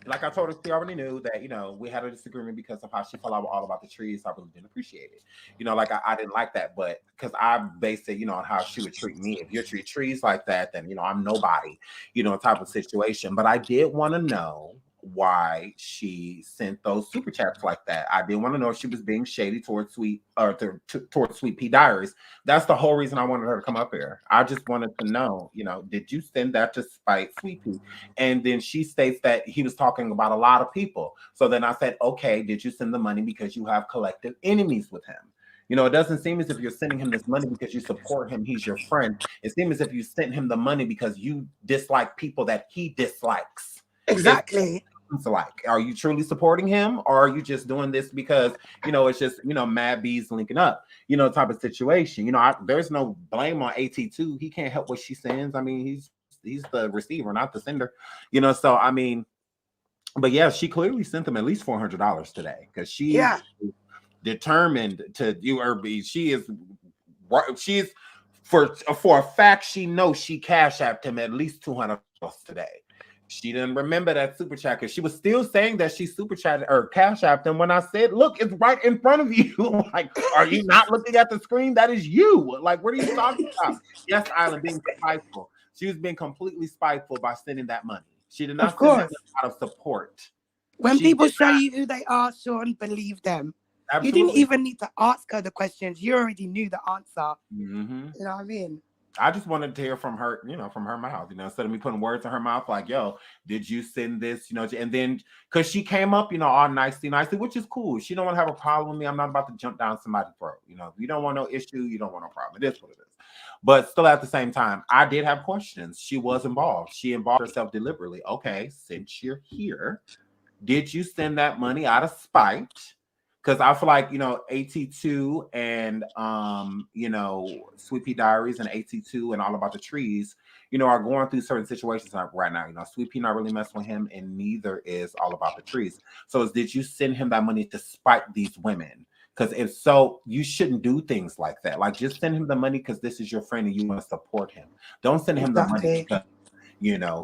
like I told her, she already knew that, we had a disagreement because of how she felt all about the trees. I really didn't appreciate it. Like I didn't like that, but because I based it, on how she would treat me. If you treat trees like that, then, I'm nobody, type of situation. But I did want to know why she sent those super chats like that. I did want to know if she was being shady towards towards Sweet Pea Diaries. That's the whole reason I wanted her to come up here. I just wanted to know, did you send that to spite Sweet Pea? And then she states that he was talking about a lot of people. So then I said, okay, did you send the money because you have collective enemies with him? It doesn't seem as if you're sending him this money because you support him. He's your friend. It seems as if you sent him the money because you dislike people that he dislikes. Exactly. It's like, are you truly supporting him, or are you just doing this because, it's just, mad bees linking up, type of situation? There's no blame on AT2. He can't help what she sends. I mean, he's the receiver, not the sender, so I mean, but yeah, she clearly sent them at least $400 today because she is determined to do her. She's for a fact, she knows she cash apped him at least $200 today. She didn't remember that super chat because she was still saying that she super chatted or cash apped him when I said, look, it's right in front of you. Like, are you not looking at the screen? That is you. Like, what are you talking about? Yes, Island, being spiteful. She was being completely spiteful by sending that money. She did not send it out of support. When people show you who they are, Sean, believe them. Absolutely. You didn't even need to ask her the questions. You already knew the answer. Mm-hmm. You know what I mean? I just wanted to hear from her, from her mouth, instead of me putting words in her mouth like, yo, did you send this, and then, because she came up, all nicely, which is cool. She don't want to have a problem with me. I'm not about to jump down somebody's throat. If you don't want no issue, you don't want no problem. It is what it is. But still, at the same time, I did have questions. She was involved. She involved herself deliberately. Okay, since you're here, did you send that money out of spite? Because I feel like, AT2 and, Sweet Pea Diaries and AT2 and All About the Trees, are going through certain situations right now. Sweet Pea not really messing with him, and neither is All About the Trees. So did you send him that money to spite these women? Because if so, you shouldn't do things like that. Like, just send him the money because this is your friend and you want to support him. Don't send him the money because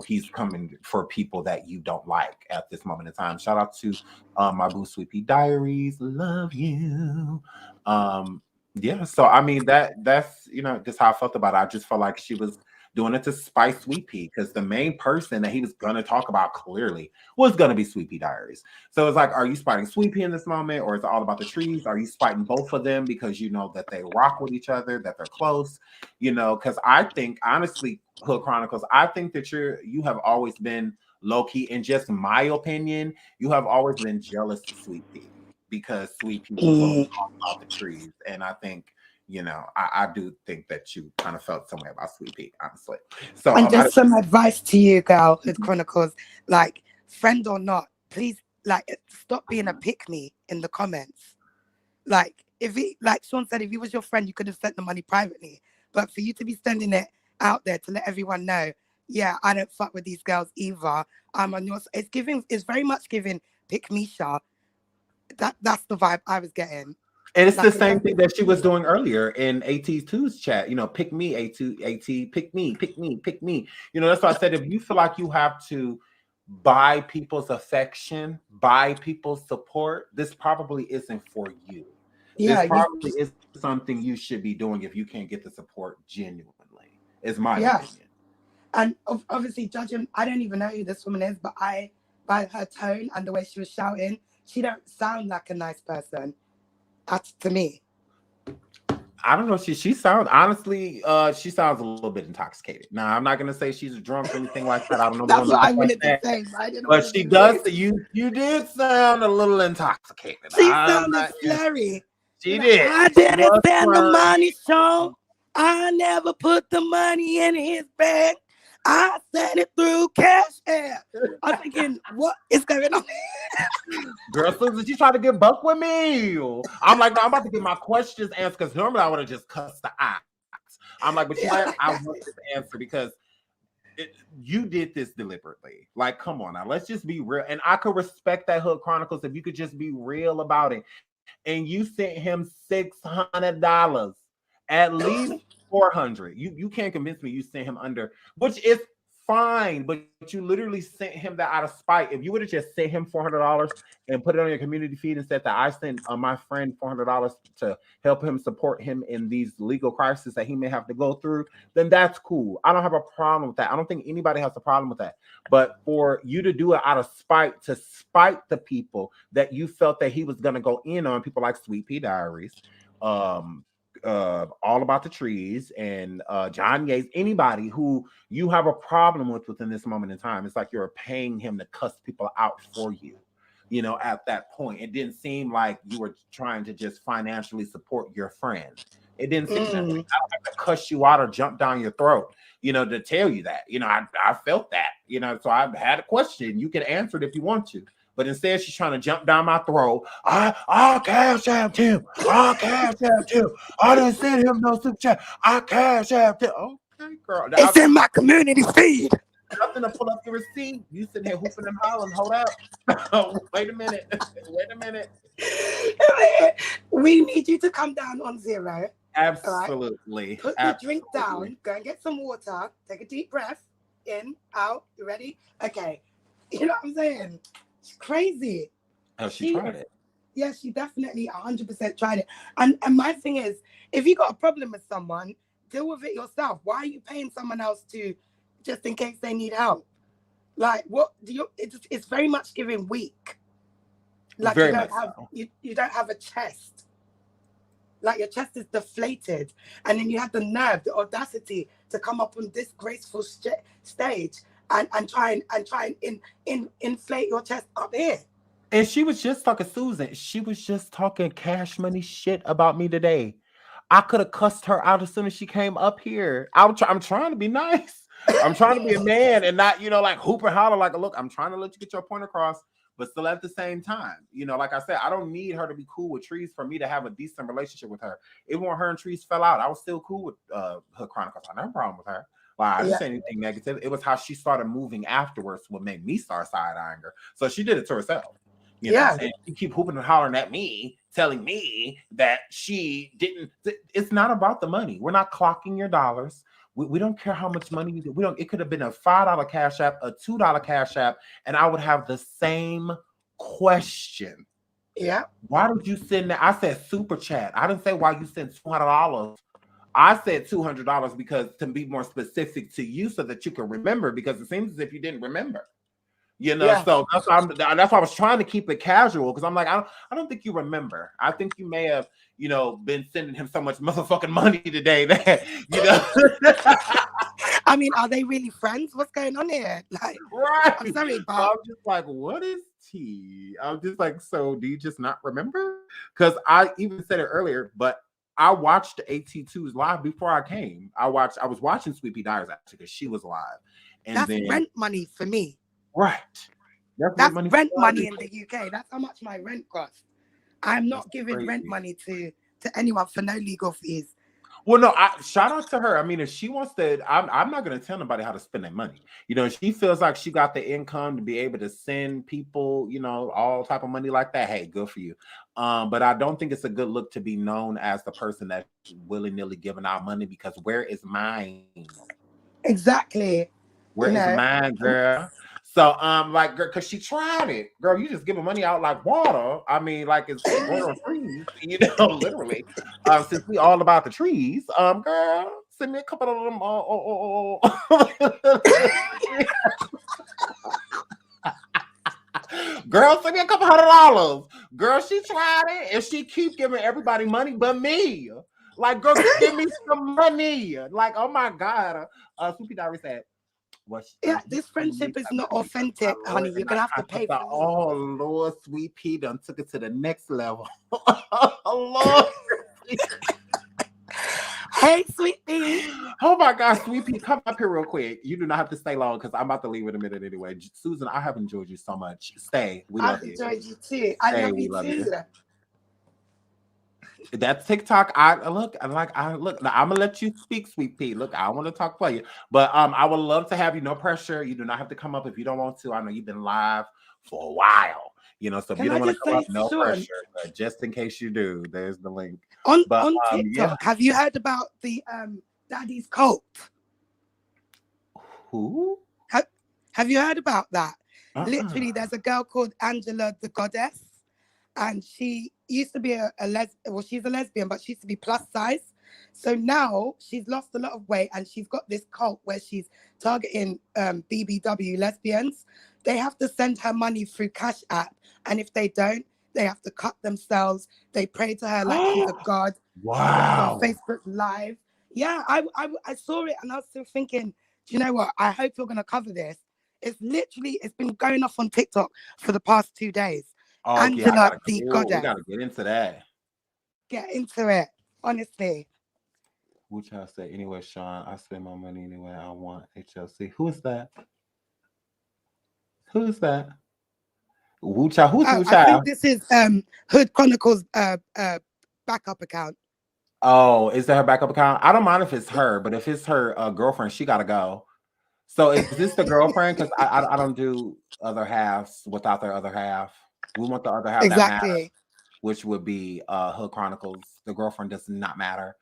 he's coming for people that you don't like at this moment in time. Shout out to my boo Sweet Pea Diaries. Love you. Yeah, so I mean that's just how I felt about it. I just felt like she was doing it to spite Sweet Pea because the main person that he was gonna talk about clearly was gonna be Sweet Pea Diaries. So it's like, are you spiting Sweet Pea in this moment, or is it all about the trees? Are you spiting both of them because you know that they rock with each other, that they're close? Because I think honestly, Hood Chronicles, I think that you have always been low key, in just my opinion, you have always been jealous of Sweet Pea because Sweet Pea was always talking about the trees, and I think. I do think that you kind of felt some way about Sweet Pea, honestly. So, and just some advice to you, girl, with Chronicles, like, friend or not, please, like, stop being a pick me in the comments. Like, like Sean said, if he was your friend, you could have sent the money privately. But for you to be sending it out there to let everyone know, yeah, I don't fuck with these girls either. I'm on yours. It's very much giving pick me shot. That's the vibe I was getting. And it's the same thing that she was doing earlier in AT2's chat. Pick me, AT, pick me, pick me, pick me. That's why I said, if you feel like you have to buy people's affection, buy people's support, this probably isn't for you. Yeah, this probably is something you should be doing if you can't get the support genuinely, is my opinion. And obviously, judging, I don't even know who this woman is, but by her tone and the way she was shouting, she don't sound like a nice person. To me, I don't know. She sounds, honestly, she sounds a little bit intoxicated. Now, I'm not gonna say she's drunk or anything like that. I don't know. That's what I wanted to say, but she does. You did sound a little intoxicated. She sounded slurry. She did. I didn't send the money, Sean. I never put the money in his bag. I sent it through Cash App. I'm thinking, what is going on? Girl, Susan, she tried to get buck with me. I'm like, no, I'm about to get my questions answered because normally I would have just cussed the eyes. I'm like, but you know what? I want this answer because You did this deliberately. Like, come on now, let's just be real. And I could respect that, Hood Chronicles, if you could just be real about it. And you sent him $600, at least 400. You can't convince me you sent him under, which is fine, but you literally sent him that out of spite. If you would have just sent him $400 and put it on your community feed and said that I sent my friend $400 to help him support him in these legal crises that he may have to go through, then that's cool. I don't have a problem with that. I don't think anybody has a problem with that. But for you to do it out of spite, to spite the people that you felt that he was going to go in on, people like Sweet Pea Diaries, um, All About the Trees, and John Yates, anybody who you have a problem with within this moment in time, it's like you're paying him to cuss people out for you. You know, at that point, it didn't seem like you were trying to just financially support your friend. It didn't seem that way. I don't have to cuss you out or jump down your throat, you know, to tell you that. You know, I felt that, you know, so I had a question. You can answer it if you want to. But instead, she's trying to jump down my throat. I cash out him. I cash out him. I didn't send him no super chat. I cash out him. Okay, girl. It's in my community feed. Nothing to pull up the receipt. You sitting here hooping and hollering. Hold up. Wait a minute. Wait a minute. We need you to come down on zero. Absolutely. Right? Put the drink down. Go and get some water. Take a deep breath. In, out. You ready? Okay. You know what I'm saying? It's crazy. Oh, she tried it. Yeah, she definitely 100% tried it. And my thing is, if you got a problem with someone, deal with it yourself. Why are you paying someone else to, just in case they need help? Like, what do you? It's very much giving weak. Like very you don't have a chest. Like your chest is deflated, and then you have the nerve, the audacity to come up on this graceful stage and try and inflate your chest up here. And she was just talking, Susan. She was just talking cash money shit about me today. I could have cussed her out as soon as she came up here. I'm trying to be nice. I'm trying to be a man and not, you know, like hoop and holler. Like, look, I'm trying to let you get your point across, but still at the same time, you know, like I said, I don't need her to be cool with Trees for me to have a decent relationship with her. Even when her and Trees fell out, I was still cool with her Chronicles. I had no problem with her. Like, I didn't say anything negative. It was how she started moving afterwards what made me start side-eyeing her. So she did it to herself. You know, and you keep hooping and hollering at me, telling me that she didn't. It's not about the money. We're not clocking your dollars. We don't care how much money you do. We don't. It could have been a $5 Cash App, a $2 Cash App, and I would have the same question. Yeah. Why did you send that? I said super chat. I didn't say why you sent $200. I said $200 because to be more specific to you, so that you can remember. Because it seems as if you didn't remember. You know, so that's why I was trying to keep it casual, because I'm like, I don't think you remember. I think you may have, you know, been sending him so much motherfucking money today that, you know. I mean, are they really friends? What's going on here? Like, right. I'm sorry, but I'm just like, what is tea? I'm just like, so do you just not remember? Because I even said it earlier, but I watched AT2's live before I came. I was watching Sweet Pea Diaries actually because she was live, and that's then rent money for me. Right. That's rent money in the UK. That's how much my rent costs. I'm not giving rent money to anyone for no legal fees. Well, no, shout out to her. I mean, if she wants to, I'm not going to tell nobody how to spend their money. You know, if she feels like she got the income to be able to send people, you know, all type of money like that, hey, good for you. But I don't think it's a good look to be known as the person that's willy-nilly giving out money, because where is mine? Exactly. Where is mine, girl? So, like, girl, because she tried it, girl. You just giving money out like water. I mean, like it's water on trees, you know, literally. Since we all about the trees, girl, send me a couple of them. Girl, send me a couple $100. Girl, she tried it, and she keep giving everybody money but me. Like, girl, give me some money. Like, oh my God. Sweet Diary said, this friendship is not authentic, honey. You're gonna have to pay for it. Oh Lord, Sweet Pea done took it to the next level. Lord. Hey, Sweet Pea. Oh my God, Sweet Pea, come up here real quick. You do not have to stay long because I'm about to leave in a minute anyway. Susan, I have enjoyed you so much. Stay. We love you. I've enjoyed you too. I love you too. That's TikTok. I look. I look. Now, I'm gonna let you speak, Sweet Pea. Look, I want to talk for you, but I would love to have you. No pressure. You do not have to come up if you don't want to. I know you've been live for a while. So if you Can I don't want to just come up, say, no Sean, pressure. But just in case you do, there's the link. on But yeah. TikTok, have you heard about the daddy's cult? Who? Have you heard about that? Uh-uh. Literally, there's a girl called Angela the Goddess, and she used to be a lesbian. Well, she's a lesbian, but she used to be plus size. So now she's lost a lot of weight, and she's got this cult where she's targeting BBW lesbians. They have to send her money through Cash App, and if they don't, they have to cut themselves. They pray to her like she's a god. She goes on Wow. Facebook Live. Yeah, I saw it, and I was still thinking, do you know what? I hope you're gonna cover this. It's been going off on TikTok for the past 2 days. Oh, okay, Angela the we Goddess. gotta get into that. Get into it, honestly. Which I say anyway, Sean. I spend my money anyway I want. HLC. Who is that? Who is that? Wu Child. Who's Wu I think Child? this is Hood Chronicles backup account. Oh, is that her backup account? I don't mind if it's her, but if it's her girlfriend, she gotta go. So is this the girlfriend? Because I don't do other halves without their other half. We want the other half that matters, Exactly. which would be Hood Chronicles. The girlfriend does not matter.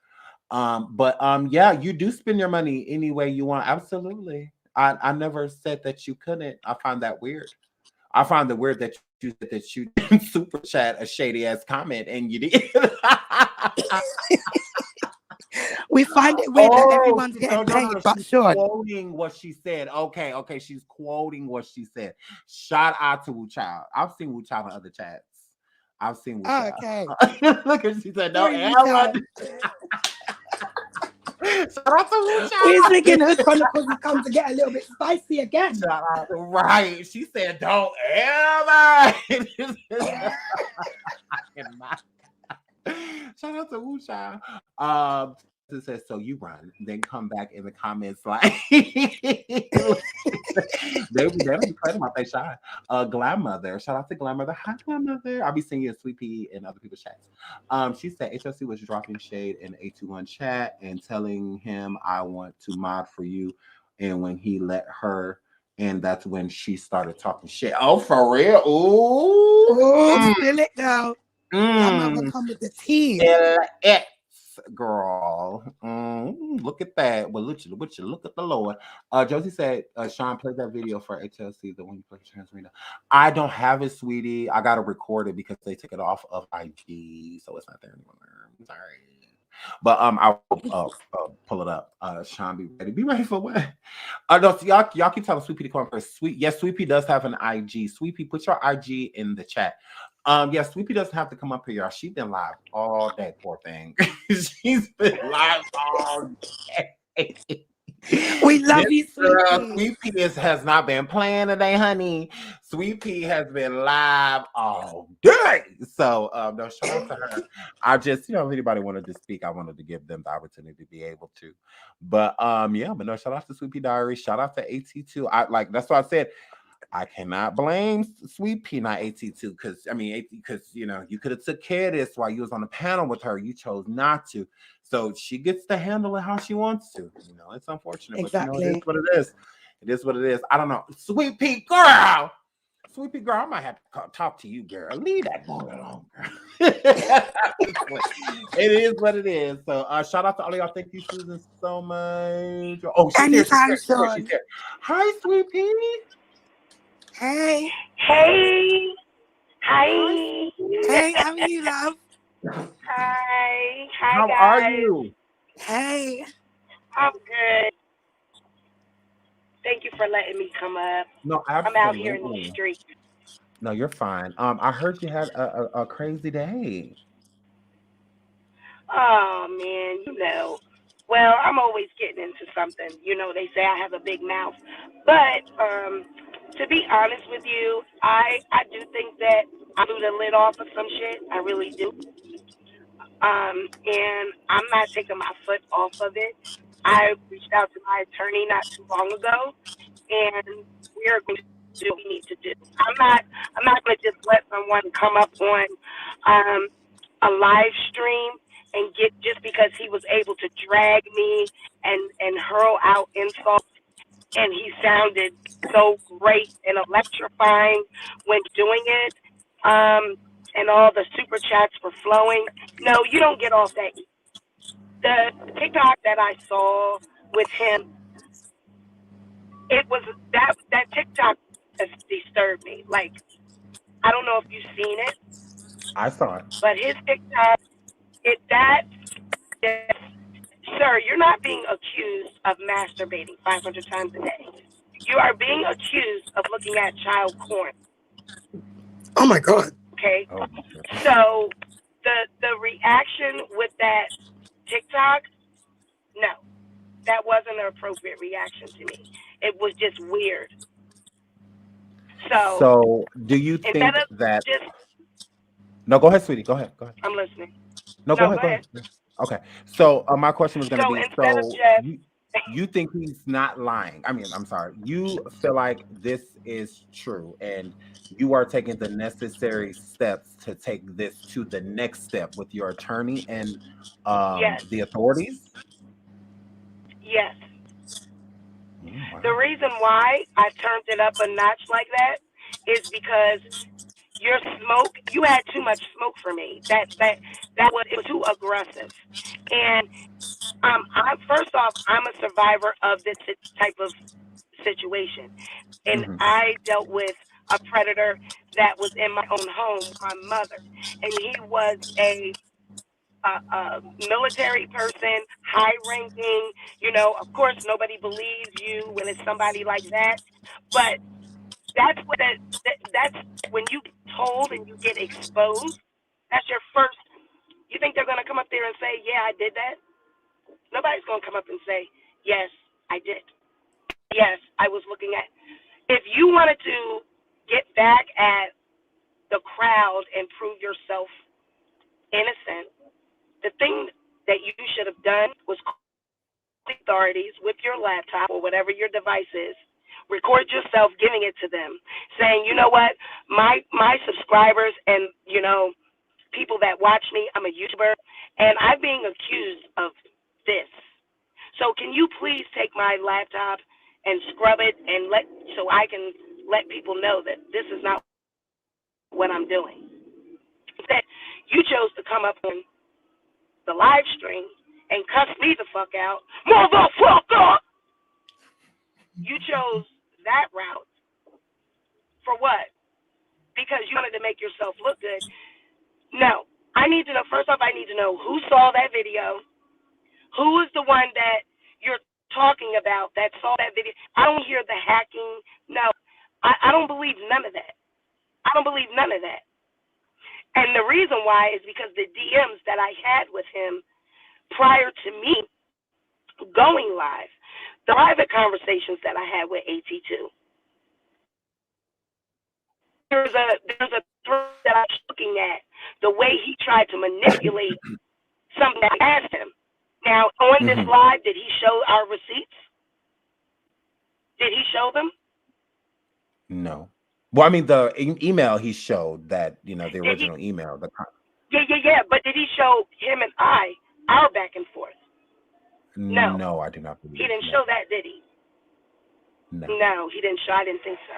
But yeah, you do spend your money any way you want. Absolutely. I never said that you couldn't. I find that weird. I find it weird that you said that you didn't super chat a shady ass comment and you did. We find it weird that Oh, everyone's getting no. paid, but She's Sean. quoting what she said. Okay. She's quoting what she said. Shout out to Wu Child. I've seen Wu Child in other chats. I've seen Wu Oh, Child. okay. Look at she said, no, Sorry, Wu Aaron. Child. Shout out to Wu We're Child. thinking Hood Chronicles has come to get a little bit spicy again. Shout out. Right. She said, don't ever. Shout out to Wu Child. It says, so you run, then come back in the comments like they be playing about they shy. Glamother, shout out to Glamother. Hi, Glamother. I'll be seeing you in Sweet Pea and other people's chats. She said HLC was dropping shade in 821 chat and telling him I want to mod for you. And when he let her, and that's when she started talking shit. Oh, for real? Ooh. Oh, spill it now. Glamother come with the tea. X girl. Look at that. Well, look at the Lord. Josie said, Sean, play that video for HLC, the one you play Transrena. I don't have it, sweetie. I gotta record it because they took it off of IG, so it's not there anymore. I'm sorry. But I'll pull it up. Sean, be ready for what? No, so y'all keep telling Sweet Pea to come first. Sweet Pea does have an IG. Sweet Pea, put your IG in the chat. Sweet Pea doesn't have to come up here, y'all. She's been live all day, poor thing. She's been live all day. We love you, Sweet Pea. Sweet Pea has not been playing today, honey. Sweet Pea has been live all day. So no, shout out to her. I just, if anybody wanted to speak, I wanted to give them the opportunity to be able to. But but no, shout out to Sweet Pea Diaries. Shout out to AT2. That's what I said. I cannot blame Sweet Pea, not AT2, because you could have took care of this while you was on the panel with her. You chose not to. So she gets to handle it how she wants to. It's unfortunate, Exactly. but it is what it is. It is what it is. I don't know. Sweet Pea girl, I might have to talk to you, girl. Leave that boy alone, girl. It is what it is. So shout out to all of y'all. Thank you, Susan, so much. Oh, she's here. Hi, Sweet Pea. Hey. Hey. Hi. Hey, how are you, love? Hi. Hi, How guys. are you? Hey. I'm good. Thank you for letting me come up. No, absolutely. I'm out here in the street. No, you're fine. I heard you had a crazy day. Oh, man, Well, I'm always getting into something. They say I have a big mouth. But to be honest with you, I do think that I blew the lid off of some shit. I really do. And I'm not taking my foot off of it. I reached out to my attorney not too long ago, and we're going to do what we need to do. I'm not going to just let someone come up on a live stream and get, just because he was able to drag me and hurl out insults, and he sounded so great and electrifying when doing it, and all the super chats were flowing. No, you don't get off that. The TikTok that I saw with him, it was that TikTok has disturbed me. Like, I don't know if you've seen it, I saw it. but his TikTok, sir, you're not being accused of masturbating 500 times a day. You are being accused of looking at child porn. Oh my God. Okay? Oh, So the reaction with that TikTok, no, that wasn't an appropriate reaction to me. It was just weird. So do you think instead of that? just, No, go ahead, sweetie. Go ahead. Go ahead. I'm listening. No, go No, ahead. go Go ahead. Okay. So my question was going to So be: instead of so just, you think he's not lying? I mean, I'm sorry. You feel like this is true, and you are taking the necessary steps to take this to the next step with your attorney and yes, the authorities. yes. Oh, wow. The reason why I turned it up a notch like that is because your smoke, you had too much smoke for me. It was too aggressive. And I'm first off, I'm a survivor of this type of situation, and Mhm. I dealt with a predator that was in my own home, my mother, and he was a military person, high ranking. You know, of course, nobody believes you when it's somebody like that, but that's what that's when you get told and you get exposed. That's your first. You think they're gonna come up there and say, "Yeah, I did that"? Nobody's gonna come up and say, "Yes, I did. Yes, I was looking at." If you wanted to get back at the crowd and prove yourself innocent, the thing that you should have done was call the authorities with your laptop or whatever your device is. Record yourself giving it to them, saying, "You know what, my subscribers and people that watch me, I'm a YouTuber, and I'm being accused of this. So can you please take my laptop and scrub it and so I can let people know that this is not what I'm doing." Instead, you chose to come up on the live stream and cuss me the fuck out. Motherfucker! You chose that route. For what? Because you wanted to make yourself look good. No. I need to know, first off, I need to know who saw that video, who is the one that you're talking about that saw that video. I don't hear the hacking. No. I don't believe none of that. I don't believe none of that. And the reason why is because the DMs that I had with him prior to me going live, the private conversations that I had with AT2. There's a thread that I was looking at, the way he tried to manipulate something that I asked him. Now, on this live, did he show our receipts? Did he show them? No. Well, I mean, the email he showed that, the original email. Yeah. But did he show him and I, our back and forth? No. No, I do not believe. He didn't show that, did he? No, he didn't show. I didn't think so.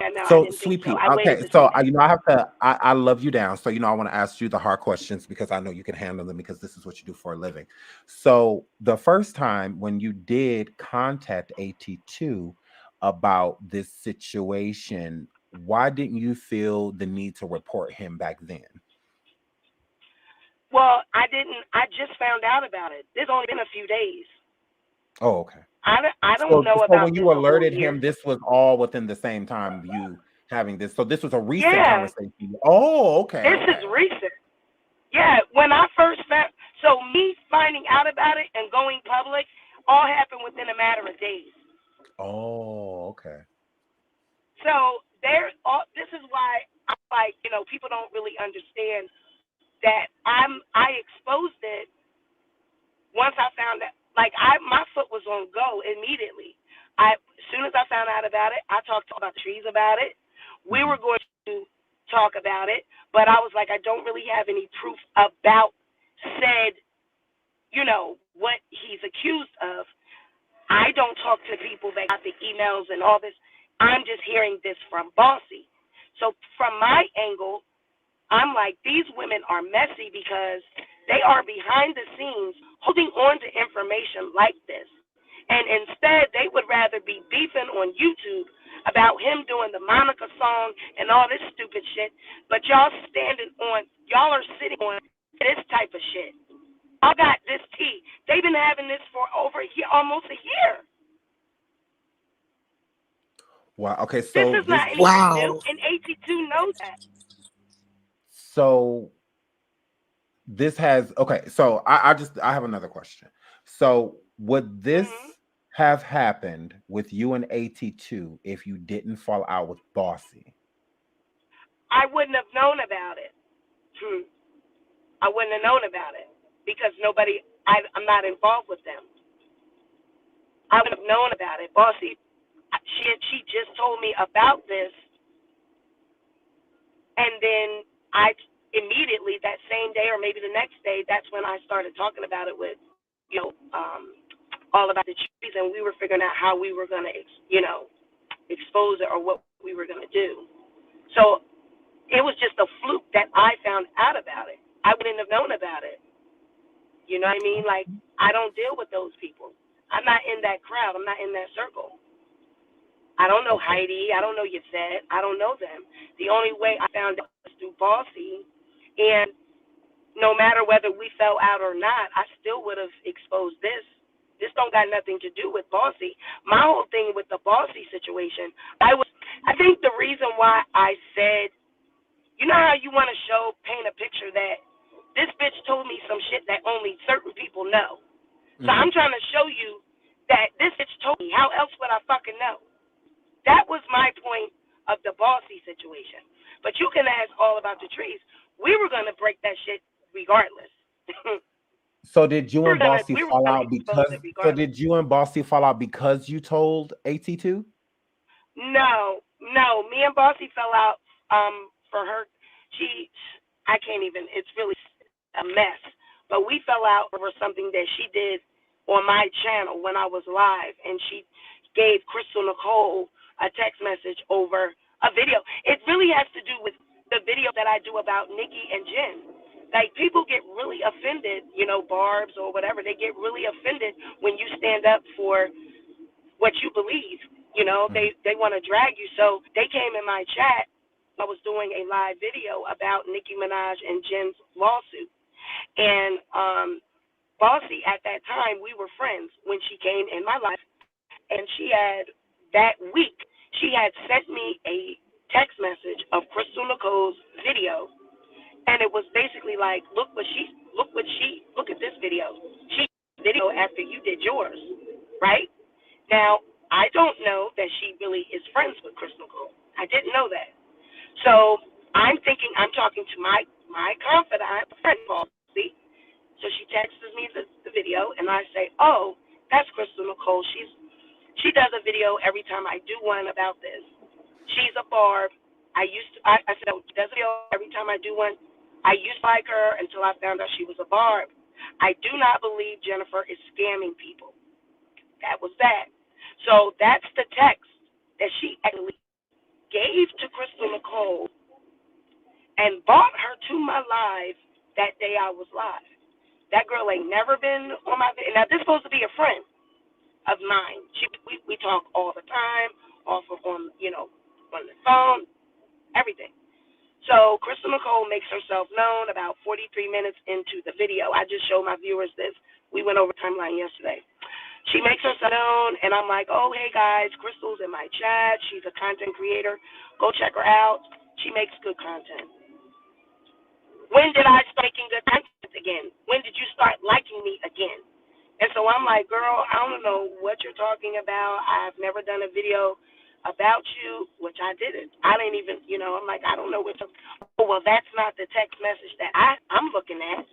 Yeah, no, So, I didn't Sweet think Pea, so. I okay, waited to so see that. I have to. I love you down. So, I want to ask you the hard questions because I know you can handle them because this is what you do for a living. So, the first time when you did contact AT2 about this situation, why didn't you feel the need to report him back then? Well, I didn't. I just found out about it. It's only been a few days. Oh, okay. I don't know So about when this you a whole alerted year. him, this was all within the same time you having this. So this was a recent Yeah, conversation. Oh, okay. this is recent. Yeah, when I first found, so me finding out about it and going public all happened within a matter of days. Oh, okay. So this is why I'm like, people don't really understand that I exposed it once I found out. Like my foot was on go immediately. As soon as I found out about it, I talked about trees about it. We were going to talk about it, but I was like, I don't really have any proof about said, what he's accused of. I don't talk to people that got the emails and all this. I'm just hearing this from Bossy. So from my angle, I'm like, these women are messy because they are behind the scenes holding on to information like this. And instead, they would rather be beefing on YouTube about him doing the Monica song and all this stupid shit. But y'all are sitting on this type of shit. I got this tea. They've been having this for over a year, almost a year. Wow. Okay. This So is not anything new, Wow. and AT2 knows that. So this has okay. So I have another question. So would this have happened with you and AT2 if you didn't fall out with Bossy? I wouldn't have known about it. I wouldn't have known about it because I'm not involved with them. I would have known about it. Bossy, she just told me about this, and then I immediately that same day or maybe the next day, that's when I started talking about it with, all about the trees, and we were figuring out how we were going to, expose it or what we were going to do. So it was just a fluke that I found out about it. I wouldn't have known about it. You know what I mean? Like, I don't deal with those people. I'm not in that crowd. I'm not in that circle. I don't know Heidi. I don't know Yvette. I don't know them. The only way I found out was through Bossy. And no matter whether we fell out or not, I still would have exposed this. This don't got nothing to do with Bossy. My whole thing with the Bossy situation, I think the reason why I said, you know how you want to paint a picture that this bitch told me some shit that only certain people know. So I'm trying to show you that this bitch told me. How else would I fucking know? That was my point of the Bossy situation. But you can ask all about the trees. We were going to break that shit regardless. So did you and Bossy fall out because? So regardless. did you and Bossy fall out because you told AT2? No. Me and Bossy fell out for her. I can't even. It's really a mess. But we fell out over something that she did on my channel when I was live, and she gave Crystal Nicole a text message over a video. It really has to do with the video that I do about Nikki and Jen. Like, people get really offended, Barbs or whatever. They get really offended when you stand up for what you believe. They want to drag you. So they came in my chat. I was doing a live video about Nicki Minaj and Jen's lawsuit. And Bossy, at that time, we were friends when she came in my life. And that week, she had sent me a text message of Crystal Nicole's video. And it was basically like, look at this video. She video after you did yours, right? Now, I don't know that she really is friends with Crystal Nicole. I didn't know that. So I'm thinking I'm talking to my confidant friend, Bossy. So she texts me the video, and I say, oh, that's Crystal Nicole. She does a video every time I do one about this. She's a barb. I said, oh, she does a video every time I do one. I used to like her until I found out she was a barb. I do not believe Jennifer is scamming people. That was that. So that's the text that she actually gave to Crystal Nicole and brought her to my live that day I was live. That girl ain't never been on my video. Now, this is supposed to be a friend of mine. We talk all the time, on the phone, everything. So Crystal Nicole makes herself known about 43 minutes into the video. I just showed my viewers this. We went over timeline yesterday. She makes herself known, and I'm like, oh, hey, guys, Crystal's in my chat. She's a content creator. Go check her out. She makes good content. When did I start making good content again? When did you start liking me again? And so I'm like, girl, I don't know what you're talking about. I've never done a video about you, which I didn't. I didn't even, I'm like, I don't know what. Oh, well, that's not the text message that I'm looking at.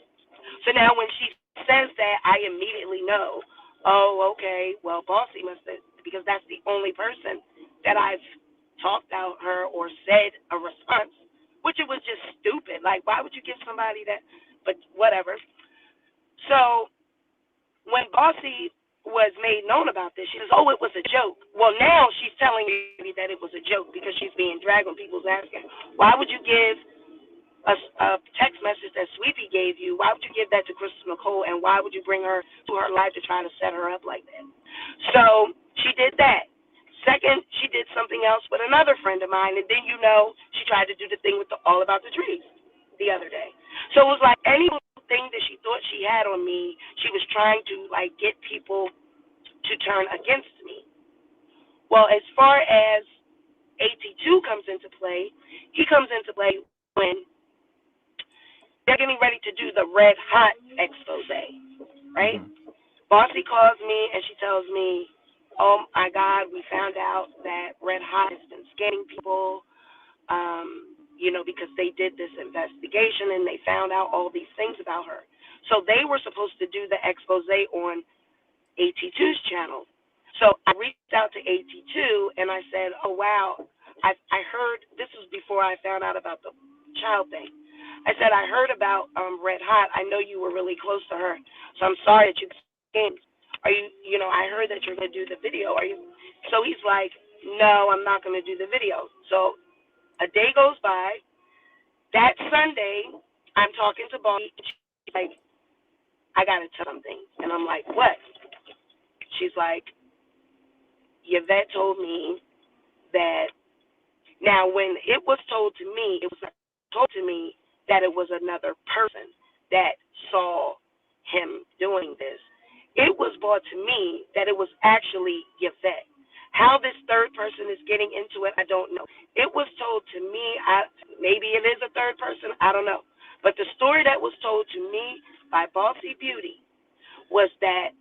So now when she says that, I immediately know, oh, okay, well, Bossy must have, because that's the only person that I've talked about her or said a response, which like, why would you give somebody that? But whatever. So when Bossy was made known about this, she says, oh, it was a joke. Well, now she's telling me that it was a joke because she's being dragged when people's asking, why would you give a text message that Sweepy gave you? Why would you give that to Crystal Nicole, and why would you bring her to her life to try to set her up like that? So she did that. Second, she did something else with another friend of mine, and then she tried to do the thing with All About the Trees the other day. So it was like any thing that she thought she had on me, she was trying to like get people to turn against me. Well, as far as AT2 comes into play, he comes into play when they're getting ready to do the Red Hot expose, right? Mm-hmm. Bossy calls me and she tells me, oh my God, we found out that Red Hot has been scamming people, because they did this investigation and they found out all these things about her. So they were supposed to do the expose on AT2's channel. So I reached out to AT2 and I said, oh, wow, I heard, this was before I found out about the child thing. I said, I heard about Red Hot. I know you were really close to her, so I'm sorry that you came. Are you, I heard that you're going to do the video. Are you? So he's like, no, I'm not going to do the video. So a day goes by. That Sunday, I'm talking to Bonnie. She's like, I got to tell something. And I'm like, what? She's like, Yvette told me that. Now, when it was told to me, it was not told to me that it was another person that saw him doing this. It was brought to me that it was actually Yvette. How this third person is getting into it, I don't know. It was told to me, maybe it is a third person, I don't know. But the story that was told to me by Bossy Beauty was that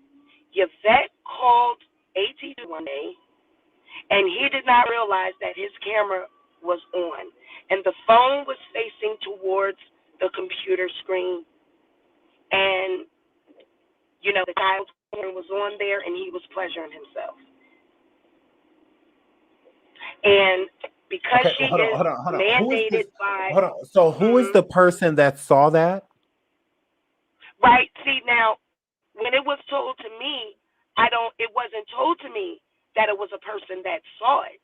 Yvette called AT one day, and he did not realize that his camera was on, and the phone was facing towards the computer screen, and the child's phone was on there, and he was pleasuring himself. And because Okay, she hold is on. Who is this? mandated by, Hold on. So who is the person that saw that? right? See, now, when it was told to me, it wasn't told to me that it was a person that saw it.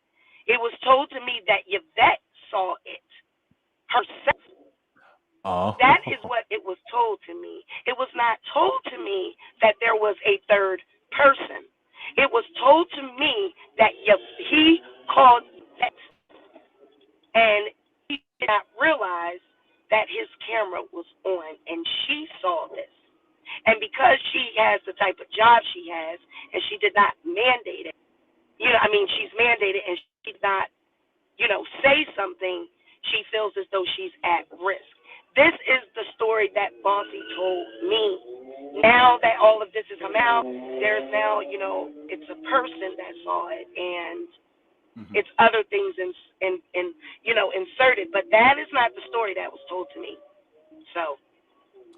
It was told to me that Yvette saw it herself. Oh. That is what it was told to me. It was not told to me that there was a third person. It was told to me that he called Yvette, and he did not realize that his camera was on, and she saw this. And because she has the type of job she has, and she did not mandate it, she's mandated and she did not, say something, she feels as though she's at risk. This is the story that Bossy told me. Now that all of this has come out, there's now, it's a person that saw it, and it's other things inserted. But that is not the story that was told to me. So.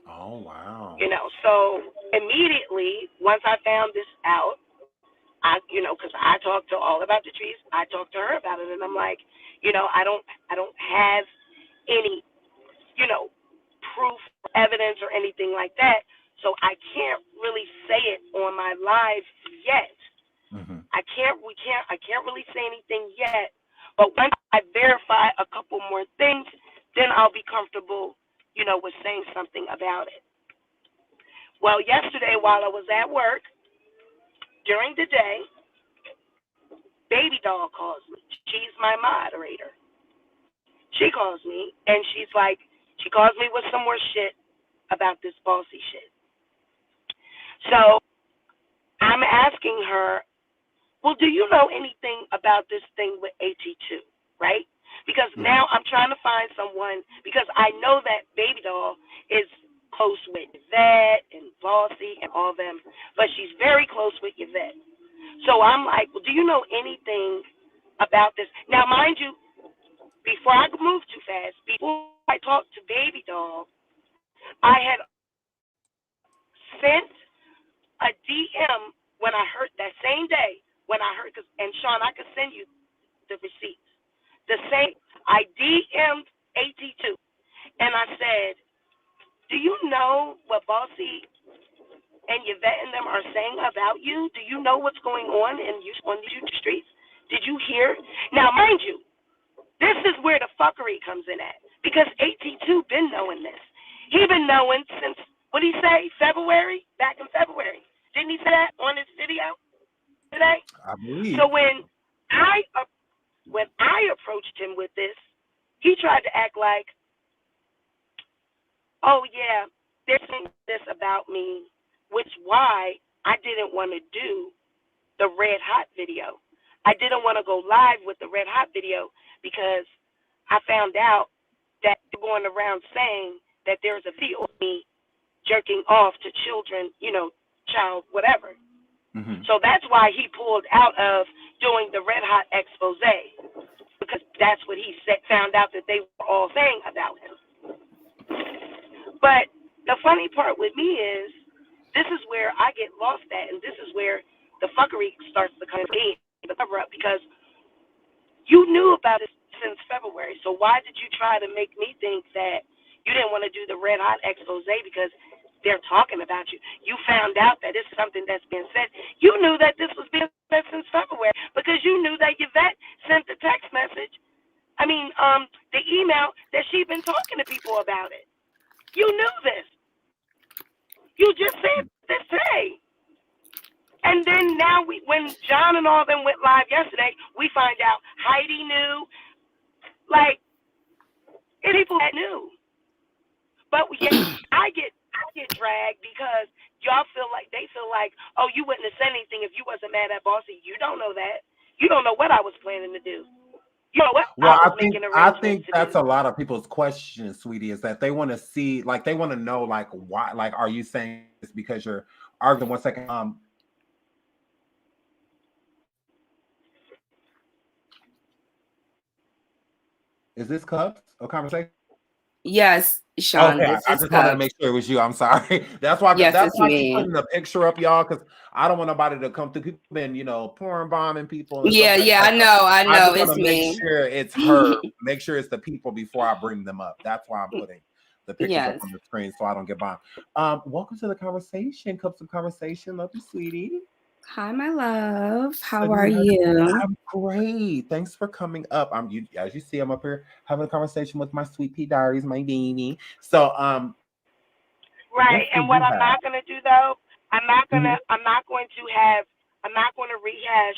Oh, wow. So immediately, once I found this out, because I talked to All About the Trees, I talked to her about it, and I'm like, I don't have any, proof, evidence, or anything like that, so I can't really say it on my live yet. Mm-hmm. I can't really say anything yet, but once I verify a couple more things, then I'll be comfortable, with saying something about it. Well, yesterday while I was at work, during the day, Baby Doll calls me. She's my moderator. She calls me, and she calls me with some more shit about this Bossy shit. So I'm asking her, well, do you know anything about this thing with AT2, right? Because now I'm trying to find someone, because I know that Baby Doll is close with Yvette and Bossy and all them, but she's very close with Yvette. So I'm like, well, do you know anything about this? Now, mind you, before I move too fast, before I talked to Baby Doll, I had sent a DM when I heard that same day, when I heard, and Sean, I could send you the receipts. The same, I DM'd AT2, and I said, do you know what Bossy and Yvette and them are saying about you? Do you know what's going on on the streets? Did you hear? Now, mind you, this is where the fuckery comes in at, because AT2 been knowing this. He been knowing since, what did he say, February? Back in February. Didn't he say that on his video today? I believe. So when I approached him with this, he tried to act like, oh yeah, they're saying this about me, which why I didn't want to do the Red Hot video. I didn't want to go live with the Red Hot video because I found out that they're going around saying that there's a video of me jerking off to children, child, whatever. Mm-hmm. So that's why he pulled out of doing the Red Hot expose, because that's what he found out that they were all saying about him. But the funny part with me is, this is where I get lost at, and this is where the fuckery starts to come in, the cover up, because you knew about it since February. So why did you try to make me think that you didn't want to do the Red Hot expose because they're talking about you? You found out that it's something that's being said. You knew that this was being said since February because you knew that Yvette sent the text message. The email that she'd been talking to people about it. You knew this. You just said this today. And then now when John and all them went live yesterday, we find out Heidi knew. Like, people that knew. But I get dragged because they feel like, oh, you wouldn't have said anything if you wasn't mad at Bossy. You don't know that. You don't know what I was planning to do. You know what? Well, I I think that's a lot of people's question, sweetie, is that they want to see, like, they want to know, like, why, like, are you saying this because you're arguing? 1 second. Is this Cubs a conversation? Yes, Sean. Okay, I just wanted to make sure it was you. I'm sorry. That's why. Yes, that's it's why I me. keep putting the picture up, y'all, because I don't want nobody to come through. People been, pouring bombing people. And Yeah, stuff yeah, like I that. know. I just It's want to me. make sure it's her. Make sure it's the people before I bring them up. That's why I'm putting the pictures up on the screen so I don't get bombed. Welcome to the conversation. Cups of conversation. Love you, sweetie. Hi, my love. How are you? I'm great. Thanks for coming up. As you see, I'm up here having a conversation with my sweet pea diaries, my beanie. So, right. And what I'm not gonna do though, I'm not going to rehash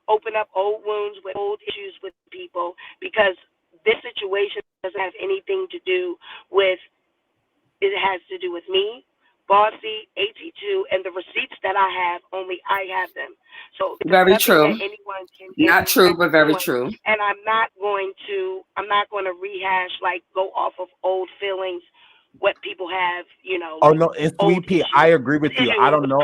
open up old wounds with old issues with people, because this situation doesn't have anything to do with. It has to do with me, Bossy, AT2, and the receipts that I have. Only I have them. So very true. That anyone can not true, but very true. And I'm not going to rehash, like, go off of old feelings, what people have, Oh no, it's Sweet Pea. I agree with you. I don't know.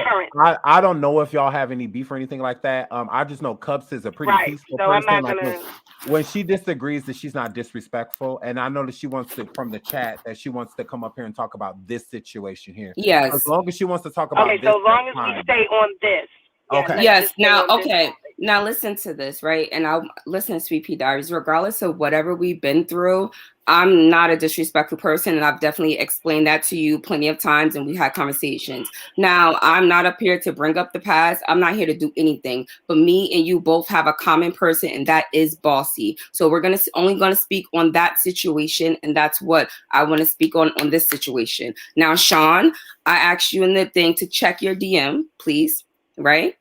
I don't know if y'all have any beef or anything like that. I just know Cups is a pretty peaceful person. I'm not gonna... when she disagrees, that she's not disrespectful, and I know that she wants to, from the chat, that she wants to come up here and talk about this situation here. Yes. As long as she wants to talk about this. So long as we stay on this. Okay. Yes. Now, okay. Now listen to this, right? And I'll listen to Sweet Pea Diaries. Regardless of whatever we've been through, I'm not a disrespectful person, and I've definitely explained that to you plenty of times, and we had conversations. Now, I'm not up here to bring up the past. I'm not here to do anything. But me and you both have a common person, and that is Bossy. So we're only gonna speak on that situation, and that's what I want to speak on this situation. Now, Sean, I asked you in the thing to check your DM, please, right?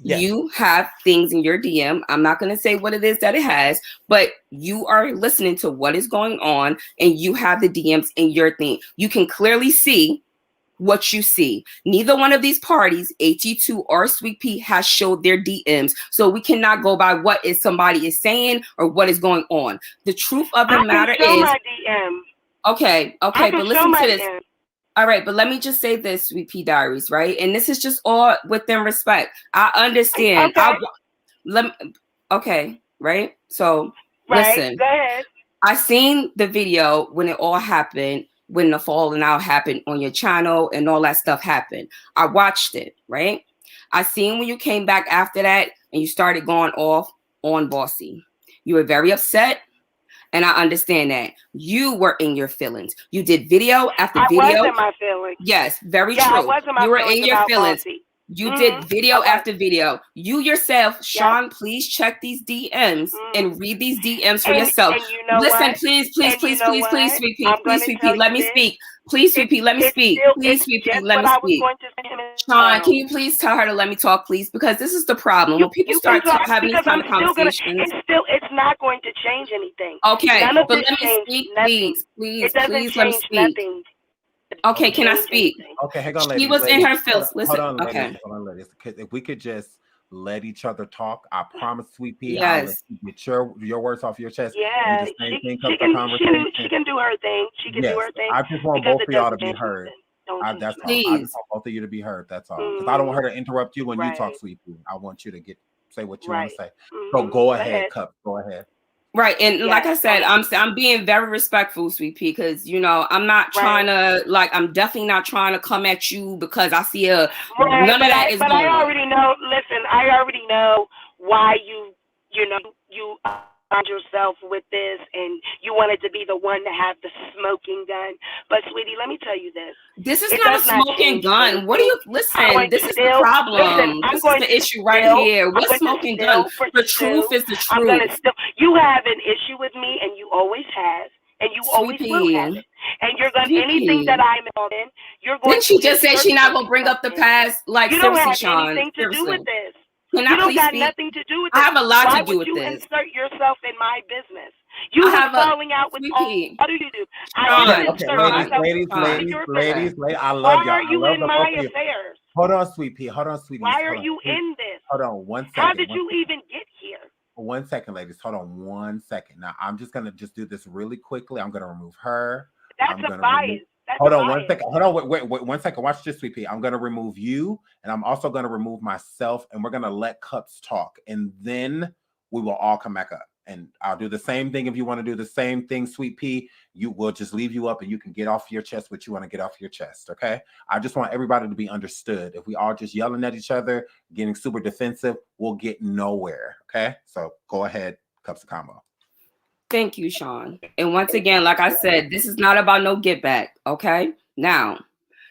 Yes. You have things in your DM. I'm not going to say what it is that it has, but you are listening to what is going on, and you have the DMs in your thing. You can clearly see what you see. Neither one of these parties, AT2 or Sweet Pea, has showed their DMs. So we cannot go by what somebody is saying or what is going on. The truth of the matter is... my DM. Okay, but listen to this. DM. All right, but let me just say this, Sweet Pea Diaries, right? And this is just all within respect. I understand. Okay. Right? So, right, listen. Go ahead. I seen the video when it all happened, when the falling out happened on your channel and all that stuff happened. I watched it, right? I seen when you came back after that and you started going off on Bossy. You were very upset. And I understand that. You were in your feelings. You did video after I was video. in my feelings. Yes, very Yeah, I true. was in my You were feelings in your about feelings. Bossy. You did video I was. after video. You yourself, Sean, please check these DMs and read these DMs for yourself. And you know Listen, what? please, And you know please, what? sweet pea, I'm please, gonna sweet tell pea, let you me this. speak. Please, sweet pea, let me speak. Please, It's sweet pea, just let me what I was speak. going to say to him. Sean, can you please tell her to let me talk, please? Because this is the problem. When people You start can talk, having these because kind I'm of still gonna. conversations. It's not going to change anything. Okay, None of but this let me changed speak, nothing. please, It doesn't please let me change speak. nothing. Okay, can I Change speak? anything. Okay, hang on, She ladies. was in her Hold feelings. Listen, on, okay. ladies. Hold on, ladies. If we could just let each other talk, I promise, sweet pea, Yes. I'll let you get your words off your chest. Yeah, And the same thing she comes to can conversation. do her thing. She can do her thing. I just want because both it of y'all to doesn't be change heard. nothing. Don't change That's nothing. all. I Please. just want both of you to be heard. That's all. Because I don't want her to interrupt you when you talk, Right. sweet pea. I want you to say what you Right. want to say. So go ahead, Cup. Go ahead. Right, and Yes, like I said, go I'm being very respectful, sweet pea, because I'm not trying to I'm definitely not trying to come at you because I see none of that is going on. I already know. Listen, I already know why you found yourself with this, and you wanted to be the one to have the smoking gun. But sweetie, let me tell you this. This is not a smoking gun. What do you listen? This is the problem. This is the issue right here. What's smoking gun? The truth is the truth. I'm gonna still. You have an issue with me, and you always have. And you always will have it. And you're going to, anything that I'm involved in, you're going to. Didn't she just say she's not going to bring up the past? Like, you don't have Sean, anything to do with this. Can you I don't please got speak? nothing to do with this. I have a lot Why to do with this. Why would you insert yourself in my business? You were falling out with all you do. I didn't insert myself in your business. I love y'all. Why are you in my affairs? Hold on, sweet pea. Hold on, sweetie. Why are you in this? Hold on 1 second. How did you even get here? 1 second, ladies. Hold on 1 second. Now, I'm just going to do this really quickly. I'm going to remove her. That's a bias. Hold on 1 second. Hold on. Wait 1 second. Watch this, sweet pea. I'm going to remove you, and I'm also going to remove myself, and we're going to let Cups talk, and then we will all come back up. And I'll do the same thing if you want to do the same thing, sweet pea. You will just leave you up, and you can get off your chest what you want to get off your chest, okay? I just want everybody to be understood. If we all just yelling at each other, getting super defensive, we'll get nowhere, okay? So go ahead, Cups of Combo. Thank you, Sean. And once again, like I said, this is not about no get back, okay? Now,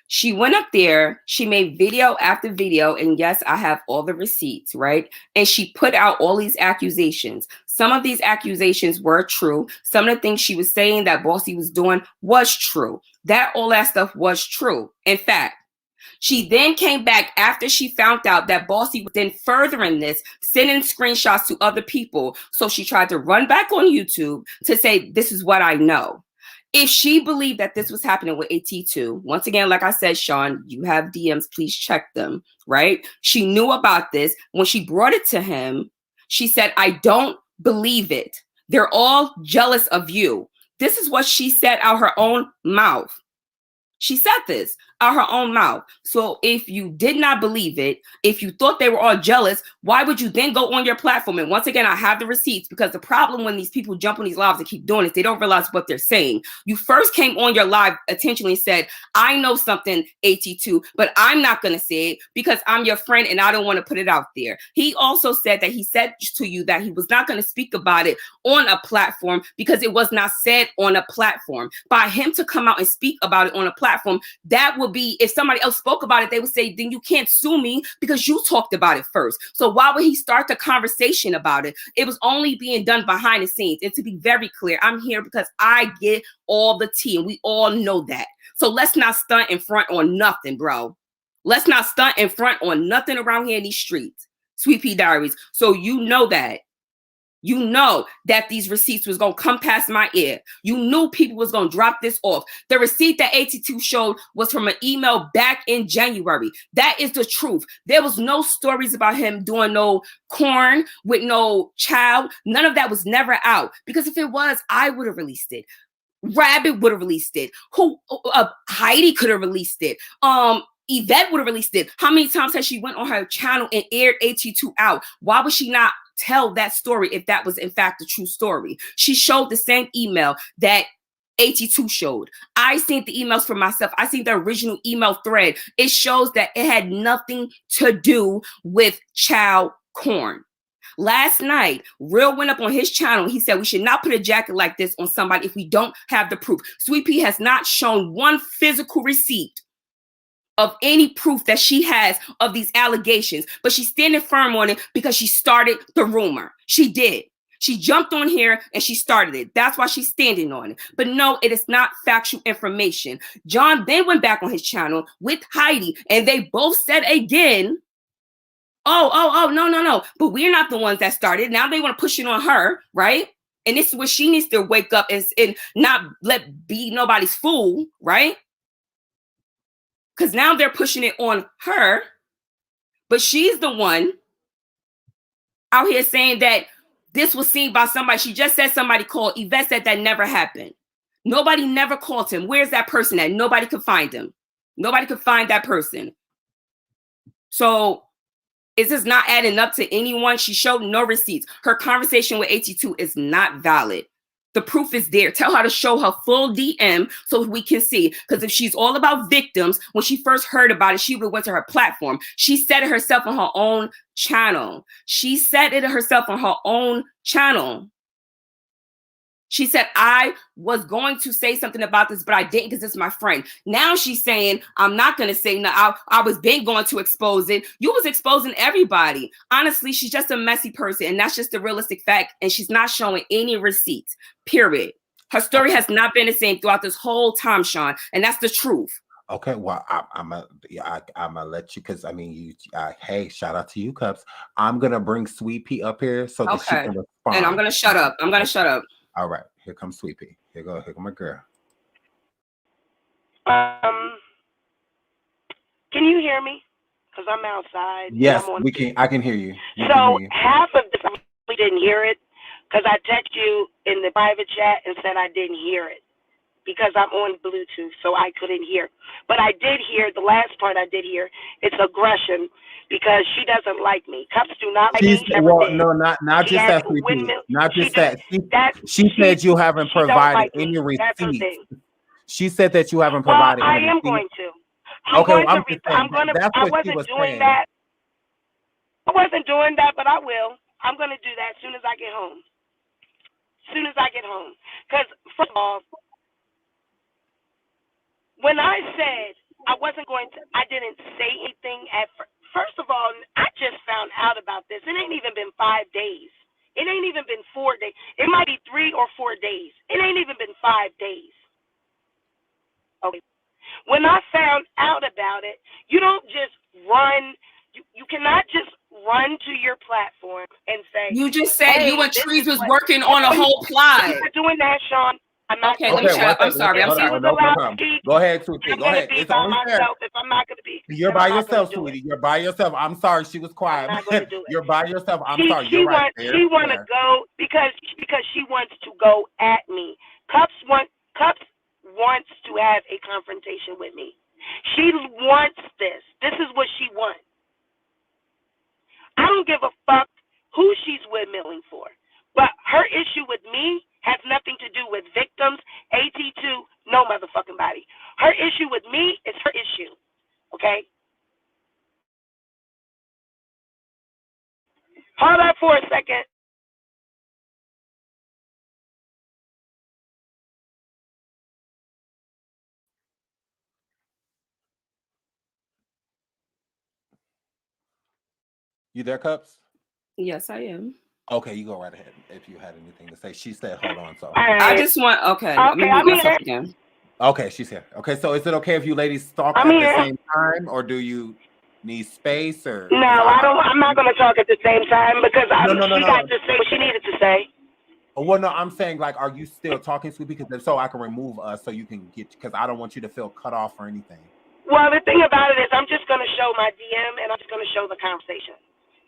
she went up there, she made video after video, and yes, I have all the receipts, right? And she put out all these accusations. Some of these accusations were true. Some of the things she was saying that Bossy was doing was true. All that stuff was true. In fact, she then came back after she found out that Bossy was then furthering this, sending screenshots to other people. So she tried to run back on YouTube to say, this is what I know. If she believed that this was happening with AT2, once again, like I said, Sean, you have DMs, please check them, right? She knew about this. When she brought it to him, she said, I don't believe it. They're all jealous of you. This is what she said out her own mouth. She said this out her own mouth. So if you did not believe it, if you thought they were all jealous, why would you then go on your platform? And once again, I have the receipts, because the problem when these people jump on these lives and keep doing it, they don't realize what they're saying. You first came on your live intentionally and said, I know something, AT2, but I'm not going to say it because I'm your friend and I don't want to put it out there. He also said that he said to you that he was not going to speak about it on a platform because it was not said on a platform. By him to come out and speak about it on a platform, that would be, if somebody else spoke about it, they would say, then you can't sue me because you talked about it first. So why would he start the conversation about it? It was only being done behind the scenes. And to be very clear, I'm here because I get all the tea, and we all know that. So let's not stunt in front on nothing, bro. Let's not stunt in front on nothing around here in these streets. Sweet Pea Diaries. So you know that. You know that these receipts was going to come past my ear. You knew people was going to drop this off. The receipt that AT2 showed was from an email back in January. That is the truth. There was no stories about him doing no corn with no child. None of that was never out. Because if it was, I would have released it. Rabbit would have released it. Heidi could have released it. Yvette would have released it. How many times has she went on her channel and aired AT2 out? Why would she not tell that story if that was in fact a true story? She showed the same email that AT2 showed. I seen the emails for myself. I seen the original email thread. It shows that it had nothing to do with child corn. Last night, Real went up on his channel. He said we should not put a jacket like this on somebody if we don't have the proof. Sweet Pea has not shown one physical receipt of any proof that she has of these allegations, but she's standing firm on it because she started the rumor. She did. She jumped on here and she started it. That's why she's standing on it. But no, it is not factual information. John then went back on his channel with Heidi, and they both said again, no. But we're not the ones that started. Now they want to push it on her, right? And this is where she needs to wake up and not be nobody's fool, right? Because now they're pushing it on her, but she's the one out here saying that this was seen by somebody. She just said somebody called. Yvette said that never happened. Nobody never called him. Where's that person at? Nobody could find him. Nobody could find that person. So is this not adding up to anyone? She showed no receipts. Her conversation with AT2 is not valid. The proof is there. Tell her to show her full DM so we can see. Because if she's all about victims, when she first heard about it, she would have went to her platform. She said it herself on her own channel. She said it herself on her own channel. She said, I was going to say something about this, but I didn't because it's my friend. Now she's saying, I'm not going to say no. I was been going to expose it. You was exposing everybody. Honestly, she's just a messy person, and that's just the realistic fact, and she's not showing any receipts, period. Her story has not been the same throughout this whole time, Sean, and that's the truth. Okay, well, I'm gonna let you, because I mean, hey, shout out to you, Cups. I'm gonna bring Sweet Pea up here so that she can respond. And I'm gonna shut up. Shut up. All right, here comes Sweet Pea. Here go my girl. Can you hear me? Because I'm outside. Yes, we can. I can hear you. Half of this, I really didn't hear it because I texted you in the private chat and said I didn't hear it because I'm on Bluetooth, so I couldn't hear. But I did hear the last part. I did hear it's aggression because she doesn't like me. Cups do not like me. No, not just that. Not just that. She said you haven't provided any receipts. She said that you haven't provided. I am going to. I wasn't doing that. I wasn't doing that, but I will. I'm going to do that as soon as I get home. Because, first of all, when I said I wasn't going to, I didn't say anything at first of all, I just found out about this. It ain't even been 5 days. It ain't even been 4 days. It might be 3 or 4 days. It ain't even been 5 days. Okay. When I found out about it, you don't just run. You cannot just run to your platform and say. You just said you and Trees was working on a whole plot. I'm not doing that, Sean. Okay, let me shut up. I'm sorry. No, go ahead, Sweetie. Go ahead. It's only fair. If I'm not going to be. You're by yourself, Sweetie. You're by yourself. I'm sorry. She was quiet. You're by yourself. I'm sorry. You're right. She want to go because she wants to go at me. Cups wants to have a confrontation with me. She wants this. This is what she wants. I don't give a fuck who she's windmilling for. But her issue with me has nothing to do with victims, AT2, no motherfucking body. Her issue with me is her issue. Okay? Hold up for a second. You there, Cups? Yes, I am. Okay, you go right ahead if you had anything to say. She said, hold on. So I just want, let me mute myself again. Okay, she's here. Okay, so is it okay if you ladies talk at the same time, or do you need space? Or no, I don't. I'm not going to talk at the same time because she got to say what she needed to say. Well, no, I'm saying, like, are you still talking, Sweet? Because if so, I can remove us so you can get, because I don't want you to feel cut off or anything. Well, the thing about it is I'm just going to show my DM and I'm just going to show the conversation.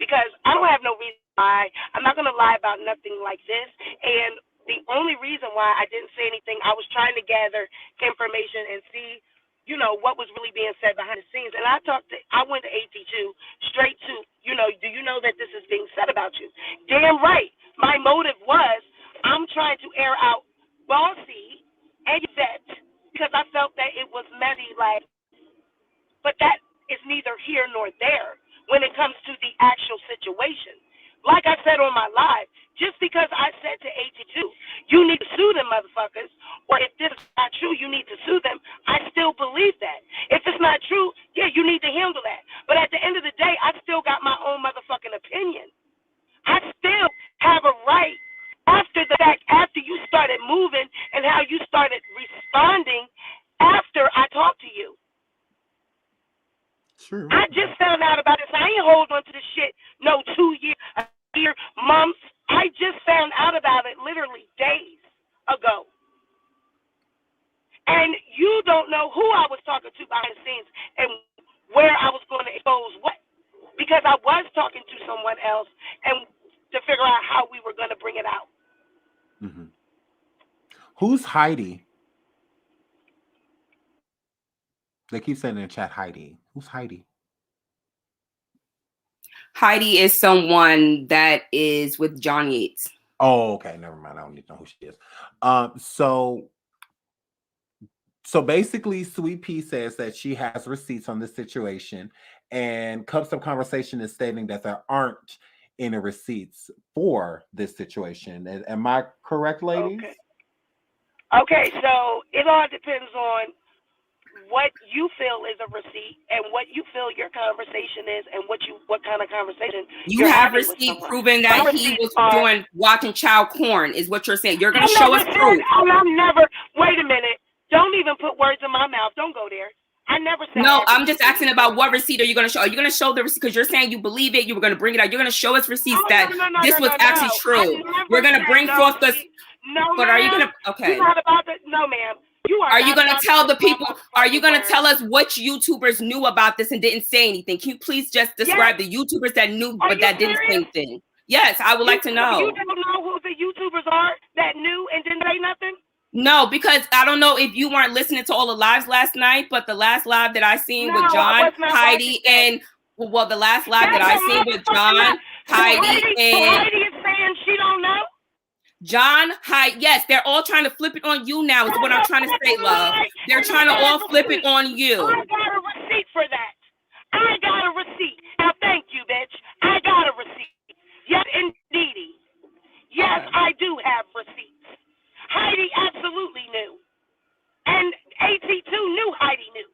Because I don't have no reason to lie. I'm not going to lie about nothing like this. And the only reason why I didn't say anything, I was trying to gather information and see, you know, what was really being said behind the scenes. And I went to AT2 straight to, you know, do you know that this is being said about you? Damn right. My motive was I'm trying to air out Bossy and Yvette because I felt that it was messy, like, but that is neither here nor there when it comes to the actual situation. Like I said on my live, just because I said to AT2, you need to sue them motherfuckers, or if this is not true, you need to sue them, I still believe that. If it's not true, yeah, you need to handle that. But at the end of the day, I still got my own motherfucking opinion. I still have a right after the fact, after you started moving and how you started responding after I talked to you. True. I just found out about it, so I ain't holding on to the shit no 2 years, a year, months. I just found out about it literally days ago. And you don't know who I was talking to behind the scenes and where I was going to expose what. Because I was talking to someone else and to figure out how we were going to bring it out. Mm-hmm. Who's Heidi? They keep saying in the chat, Heidi. Who's Heidi? Heidi is someone that is with John Yates. Oh, okay. Never mind. I don't need to know who she is. So basically, Sweet Pea says that she has receipts on this situation, and Cups of Conversation is stating that there aren't any receipts for this situation. Am I correct, ladies? Okay, so it all depends on what you feel is a receipt and what you feel your conversation is and what kind of conversation you have receipt proving that he was doing watching child porn is what you're saying. You're going to show us proof. I'm never, wait a minute. Don't even put words in my mouth. Don't go there. I never said. No, I'm just asking about what receipt are you going to show? Are you going to show the receipt? Because you're saying you believe it. You were going to bring it out. You're going to show us receipts this was actually true. We're going to bring forth this. No, but are you going to? Okay. You're not about to, no, ma'am. Are you going to tell the people? Are you going to tell us which YouTubers knew about this and didn't say anything? Can you please just describe the YouTubers that knew but that didn't say anything? Yes, I would like to know. You don't know who the YouTubers are that knew and didn't say nothing? No, because I don't know if you weren't listening to all the lives last night, but the last live that I seen with John, Heidi, and the last live that I seen with John, Heidi, and Heidi is saying she don't know. John, yes, they're all trying to flip it on you now. Is what I'm trying to say, love. They're trying to all flip it on you. I got a receipt for that. I got a receipt. Now, thank you, bitch. I got a receipt. Yes, indeedy. Yes, I do have receipts. Heidi absolutely knew. And AT2 knew Heidi knew.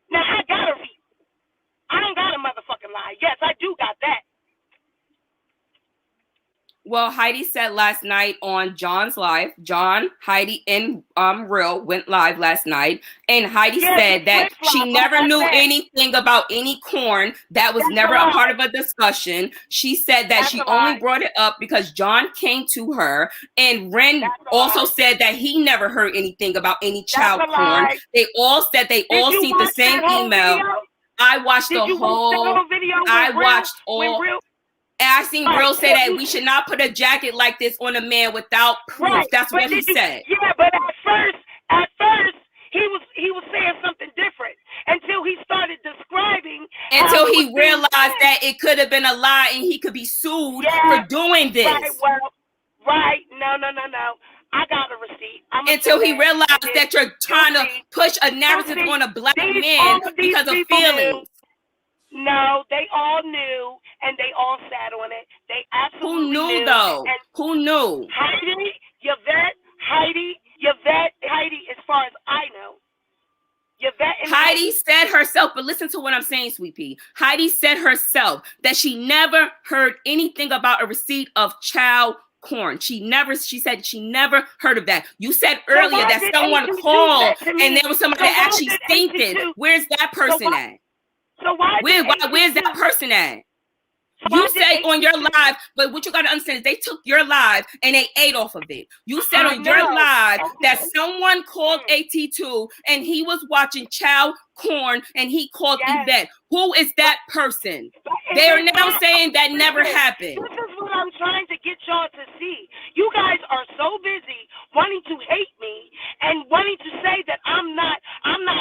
Now, I got a receipt. I don't got a motherfucking lie. Yes, I do got that. Well, Heidi said last night on John's live, John, Heidi, and Real went live last night, and Heidi said that she never knew anything about any corn. That was never a part of a discussion. She said that she only brought it up because John came to her, and Ren also said that he never heard anything about any child porn. They all said they all see the same email. I watched the whole video. I watched all. And I seen Real say that we should not put a jacket like this on a man without proof. Right. That's what he said. Yeah, but at first, he was saying something different until he started describing. Until he realized that it could have been a lie and he could be sued for doing this. Right. No. I got a receipt. Until he realized that you're trying to push a narrative on a black man because of feelings. No, they all knew, and they all sat on it. They absolutely knew. Who knew, though? Who knew? Heidi, Heidi, as far as I know. Yvette and Heidi said herself, but listen to what I'm saying, Sweet Pea. Heidi said herself that she never heard anything about a receipt of child porn. She said she never heard of that. You said earlier that someone called and there was somebody that actually seen it. Where's that person at? So where's that person at? You say on your live, but what you got to understand is they took your live and they ate off of it. You said on your live that someone called AT2 and he was watching child porn and he called Yvette. Who is that person? They are now saying that never happened. This is what I'm trying to get y'all to see. You guys are so busy wanting to hate me and wanting to say that I'm not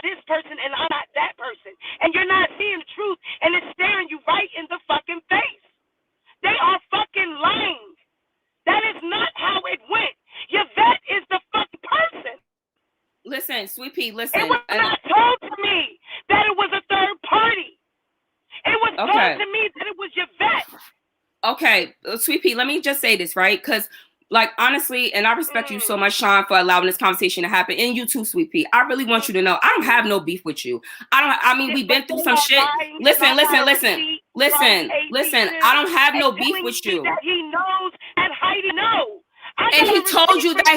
this person and I'm not that person. And you're not seeing the truth and it's staring you right in the fucking face. They are fucking lying. That is not how it went. Yvette is the fucking person. Listen, Sweet Pea, listen. It was not told to me that it was a third party. It was said to me that it was Yvette. Okay, Sweet Pea, let me just say this, right? Because, like, honestly, and I respect you so much, Sean, for allowing this conversation to happen, and you too, Sweet Pea. I really want you to know I don't have no beef with you. I mean, we've been through some shit. Listen. I don't have no beef with you. That he knows and Heidi knows. And he told you that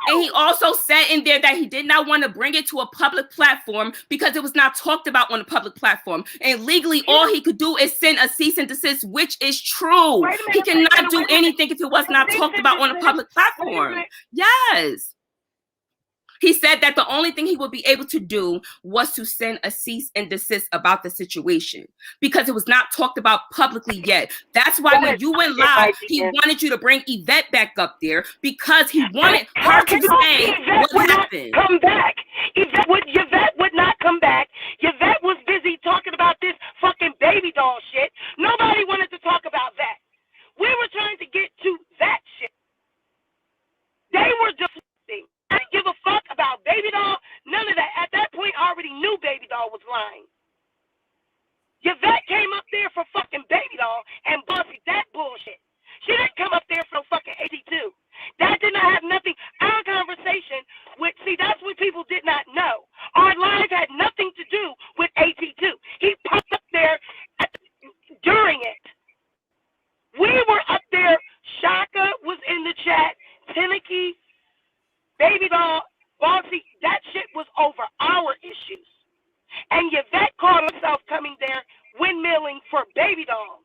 and he also said in there that he did not want to bring it to a public platform because it was not talked about on a public platform. And legally, all he could do is send a cease and desist, which is true. He cannot do anything if it was not talked about on a public platform. Yes. He said that the only thing he would be able to do was to send a cease and desist about the situation because it was not talked about publicly yet. That's why when you went live, he wanted you to bring Yvette back up there because he wanted her to say what happened. Come back. Yvette would not come back. Yvette was busy talking about this fucking baby doll shit. Nobody wanted to talk about that. We were trying to get to that shit. They were deflecting. I didn't give a fuck about baby doll. None of that. At that point, I already knew baby doll was lying. Yvette came up there for fucking baby doll and bossy that bullshit. She didn't come up there for fucking 82. That did not have nothing. Our conversation with, see, that's what people did not know. Our lives had nothing to do with 82. He popped up there during it. We were up there. Shaka was in the chat. Tinicky, baby doll, bossy. That shit was over our issues. And Yvette called herself coming there windmilling for baby doll.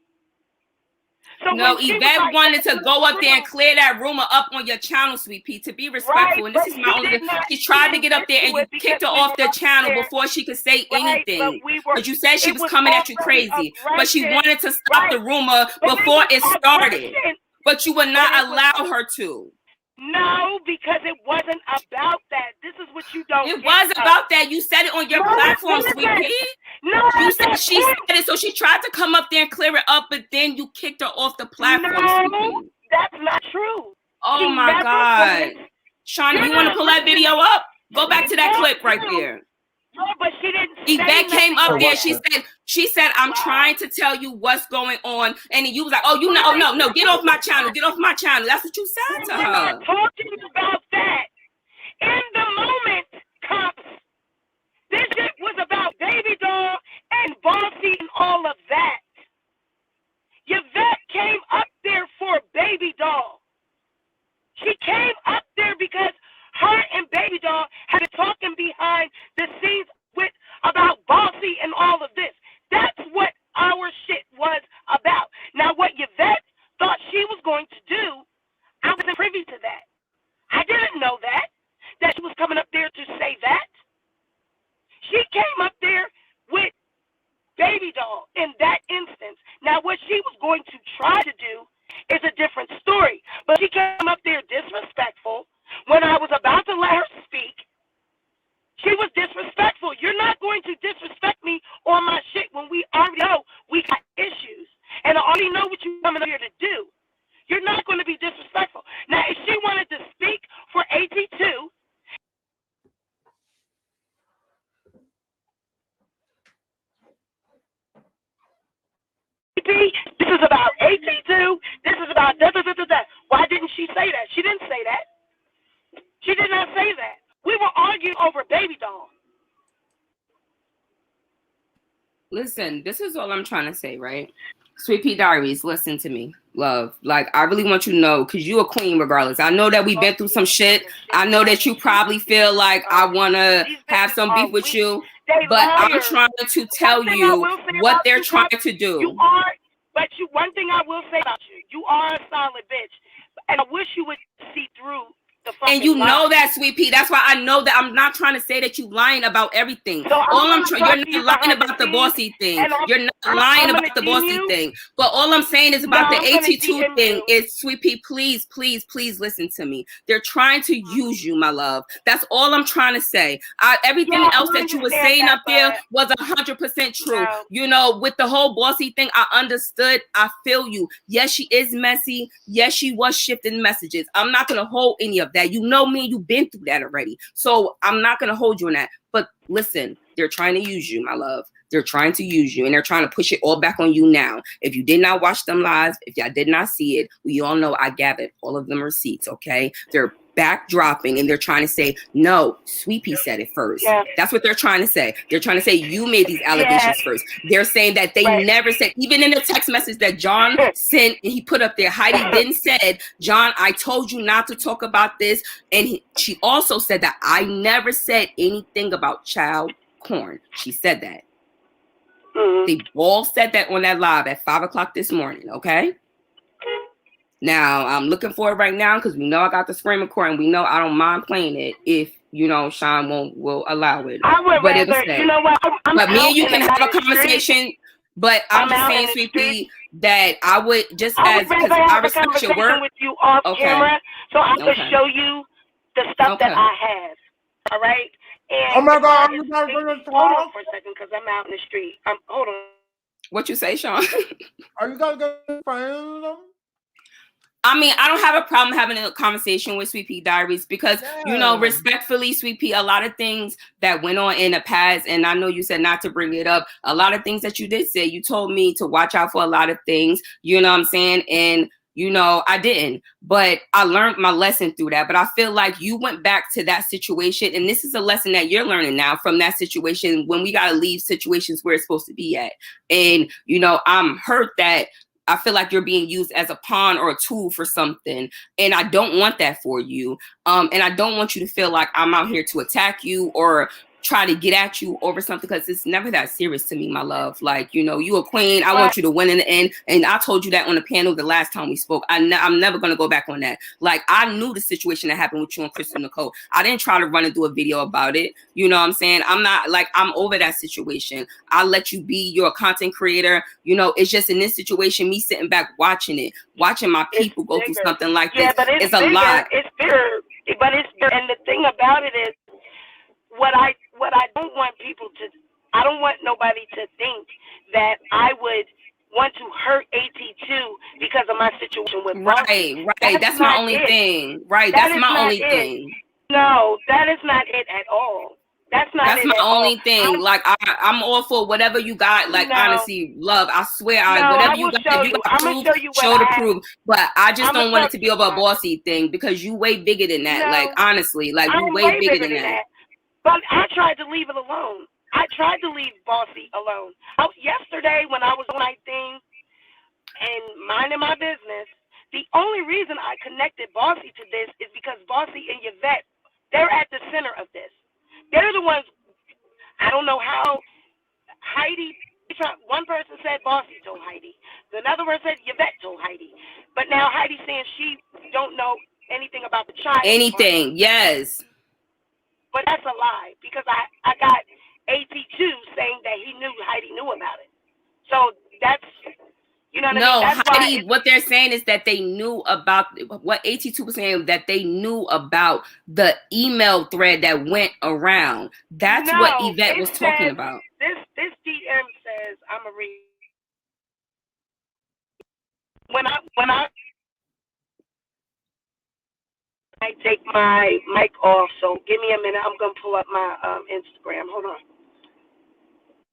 So no, Yvette wanted to go up there and clear that rumor up on your channel, Sweet Pea, to be respectful. And this is my only. She tried to get up there and you kicked her off the channel before she could say anything. But you said she was coming at you crazy. But she wanted to stop the rumor before it started. But you would not allow her to. No, because it wasn't about that. This is what you don't. It was about that. You said it on your platform, Sweet Pea. No, you said she said it, so she tried to come up there and clear it up, but then you kicked her off the platform. No, that's not true. Oh my God, Shauna, you want to pull that video up? Go back to that clip right there. No, but she didn't. Yvette came up there. She said, I'm trying to tell you what's going on. And then you was like, oh, you know, oh, no, get off my channel. Get off my channel. That's what you said to her. We're not talking about that. In the moment, cops, this shit was about baby doll and bossy and all of that. Yvette came up there for baby doll. She came up there because her and baby doll had been talking behind the scenes with about bossy and all of this. That's what our shit was about. Now, what Yvette thought she was going to do, I wasn't privy to that. I didn't know that she was coming up there to say that. She came up there with baby doll in that instance. Now, what she was going to try to do is a different story. But she came up there disrespectful. When I was about to let her speak, she was disrespectful. You're not going to disrespect me on my shit when we already know we got issues. And I already know what you're coming up here to do. You're not going to be disrespectful. Now, if she wanted to speak for 82, this is about 82, this is about da-da-da-da-da. Why didn't she say that? She didn't say that. She did not say that. We were arguing over baby doll. Listen, this is all I'm trying to say, right? Sweet Pea Diaries, listen to me, love. Like, I really want you to know, because you're a queen regardless. I know that we've been through some shit. I know that you probably feel like I want to have some beef with you. But I'm trying to tell you what they're trying to do. You are, but one thing I will say about you, you are a solid bitch. And I wish you would see through. And you know that, Sweet Pea. That's why I know that I'm not trying to say that you're lying about everything. So you're not lying about the bossy thing. You're not lying about the bossy thing. But all I'm saying is about the 82 thing is, Sweet Pea, please, please, please listen to me. They're trying to use you, my love. That's all I'm trying to say. Everything else that you were saying up there was 100% true. No. You know, with the whole bossy thing, I understood. I feel you. Yes, she is messy. Yes, she was shifting messages. I'm not going to hold any of that. You know me, you've been through that already. So I'm not going to hold you on that. But listen, they're trying to use you, my love. They're trying to use you, and they're trying to push it all back on you now. If you did not watch them live, if y'all did not see it, we all know I gathered all of them receipts, okay? They're backdropping, and they're trying to say, no, Sweet Pea said it first. Yeah. That's what they're trying to say. They're trying to say you made these allegations first. They're saying that they never said, even in the text message that John sent, and he put up there, Heidi then said, John, I told you not to talk about this. And she also said that I never said anything about child porn. She said that. They all said that on that live at 5 o'clock this morning, okay? Now, I'm looking for it right now because we know I got the screen recording. We know I don't mind playing it if, you know, Sean will allow it. I would rather, you know what? But me and you can have a conversation. But I'm just saying, Sweet Pea, that I would just I as would because rather I have a respect your conversation work. with you off camera so I can show you the stuff that I have. All right? And oh my God! hold on for a second because I'm out in the street. Hold on. What you say, Sean? Are you guys good friends? I mean, I don't have a problem having a conversation with Sweet Pea Diaries because, you know, respectfully, Sweet Pea, a lot of things that went on in the past, and I know you said not to bring it up, a lot of things that you did say, you told me to watch out for a lot of things, you know what I'm saying? And, you know, I didn't, but I learned my lesson through that. But I feel like you went back to that situation, and this is a lesson that you're learning now from that situation when we got to leave situations where it's supposed to be at. And, you know, I'm hurt that I feel like you're being used as a pawn or a tool for something. And I don't want that for you. And I don't want you to feel like I'm out here to attack you or try to get at you over something, because it's never that serious to me, my love. Like, you know, you a queen. I want you to win in the end. And I told you that on the panel the last time we spoke. I'm never going to go back on that. Like, I knew the situation that happened with you and Crystal Nicole. I didn't try to run and do a video about it. You know what I'm saying? I'm not like, I'm over that situation. I'll let you be. You're a content creator. You know, it's just in this situation, me sitting back watching it, watching my people go through something like this. But it's a lot. It's bigger. But it's bigger. And the thing about it is, what I don't want people to, I don't want nobody to think that I would want to hurt AT2 because of my situation with Bossy. Right. That's my only thing. Right. That's my only thing. No, that is not it at all. That's my only thing. Like I'm all for whatever you got. Like honestly, love. I swear, whatever you got, you got proof, show the proof. But I just don't want it to be over a Bossy thing because you way bigger than that. Like honestly, like you way bigger than that. But I tried to leave it alone. I tried to leave Bossy alone. Yesterday when I was on my thing and minding my business, the only reason I connected Bossy to this is because Bossy and Yvette, they're at the center of this. They're the ones, I don't know how, Heidi, one person said Bossy told Heidi. Another person said Yvette told Heidi. But now Heidi's saying she don't know anything about the child. Anything, yes. But that's a lie because I got AT2 saying that he knew Heidi knew about it. So that's, you know what I mean? That's Heidi, what they're saying is that they knew about what AT2 was saying, that they knew about the email thread that went around. That's what Yvette was talking about. This DM says, I'm a read. When I take my mic off, so give me a minute. I'm gonna pull up my Instagram. Hold on.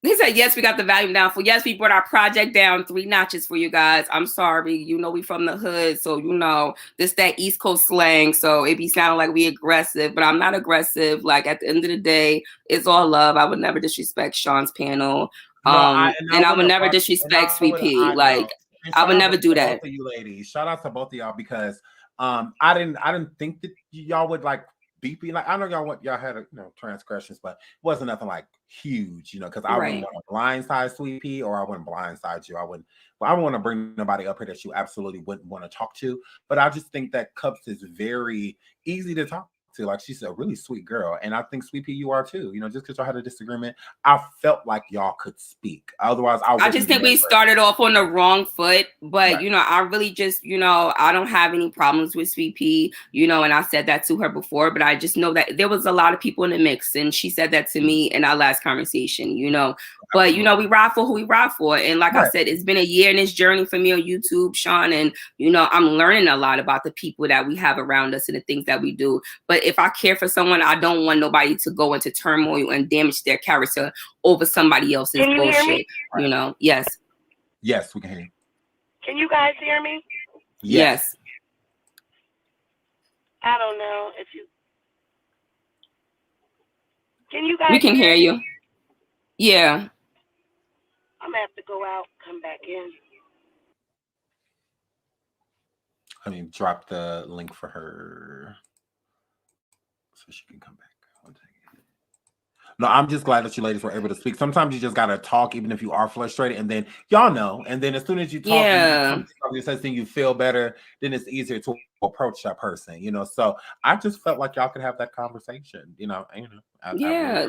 He said, yes, we got the volume down for. Yes, we brought our project down 3 notches for you guys. I'm sorry. You know, we from the hood. So, you know, this that East Coast slang. So it be sounding like we aggressive, but I'm not aggressive. Like at the end of the day, it's all love. I would never disrespect Sean's panel. I would never disrespect Sweet Pea. Like I would never do that. Both of you ladies. Shout out to both of y'all because I didn't think that y'all would like beeping. Like I know y'all had transgressions, but it wasn't nothing like huge, because I wouldn't want to blindside Sweet Pea or I wouldn't blindside you. I wouldn't want to bring nobody up here that you absolutely wouldn't want to talk to. But I just think that Cups is very easy to talk to. Like she's a really sweet girl, and I think Sweet Pea you are too. Just because y'all had a disagreement, I felt like y'all could speak. Otherwise, I just think we started off on the wrong foot. But I really just I don't have any problems with Sweet Pea. And I said that to her before. But I just know that there was a lot of people in the mix, and she said that to me in our last conversation. But we ride for who we ride for, and like I said, it's been a year in this journey for me on YouTube, Sean, and I'm learning a lot about the people that we have around us and the things that we do. But if I care for someone, I don't want nobody to go into turmoil and damage their character over somebody else's Can you hear bullshit. me? You know, yes. Yes, we can hear you. Can you guys hear me? Yes. I don't know if you. Can you guys? We can hear you. Yeah. I'm gonna have to go out, come back in. I mean, drop the link for her so she can come back. One second. No, I'm just glad that you ladies were able to speak. Sometimes you just gotta talk, even if you are frustrated, and then y'all know. And then as soon as you talk, Yeah, and you feel better, then it's easier to approach that person. You know, so I just felt like y'all could have that conversation. You know, yeah.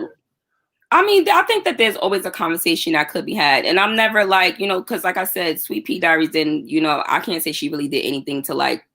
I mean, I think that there's always a conversation that could be had. And I'm never like, you know, because like I said, Sweet Pea Diaries didn't, you know, I can't say she really did anything to like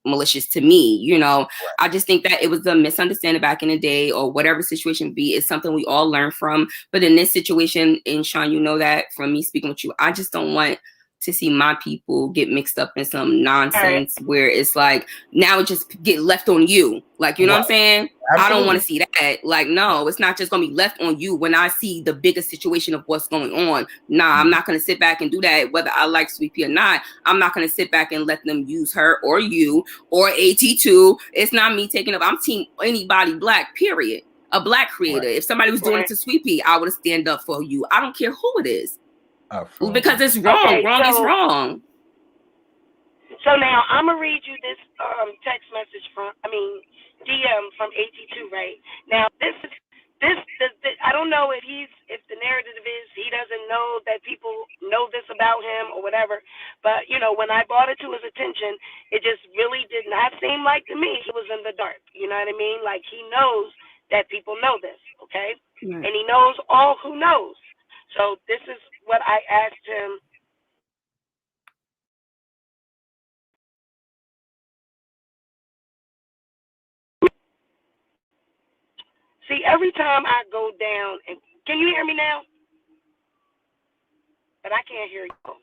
malicious to me, you know. Right. I just think that it was a misunderstanding back in the day or whatever situation be. It's something we all learn from. But in this situation, and Sean, you know that from me speaking with you, I just don't want to see my people get mixed up in some nonsense where it's like now it just get left on you. Like, you know what I'm saying? Absolutely. I don't want to see that. Like, no, it's not just going to be left on you when I see the bigger situation of what's going on. Nah, I'm not going to sit back and do that. Whether I like Sweet Pea or not, I'm not going to sit back and let them use her or you or AT2. It's not me taking up. I'm team anybody black, period. A black creator. Right. If somebody was doing it to Sweet Pea, I would stand up for you. I don't care who it is. Because it's wrong. Okay, wrong is wrong. So now I'm gonna read you this text message DM from AT2 right now. This I don't know if the narrative is he doesn't know that people know this about him or whatever, but you know, when I brought it to his attention, it just really did not seem like to me he was in the dark. You know what I mean? Like he knows that people know this, okay? And he knows all who knows. So this is what I asked him. See, every time I go down, and can you hear me now? But I can't hear you.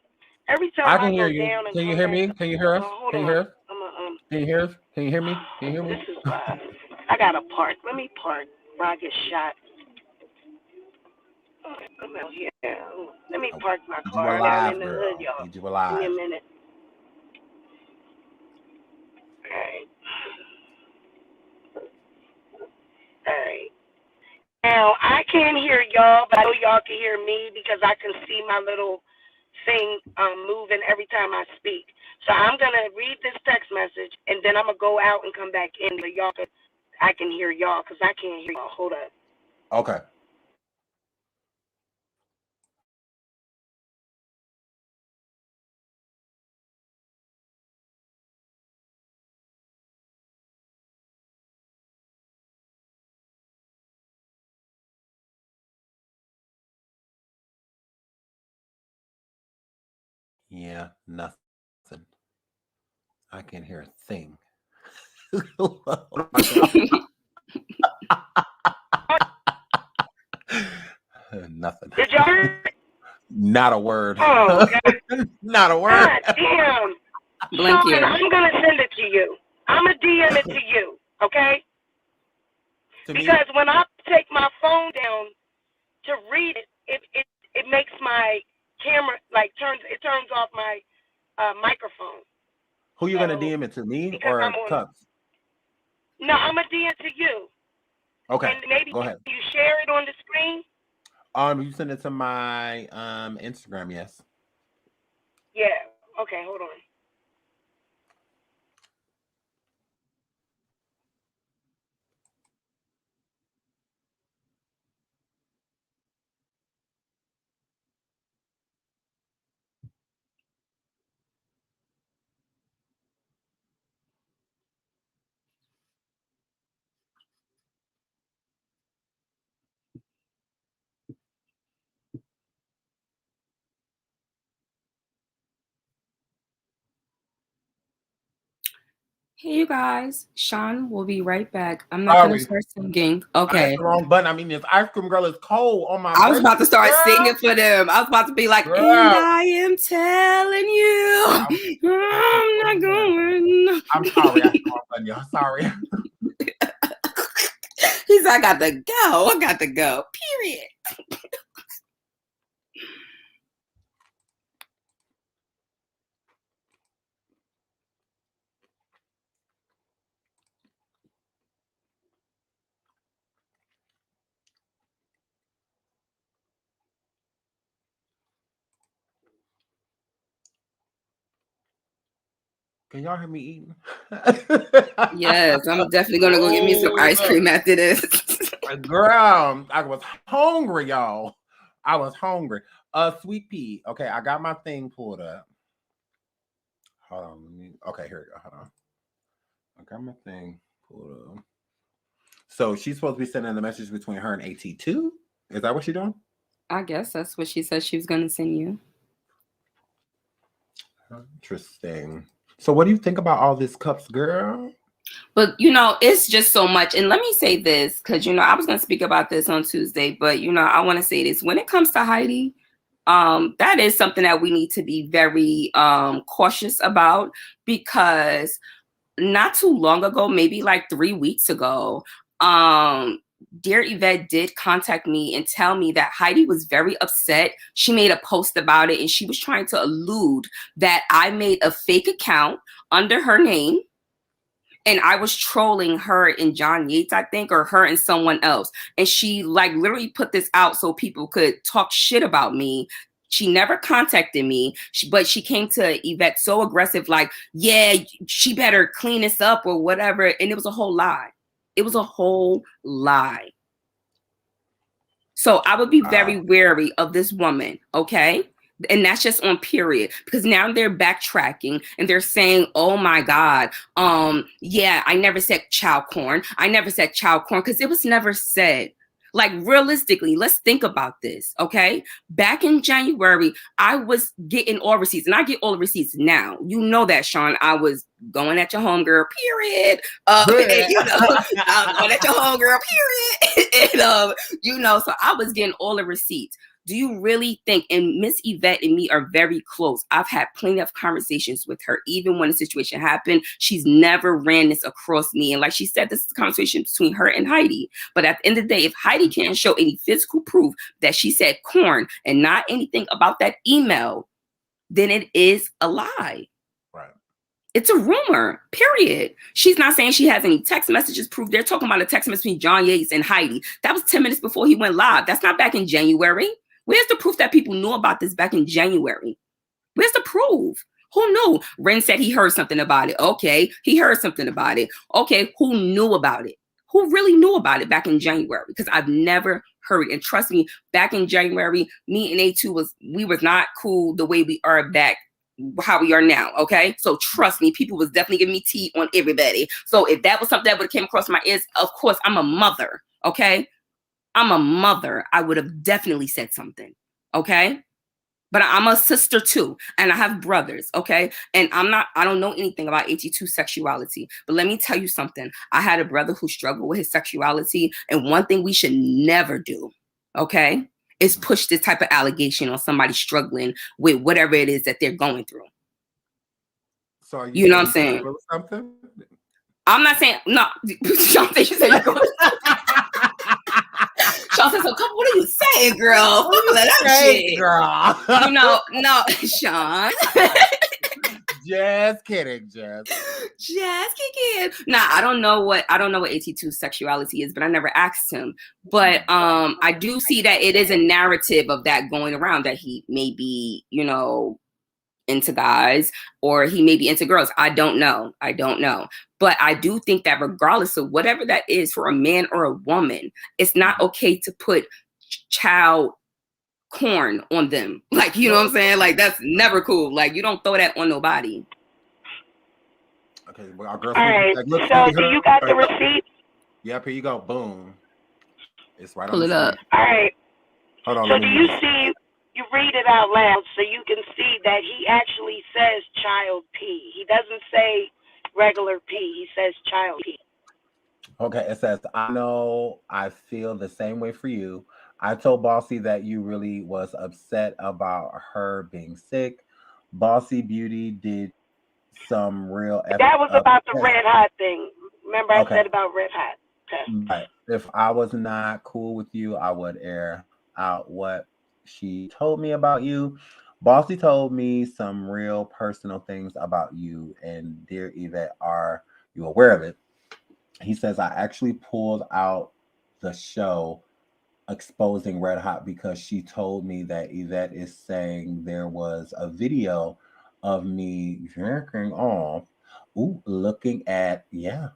Every time I can hear you. Down and can you hear me? Can you hear us? Can you hear us? Can you hear us? Can you hear me? Can you hear me? This is I gotta park. Let me park before I get shot. I'm out here. Let me park my car down in the hood, y'all. Give me a minute. All right. Now, I can't hear y'all, but I know y'all can hear me because I can see my little thing moving every time I speak. So I'm going to read this text message, and then I'm going to go out and come back in so I can hear y'all because I can't hear y'all. Hold up. Okay. Yeah, nothing. I can't hear a thing. Nothing. Did y'all hear? Not a word. Oh, God. Not a word. God damn. Sean, I'm going to send it to you. I'm going to DM it to you, okay? Because when I take my phone down to read it, it makes my camera turns off my microphone. Who you gonna DM it to, me or Cups? No, I'm gonna DM it to you. Okay. And maybe go ahead. You share it on the screen. You send it to my Instagram, yes. Yeah. Okay. Hold on. Hey, you guys. Sean will be right back. I'm not going to start singing. Okay. I hit the wrong button. I mean, this ice cream girl is cold on my I was about to start singing for them. I was about to be like, and I am telling you, I'm not going. I'm sorry. I hit the wrong button, y'all. Sorry. He said, I got to go. I got to go. Period. Can y'all hear me eating? Yes, I'm definitely gonna go get me some ice cream after this. Girl, I was hungry, y'all. I was hungry. Sweet pea. Okay, I got my thing pulled up. Hold on. Okay, here we go. Hold on. I got my thing pulled up. So she's supposed to be sending the message between her and AT2? Is that what she's doing? I guess that's what she said she was gonna send you. Interesting. So what do you think about all this cups, girl? But, you know, it's just so much. And let me say this, because, you know, I was going to speak about this on Tuesday, but, you know, I want to say this. When it comes to Heidi, that is something that we need to be very cautious about, because not too long ago, maybe like 3 weeks ago, dear Yvette did contact me and tell me that Heidi was very upset. She made a post about it, and she was trying to allude that I made a fake account under her name, and I was trolling her and John Yates, I think, or her and someone else. And she like literally put this out so people could talk shit about me. She never contacted me, but she came to Yvette so aggressive, like, yeah, she better clean this up or whatever. And it was a whole lie. It was a whole lie. So I would be very wary of this woman, okay? And that's just on period, because now they're backtracking and they're saying, oh my God, yeah, I never said child corn. I never said child corn, because it was never said. Like, realistically, let's think about this, okay? Back in January, I was getting all receipts, and I get all the receipts now. You know that, Sean. I was going at your homegirl, period. And, you know, I was going at your homegirl, period. And, you know, so I was getting all the receipts. Do you really think, and Miss Yvette and me are very close. I've had plenty of conversations with her. Even when a situation happened, she's never ran this across me. And like she said, this is a conversation between her and Heidi. But at the end of the day, if Heidi can't show any physical proof that she said corn and not anything about that email, then it is a lie. Right. It's a rumor, period. She's not saying she has any text messages proof. They're talking about a text message between John Yates and Heidi. That was 10 minutes before he went live. That's not back in January. Where's the proof that people knew about this back in January? Where's the proof? Who knew? Ren said he heard something about it. Okay, he heard something about it. Okay, who knew about it? Who really knew about it back in January? Because I've never heard it. And trust me, back in January, me and A2 was not cool the way we are back, how we are now, okay? So trust me, people was definitely giving me tea on everybody. So if that was something that would have came across my ears, of course, I'm a mother, okay? I'm a mother. I would have definitely said something, okay? But I'm a sister too, and I have brothers, okay? And I don't know anything about AT2 sexuality, but let me tell you something. I had a brother who struggled with his sexuality, and one thing we should never do, okay, is push this type of allegation on somebody struggling with whatever it is that they're going through. So are you know what I'm saying? Something? I'm not saying, no. Sean said you said you're going Sean said, so what are you saying, girl? That shit, girl. You know, no, Sean. Just kidding, Just kidding. Nah, I don't know what AT2's sexuality is, but I never asked him. But I do see that it is a narrative of that going around, that he may be, you know, into guys, or he may be into girls. I don't know. But I do think that regardless of whatever that is for a man or a woman, it's not okay to put child corn on them. Like, you know what I'm saying? Like, that's never cool. Like, you don't throw that on nobody. Okay, well, our girl. All right. So do you got the receipt? Yep, here you go. Boom. It's right Pull on it up. All right. Hold on. So do you see? You read it out loud so you can see that he actually says child P. He doesn't say regular P. He says child P. Okay, it says, I know I feel the same way for you. I told Bossy that you really was upset about her being sick. Bossy Beauty did some real... That was about the Red Hot thing. Remember I said about Red Hot? But if I was not cool with you, I would air out what she told me about you. Bossy told me some real personal things about you, and dear Yvette, are you aware of it? He says I actually pulled out the show exposing Red Hot because she told me that Yvette is saying there was a video of me jerking off, looking at, yeah,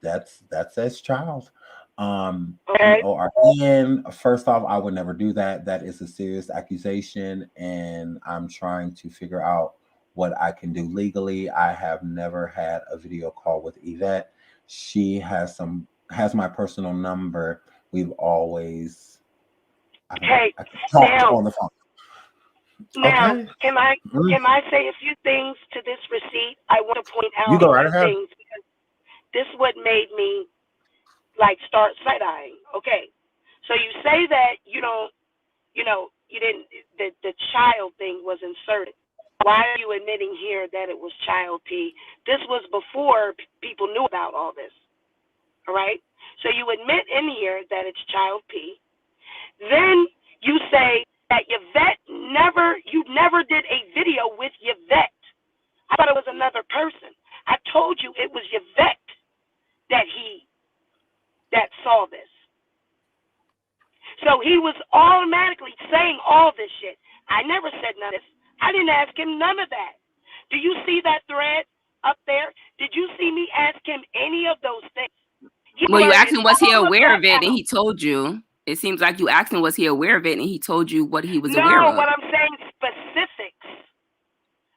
that's as child. Okay. EORN. First off, I would never do that. That is a serious accusation, and I'm trying to figure out what I can do legally. I have never had a video call with Yvette. She has my personal number. We've always Okay. I talked Now, on the phone. now, Okay. can I say a few things to this receipt? I want to point You out go a right few ahead. things because this is what made me like start side eyeing. Okay. So you say that you didn't, the child thing was inserted. Why are you admitting here that it was child P? This was before people knew about all this. All right? So you admit in here that it's child P. Then you say that you never did a video with Yvette. I thought it was another person. I told you it was Yvette that saw this. So he was automatically saying all this shit. I never said none of this. I didn't ask him none of that. Do you see that thread up there? Did you see me ask him any of those things? Well, you asked him, was he aware of it? And he told you. It seems like you asked him, was he aware of it? And he told you what he was aware of. No, what I'm saying, specifics.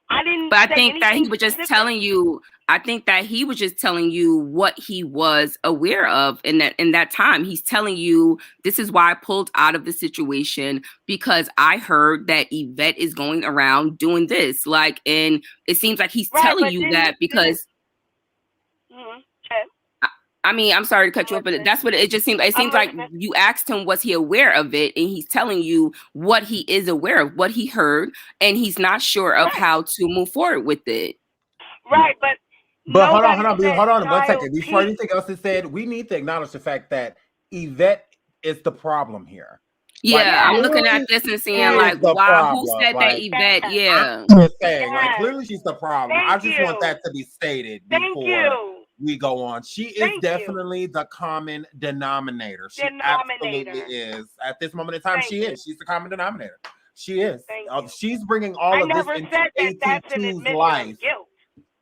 I didn't. But I think that he was just telling you. I think that he was just telling you what he was aware of in that time. He's telling you, this is why I pulled out of the situation, because I heard that Yvette is going around doing this. Like, and it seems like he's telling you that because. I mean, I'm sorry to cut you off, but that's what it just seems. It seems like you asked him, was he aware of it? And he's telling you what he is aware of, what he heard, and he's not sure of how to move forward with it. Right, but hold on 1 second. Before anything else is said, we need to acknowledge the fact that Yvette is the problem here. Yeah, like, I'm looking at this and seeing like, wow, who said that Yvette? Yeah. I'm just saying, like, clearly she's the problem. I just want that to be stated before we go on. She is definitely the common denominator. She absolutely is. At this moment in time, she is. She's the common denominator. She is. She's bringing all of this into AT2's life.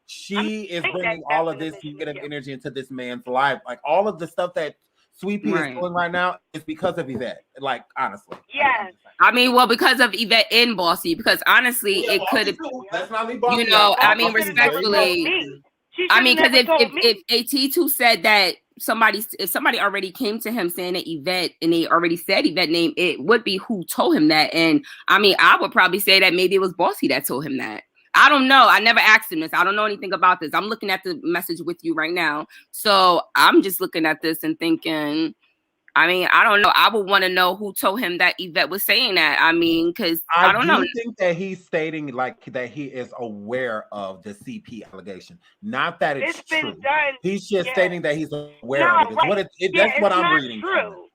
She is bringing all of this negative energy into this man's life. Like, all of the stuff that Sweet Pea is doing right now is because of Yvette. Like, honestly. Yes. I mean, well, because of Yvette and Bossy, because honestly, it could have, you know, I mean, respectfully, I mean, because if AT2 said that if somebody already came to him saying that Yvette, and they already said Yvette name, it would be who told him that. And I mean, I would probably say that maybe it was Bossy that told him that. I don't know. I never asked him this. I don't know anything about this. I'm looking at the message with you right now. So I'm just looking at this and thinking, I mean, I don't know. I would want to know who told him that Yvette was saying that. I mean, because I don't know. I think that he's stating like that he is aware of the CP allegation. Not that it's true. Been done. He's just stating that he's aware of it. That's what I'm reading. True.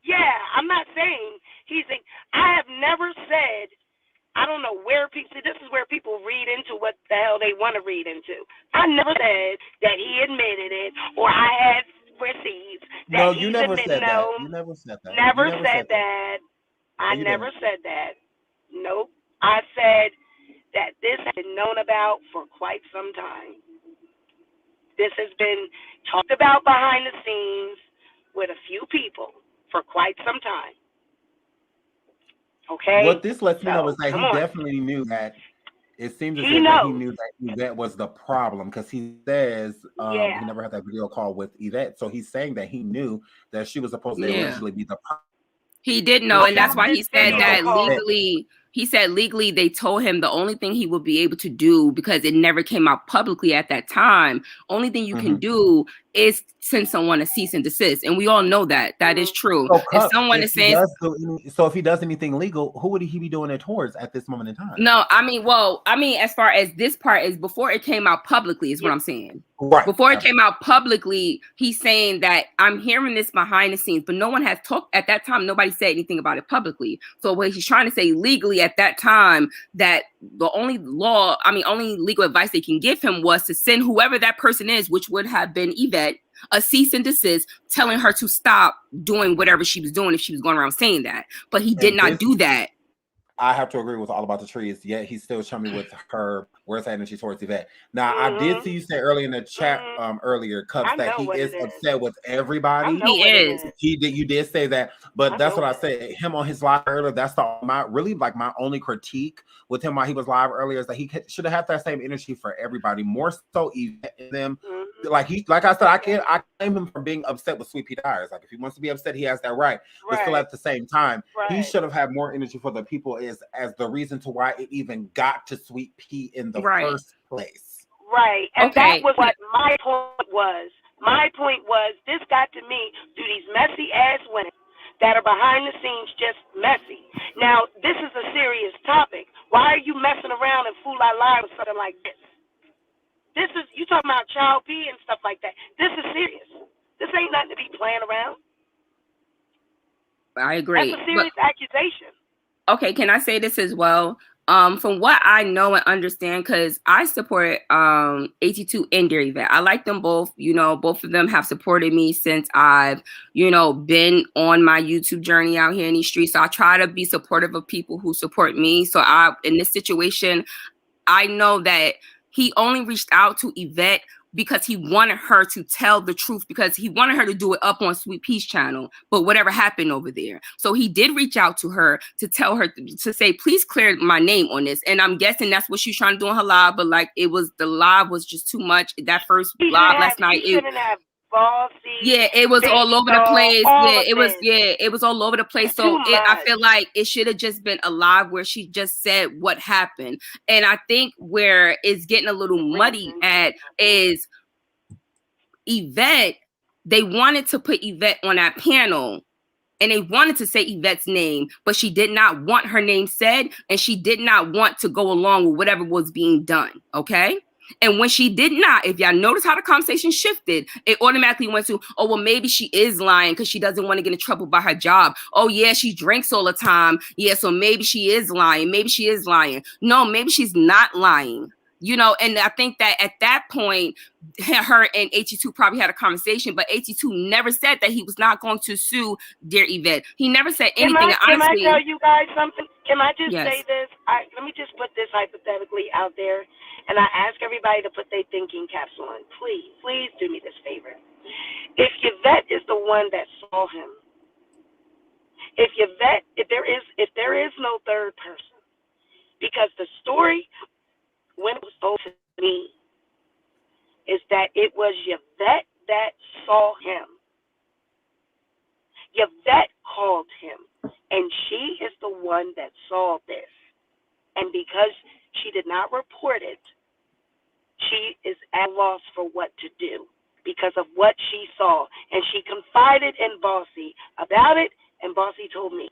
Yeah, I'm not saying I have never said, I don't know where people, this is where people read into what the hell they want to read into. I never said that he admitted it or I had receipts. No, you never said that. You never said that. Never said that. I never said that. Nope. I said that this has been known about for quite some time. This has been talked about behind the scenes with a few people for quite some time. Okay. What this lets me know is that he definitely knew that. It seems as if he knew that Yvette was the problem, because he says he never had that video call with Yvette. So he's saying that he knew that she was supposed to originally be the problem. He did know, and that's why he said that legally. He said legally they told him the only thing he would be able to do, because it never came out publicly at that time, only thing you can do is send someone a cease and desist, and we all know that is true. So, If someone is saying, if he does anything legal, who would he be doing it towards at this moment in time? No, I mean, as far as this part is, before it came out publicly, is what I'm saying. Right. Before it came out publicly, he's saying that I'm hearing this behind the scenes, but no one has talked at that time. Nobody said anything about it publicly. So what he's trying to say legally at that time, that the only legal advice they can give him was to send whoever that person is, which would have been Yvette, a cease and desist, telling her to stop doing whatever she was doing if she was going around saying that. But he did not do that. I have to agree with All About the Trees. Yet he's still chummy with her worst energy towards Yvette. Now, I did see you say earlier in the chat earlier, Cups, that he is upset with everybody. He is. You did say that, but that's what I said. Him on his live earlier, that's my only critique with him while he was live earlier is that he should have had that same energy for everybody, more so Yvette and them. Like I said, I blame him for being upset with Sweet Pea Diaries. Like if he wants to be upset, he has that right. But still at the same time, he should have had more energy for the people as the reason to why it even got to Sweet Pea in the first place. Right. And that was what my point was. My point was this got to me through these messy ass women that are behind the scenes just messy. Now, this is a serious topic. Why are you messing around and fool our lives with something like this? This is, you talking about child P and stuff like that. This is serious. This ain't nothing to be playing around. I agree. That's a serious accusation. Okay, can I say this as well? From what I know and understand, because I support 82 and Diaries. I like them both. You know, both of them have supported me since I've, been on my YouTube journey out here in these streets. So I try to be supportive of people who support me. So in this situation, I know that he only reached out to Yvette because he wanted her to tell the truth, because he wanted her to do it up on Sweet Pea's channel, but whatever happened over there. So he did reach out to her to tell her to say, please clear my name on this. And I'm guessing that's what she's trying to do in her live, but the live was just too much. That first live last night. It was all over the place. It was all over the place. So I feel like it should have just been a live where she just said what happened. And I think where it's getting a little muddy at is Yvette. They wanted to put Yvette on that panel and they wanted to say Yvette's name, but she did not want her name said, and she did not want to go along with whatever was being done. Okay. And when she did not, if y'all notice how the conversation shifted, it automatically went to, oh, well, maybe she is lying because she doesn't want to get in trouble by her job. Oh, yeah, she drinks all the time. Yeah, so maybe she is lying. Maybe she is lying. No, maybe she's not lying. And I think that at that point, her and 82 probably had a conversation, but 82 never said that he was not going to sue Dear Yvette. He never said anything. Can I tell you guys something? Can I just say this? Let me just put this hypothetically out there, and I ask everybody to put their thinking caps on. Please do me this favor. If Yvette is the one that saw him, if there is no third person, because the story, when it was told to me, is that it was Yvette that saw him. Yvette called him, and she is the one that saw this. And because she did not report it, she is at a loss for what to do because of what she saw. And she confided in Bossy about it, and Bossy told me.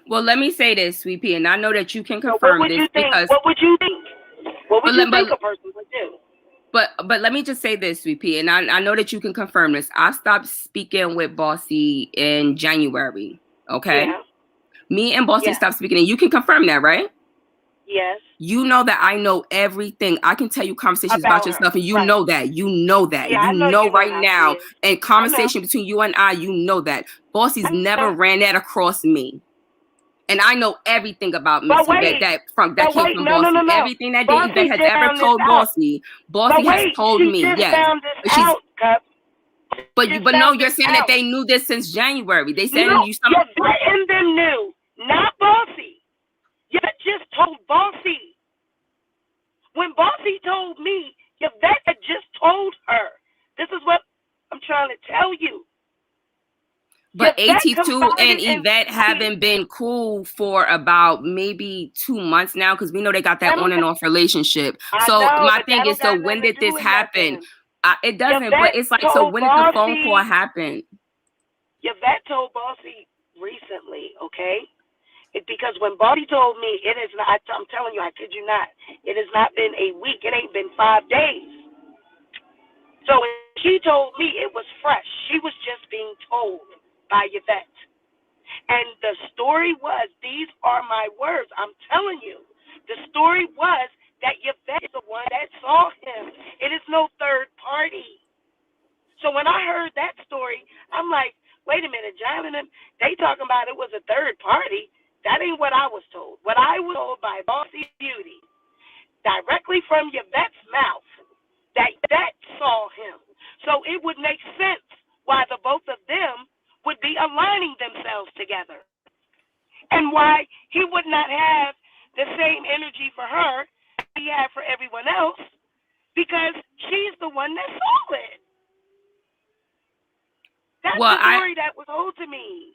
Well, let me say this, Sweet Pea, and I know that you can confirm this because... What would you think? What would you think a person would do? But let me just say this, Sweet Pea, and I know that you can confirm this. I stopped speaking with Bossy in January, okay? Yeah. Me and Bossy stopped speaking, and you can confirm that, right? Yes. You know that I know everything. I can tell you conversations about yourself, and you know that. You know that. Yeah, you know right now. And conversation between you and I, you know that. Bossy's never ran that across me. And I know everything about Miss Yvette that came from Bossy. No. Everything that Yvette has ever told Bossy, Bossy has told me. Yes. But no, you're saying that they knew this since January. They said you something. Yvette and them knew, not Bossy. Yvette just told Bossy. When Bossy told me, Yvette had just told her. This is what I'm trying to tell you. But 82 and Yvette haven't been cool for about maybe 2 months now, because we know they got that on and off relationship. So my thing is, so when did this happen? It doesn't, Yvette but it's like, so told when did the phone Bossy, call happen? Yvette told Bossy recently, okay? Because when Bossy told me, it is not, I'm telling you, I kid you not, it has not been a week. It ain't been 5 days. So when she told me, it was fresh. She was just being told by Yvette. And the story was, these are my words, I'm telling you. The story was that Yvette is the one that saw him. It is no third party. So when I heard that story, I'm like, wait a minute, John and them, they talking about it was a third party. That ain't what I was told. What I was told by Bossy Beauty, directly from Yvette's mouth, that Yvette saw him. So it would make sense why the both of them would be aligning themselves together. And why he would not have the same energy for her he had for everyone else, because she's the one that saw it. That's the story that was told to me.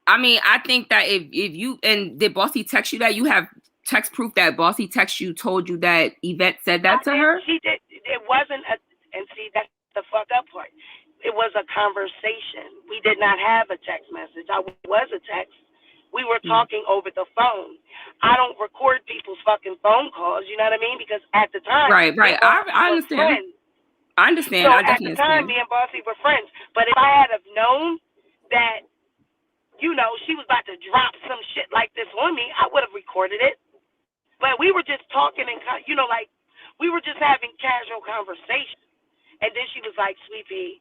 I mean, I think that if you, and did Bossy text you that? You have text proof that Bossy text you, told you that Yvette said that to her? She did. It wasn't a, and see, that's the fucked up part. It was a conversation. We did not have a text message. I was a text. We were talking over the phone. I don't record people's fucking phone calls, you know what I mean? Because at the time, right. I understand. Friends. I understand. So I definitely at the time, me and Bossy were friends. But if I had have known that, you know, she was about to drop some shit like this on me, I would have recorded it. But we were just talking and, you know, like, we were just having casual conversation. And then she was like, Sweet Pea,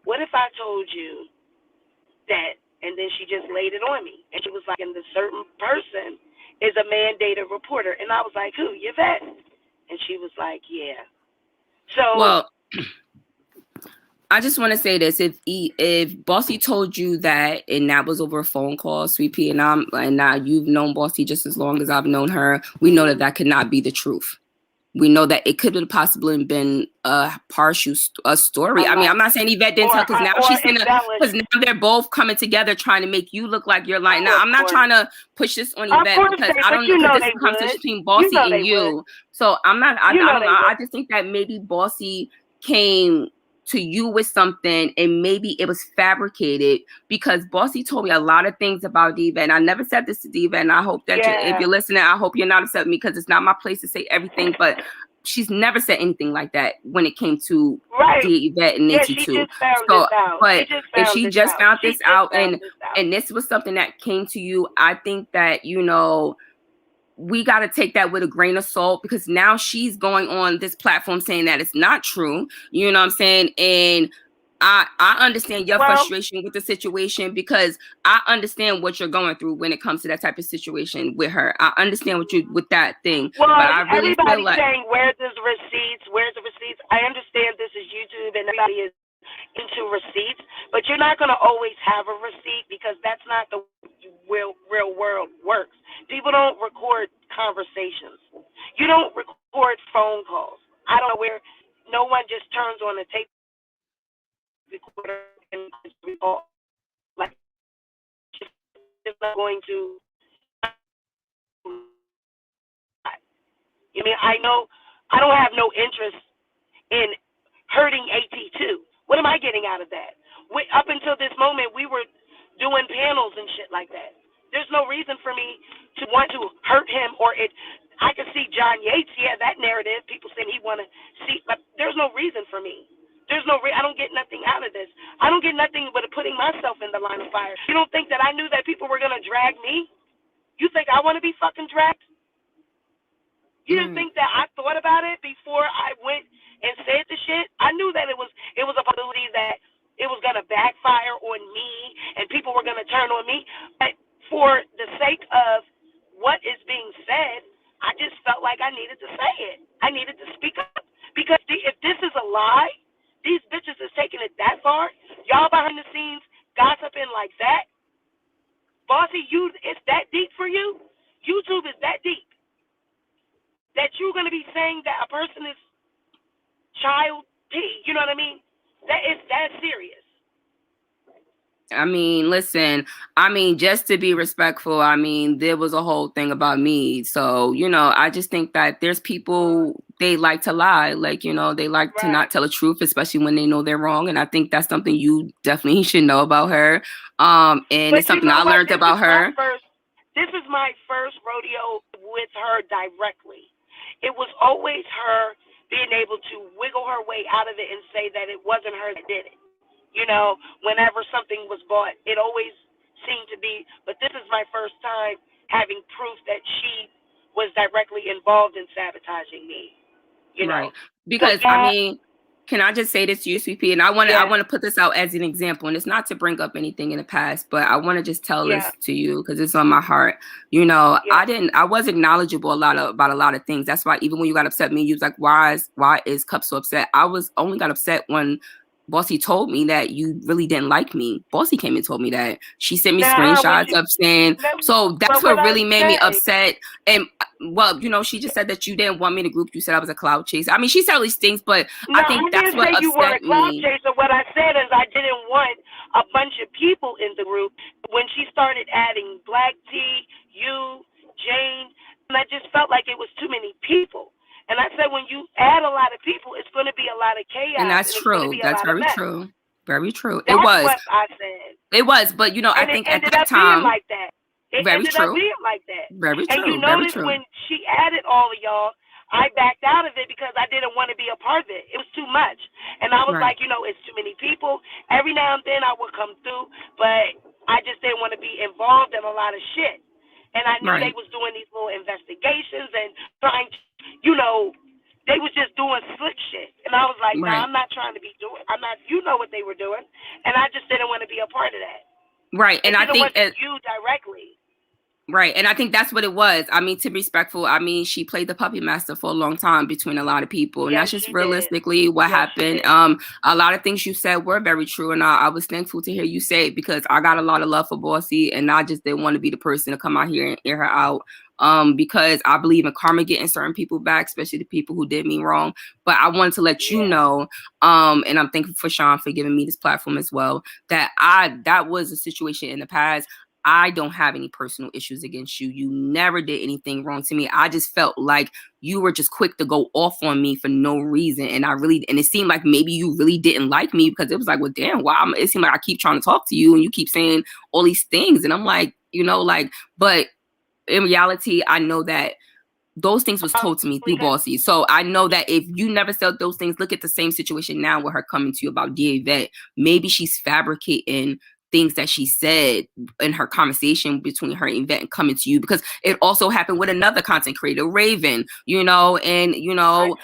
what if I told you that? And then she just laid it on me. And she was like, and the certain person is a mandated reporter. And I was like, who? Yvette. And she was like, yeah. So. Well, I just want to say this: if Bossy told you that, and that was over a phone call, Sweet Pea, and now you've known Bossy just as long as I've known her, we know that that could not be the truth. We know that it could have possibly been a partial story. I mean, I'm not saying Yvette didn't tell, because now she's saying, because now they're both coming together trying to make you look like you're lying. Now, I'm not trying to push this on Yvette, because I don't know, because this is a conversation between Bossy and you. So I'm not. I don't know. I just think that maybe Bossy came to you with something, and maybe it was fabricated, because Bossy told me a lot of things about Diva, and I never said this to Diva, and I hope that if you're listening, I hope you're not upset with me, because it's not my place to say everything, but she's never said anything like that when it came to Yvette and Nancy too. So, but if she just found this out, and this was something that came to you, I think that, you know, we got to take that with a grain of salt, because now she's going on this platform saying that it's not true. You know what I'm saying? And I understand your frustration with the situation, because I understand what you're going through when it comes to that type of situation with her. I understand what you with that thing. Well, but I really everybody's feel like, saying, where's the receipts? Where's the receipts? I understand this is YouTube and everybody is into receipts, but you're not going to always have a receipt, because that's not the real world works. People don't record conversations. You don't record phone calls. I don't know where. No one just turns on a tape recorder and record. Like, it's not going to. I mean, I know I don't have no interest in hurting AT2. What am I getting out of that? Up until this moment, we were doing panels and shit like that. There's no reason for me to want to hurt him, or it. I can see John Yates, that narrative. People saying he want to see, but there's no reason for me. There's no I don't get nothing out of this. I don't get nothing but putting myself in the line of fire. You don't think that I knew that people were going to drag me? You think I want to be fucking dragged? You didn't think that I thought about it before I went and said the shit? I knew that it was a possibility that it was going to backfire on me and people were going to turn on me. But for the sake of what is being said, I just felt like I needed to say it. I needed to speak up. Because if this is a lie, these bitches is taking it that far. Y'all behind the scenes gossiping like that. Bossy, it's that deep for you? YouTube is that deep that you're going to be saying that a person is child P, you know what I mean? That is that serious. I mean, listen, I mean, just to be respectful, I mean, there was a whole thing about me. So, you know, I just think that there's people they like to lie. Like, you know, they like to not tell the truth, especially when they know they're wrong. And I think that's something you definitely should know about her. And But it's something I learned about her. This is my first rodeo with her directly. It was always her being able to wiggle her way out of it and say that it wasn't her that did it. You know, whenever something was bought, it always seemed to be, but this is my first time having proof that she was directly involved in sabotaging me. You know? Right. Because I mean, can I just say this to you, CP? And I want to put this out as an example, and it's not to bring up anything in the past, but I want to just tell this to you because it's on my heart. You know, I wasn't knowledgeable about a lot of things. That's why even when you got upset with me, you was like, why is Cup so upset? I was only got upset when Bossy told me that you really didn't like me. Bossy came and told me that. She sent me screenshots of saying, so that's what really made me upset. And well, you know, she just said that you didn't want me to group. You said I was a cloud chaser. I mean, she said all these things, but I think that's what upset me. I didn't say you were a cloud chaser. What I said is I didn't want a bunch of people in the group. When she started adding Black T, you, Jane, and I just felt like it was too many people. And I said, when you add a lot of people, it's going to be a lot of chaos. And that's true. That's very true. Very true. That's it was. What I said. It was, but you know, I think at that time, like that. It ended up being like that. Very true. And you notice when she added all of y'all, I backed out of it because I didn't want to be a part of it. It was too much. And I was like, you know, it's too many people. Every now and then I would come through, but I just didn't want to be involved in a lot of shit. And I knew they was doing these little investigations and trying to, you know, they was just doing slick shit. And I was like, no, I'm not trying to be doing, I'm not, you know what they were doing. And I just didn't want to be a part of that. Right. And I think you directly. Right. And I think that's what it was. I mean, to be respectful, I mean, she played the puppy master for a long time between a lot of people. And that's just realistically what happened. A lot of things you said were very true. And I was thankful to hear you say it because I got a lot of love for Bossy and I just didn't want to be the person to come out here and air her out. Because I believe in karma getting certain people back, especially the people who did me wrong. But I wanted to let you know, and I'm thankful for Sean for giving me this platform as well, that was a situation in the past. I don't have any personal issues against you. You never did anything wrong to me. I just felt like you were just quick to go off on me for no reason. And it seemed like maybe you really didn't like me because it was like, well, damn, wow. It seemed like I keep trying to talk to you and you keep saying all these things. And I'm like, you know, like, but in reality, I know that those things was told to me through Bossy. So I know that if you never said those things, look at the same situation now with her coming to you about Dear Yvette. Maybe she's fabricating things that she said in her conversation between her and Yvette and coming to you, because it also happened with another content creator, Raven, you know, and you know,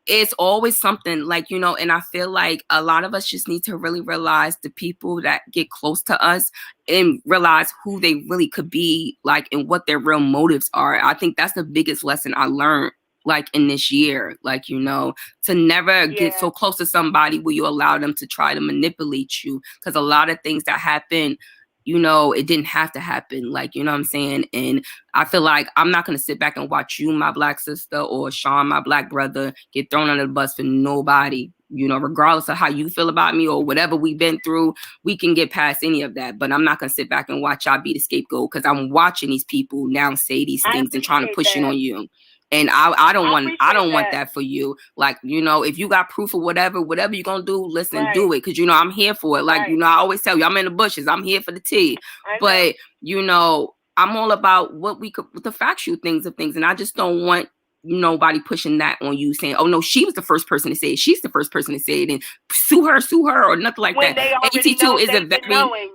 it's always something like, you know, and I feel like a lot of us just need to really realize the people that get close to us and realize who they really could be, like, and what their real motives are. I think that's the biggest lesson I learned, like, in this year, like, you know, to never get so close to somebody where you allow them to try to manipulate you. Because a lot of things that happen, you know, it didn't have to happen. Like, you know what I'm saying? And I feel like I'm not going to sit back and watch you, my Black sister, or Sean, my Black brother, get thrown under the bus for nobody. You know, regardless of how you feel about me or whatever we've been through, we can get past any of that. But I'm not going to sit back and watch y'all be the scapegoat, because I'm watching these people now say these things and trying to push it on you. And I don't want that for you. Like, you know, if you got proof of whatever you're going to do, listen, do it. Because, you know, I'm here for it. Like, you know, I always tell you, I'm in the bushes. I'm here for the tea. But, you know, I'm all about the factual things of things. And I just don't want nobody pushing that on you, saying, oh, no, she was the first person to say it. She's the first person to say it. And sue her or nothing like that. AT2 is a very...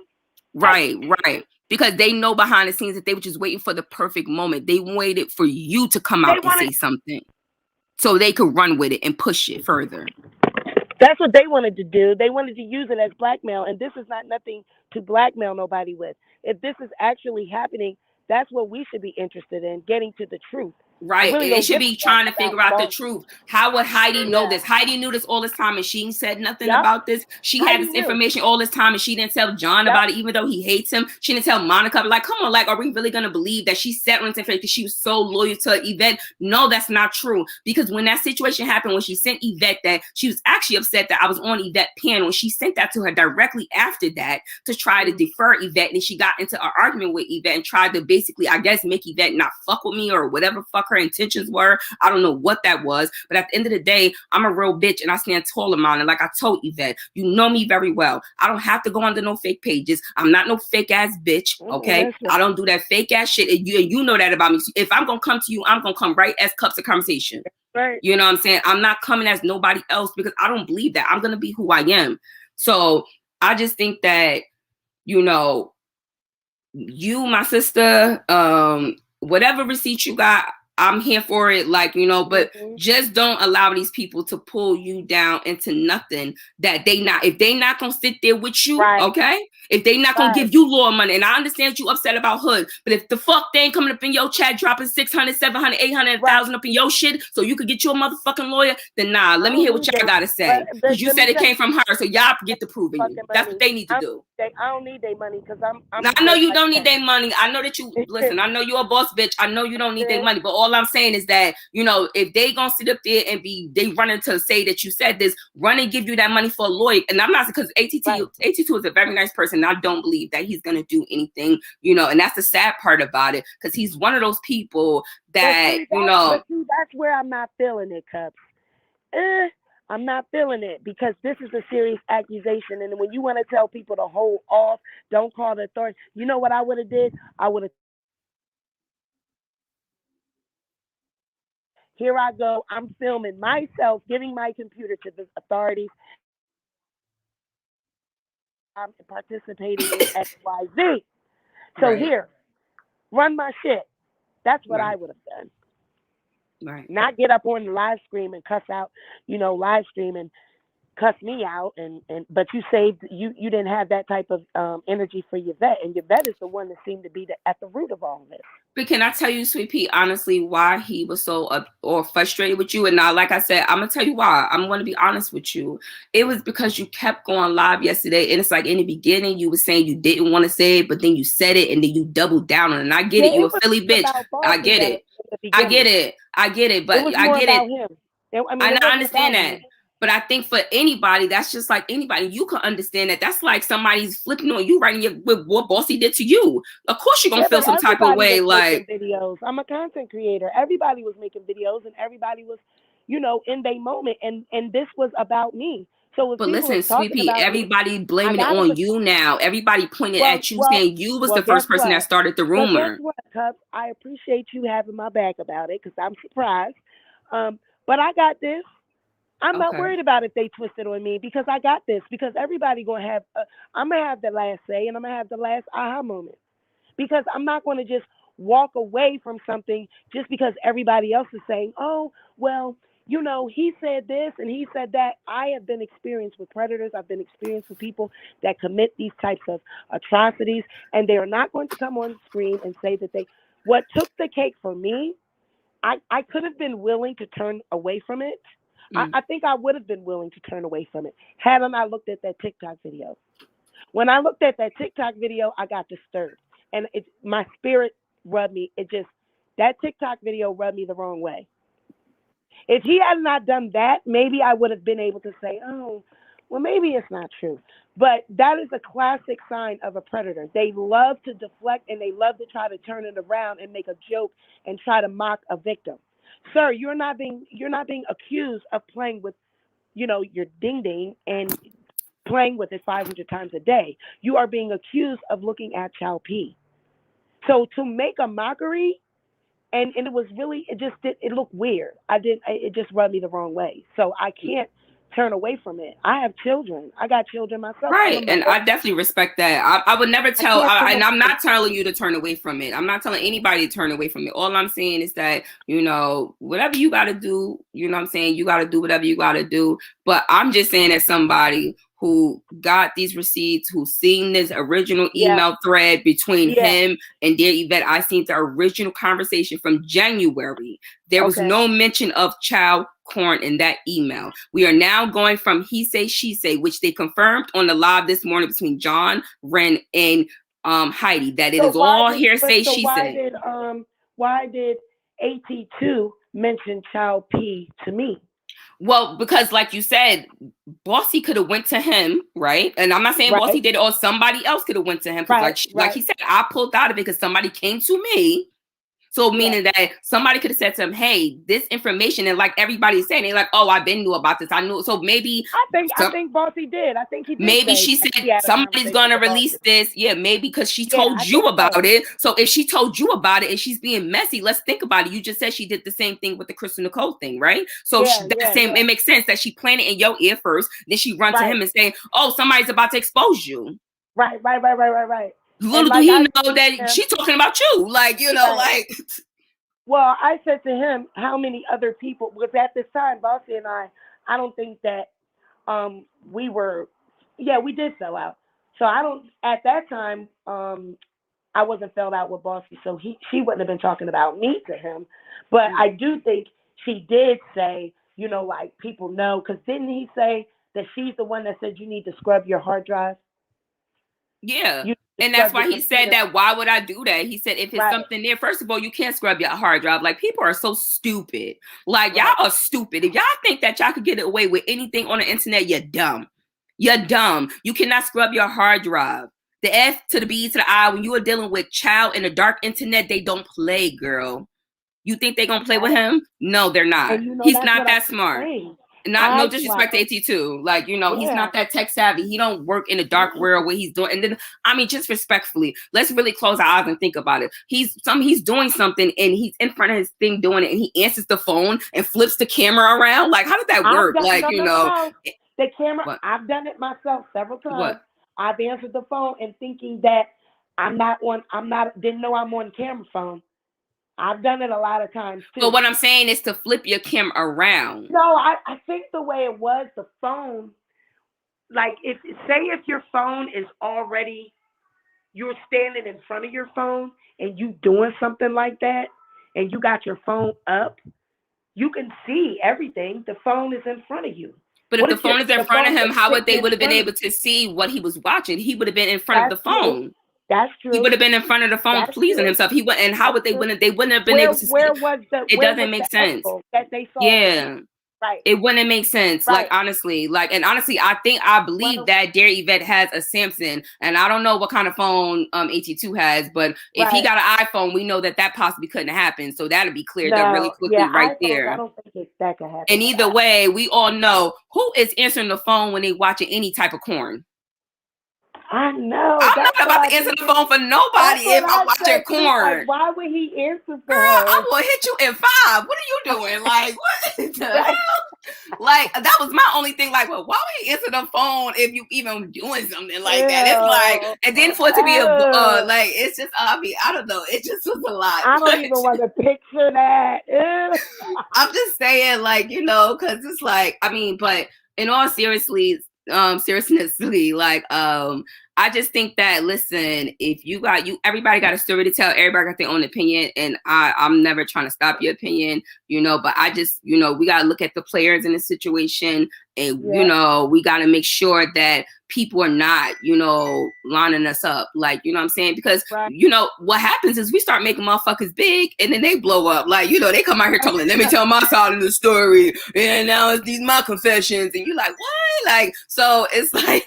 Right. Because they know behind the scenes that they were just waiting for the perfect moment. They waited for you to come out and say something so they could run with it and push it further. That's what they wanted to do. They wanted to use it as blackmail, and this is not nothing to blackmail nobody with. If this is actually happening, that's what we should be interested in, getting to the truth. Right. Really, they should be trying to figure out the truth. How would Heidi know this? Heidi knew this all this time and she said nothing about this. She had this information all this time and she didn't tell John about it, even though he hates him. She didn't tell Monica. Like, come on, like, are we really going to believe that she sat on this information because she was so loyal to Yvette? No, that's not true. Because when that situation happened, when she sent Yvette that, she was actually upset that I was on Yvette panel. She sent that to her directly after that to try to defer Yvette. And she got into an argument with Yvette and tried to basically, I guess, make Yvette not fuck with me or whatever fuck fuck her intentions were. I don't know what that was. But at the end of the day, I'm a real bitch and I stand tall in mine. And like I told Yvette, you know me very well. I don't have to go under no fake pages. I'm not no fake ass bitch. Okay. Right. I don't do that fake ass shit. And you know that about me. If I'm going to come to you, I'm going to come right as cups of conversation. Right. You know what I'm saying? I'm not coming as nobody else because I don't believe that. I'm going to be who I am. So I just think that, you know, you, my sister, whatever receipt you got, I'm here for it. Like, you know, but just don't allow these people to pull you down into nothing that if they not going to sit there with you, okay? If they not going to give you law money, and I understand you upset about Hood, but if the fuck they ain't coming up in your chat, dropping 600, 700, 800, 1,000 up in your shit so you could get you a motherfucking lawyer, then nah, let me hear what y'all got to say. Because you said it came from her, so y'all get to proving you. That's what they need to do. I don't need their money because I know you don't need their money. I know that you listen. I know you're a boss bitch. I know you don't need their money. But all I'm saying is that, you know, if they gonna sit up there and they running to say that you said this, run and give you that money for a lawyer. And I'm not, because AT2 is a very nice person. I don't believe that he's gonna do anything, you know. And that's the sad part about it, because he's one of those people that you know. That's where I'm not feeling it, Cups. I'm not feeling it because this is a serious accusation. And when you want to tell people to hold off, don't call the authority. You know what I would have did? I would have. Here I go. I'm filming myself, giving my computer to the authorities. I'm participating in XYZ. So here, run my shit. That's what I would have done. Right. Not get up on the live stream and cuss out, you know, live stream and cuss me out, but you didn't have that type of energy for Yvette, and Yvette is the one that seemed to be at the root of all of this. But can I tell you, Sweet Pea, honestly, why he was so or frustrated with you? And now, like I said, I'm gonna tell you why. I'm going to be honest with you. It was because you kept going live yesterday, and it's like in the beginning you were saying you didn't want to say it, but then you said it, and then you doubled down on it. And I get it. You a Philly bitch. I get it. I get it. I get it. But I get it. I understand that. But I think for anybody, that's just like anybody. You can understand that. That's like somebody's flipping on you, writing with what Bossy did to you. Of course, you're gonna feel some type of way. Like videos. I'm a content creator. Everybody was making videos, and everybody was, you know, in their moment. And this was about me. So, but listen, Sweet Pea, everybody blaming it on you now. Everybody pointing at you, saying you was the first person that started the rumor. Guess what, Cubs? I appreciate you having my back about it because I'm surprised. But I got this. I'm not worried about if they twist it on me because I got this. Because everybody I'm gonna have the last say and I'm gonna have the last aha moment. Because I'm not going to just walk away from something just because everybody else is saying, oh, well, you know, he said this and he said that. I have been experienced with predators. I've been experienced with people that commit these types of atrocities, and they are not going to come on screen and say that what took the cake for me. I could have been willing to turn away from it. I think I would have been willing to turn away from it hadn't I looked at that TikTok video. When I looked at that TikTok video, I got disturbed. And my spirit rubbed me. That TikTok video rubbed me the wrong way. If he had not done that, maybe I would have been able to say, oh, well, maybe it's not true. But that is a classic sign of a predator. They love to deflect and they love to try to turn it around and make a joke and try to mock a victim. Sir, you're not being accused of playing with, you know, your ding ding and playing with it 500 times a day. You are being accused of looking at Chow P. So to make a mockery, and it was really, it looked weird. It just rubbed me the wrong way. So I can't turn away from it. I have children. I got children myself. Right. And I definitely respect that. I would never tell, and I'm not telling you to turn away from it. I'm not telling anybody to turn away from it. All I'm saying is that, you know, whatever you got to do, you know what I'm saying? You got to do whatever you got to do. But I'm just saying as somebody who got these receipts, who's seen this original email thread between him and Dear Yvette. I seen the original conversation from January. There was no mention of child corn in that email. We are now going from he say, she say, which they confirmed on the live this morning between John, Ren, and Heidi, that it is all hearsay, she say. Why did AT2 mention child P to me? Well, because like you said, Bossy could have went to him, right? And I'm not saying Bossy did it, or somebody else could have went to him. Because like he said, I pulled out of it because somebody came to me So meaning that somebody could have said to him, hey, this information, and like everybody's saying, they're like, oh, I've been knew about this. I knew. So maybe I think Bossy did. I think he did. Maybe she said somebody's going to release this. Yeah, maybe because she told you about it. So if she told you about it and she's being messy, let's think about it. You just said she did the same thing with the Crystal Nicole thing, right? So it makes sense that she planted in your ear first. Then she run to him and say, oh, somebody's about to expose you. Right. Little do he know that she's talking about you. Like, you know, like. Well, I said to him, how many other people, because at this time, Bossy and I don't think that we were, we did sell out. So at that time, I wasn't fell out with Bossy, so she wouldn't have been talking about me to him. But I do think she did say, you know, like people know, because didn't he say that she's the one that said you need to scrub your hard drive? Yeah. And that's why he said that, why would I do that? He said, if it's something there, first of all, you can't scrub your hard drive. Like, people are so stupid. Like, y'all are stupid. If y'all think that y'all could get away with anything on the internet, you're dumb. You're dumb. You cannot scrub your hard drive. The F to the B to the I, when you are dealing with child in the dark internet, they don't play, girl. You think they're going to play with him? No, they're not. You know, he's not that smart. Saying. No disrespect to AT2. Like, you know, he's not that tech savvy. He don't work in the dark world where he's doing. And then, I mean, just respectfully, let's really close our eyes and think about it. He's doing something and he's in front of his thing doing it, and he answers the phone and flips the camera around. Like, how did that work? The camera. What? I've done it myself several times. What? I've answered the phone and thinking that didn't know I'm on camera phone. I've done it a lot of times too. So what I'm saying is to flip your camera around. No, I think the way it was, the phone, like if your phone is already, you're standing in front of your phone and you doing something like that and you got your phone up, you can see everything. The phone is in front of you. But if the phone is in front of him, how would they would have been able to see what he was watching? He would have been in front of the phone. That's true. He would have been in front of the phone pleasing himself. He would, and how would they wouldn't have been able to see? It doesn't make sense. That they saw right. It wouldn't make sense. Right. Like honestly, I believe that Dear Yvette has a Samsung, and I don't know what kind of phone AT2 has, but if he got an iPhone, we know that possibly couldn't happen. So that'll be cleared up really quickly there. I don't think that could happen. And either way, we all know who is answering the phone when they watching any type of porn. I know. I'm not about to answer the phone for nobody if I'm watching porn. Like, why would he answer for her? I'm gonna hit you in 5. What are you doing? Like, what the hell? Like, that was my only thing. Like, well, why would he answer the phone if you even doing something like that? It's like, and then for it to be like, it's just obvious. I don't know. It just was a lot. I don't even want to picture that. I'm just saying, like, you know, because it's like, I mean, but in all seriousness, like, I just think that, listen, if everybody got a story to tell, everybody got their own opinion, and I'm never trying to stop your opinion, you know, but I just, you know, we got to look at the players in the situation, and, you know, we got to make sure that people are not, you know, lining us up, like, you know what I'm saying? Because, you know, what happens is we start making motherfuckers big, and then they blow up. Like, you know, they come out here talking, let me tell my side of the story, and now it's my confessions, and you're like, what? Like, so it's like,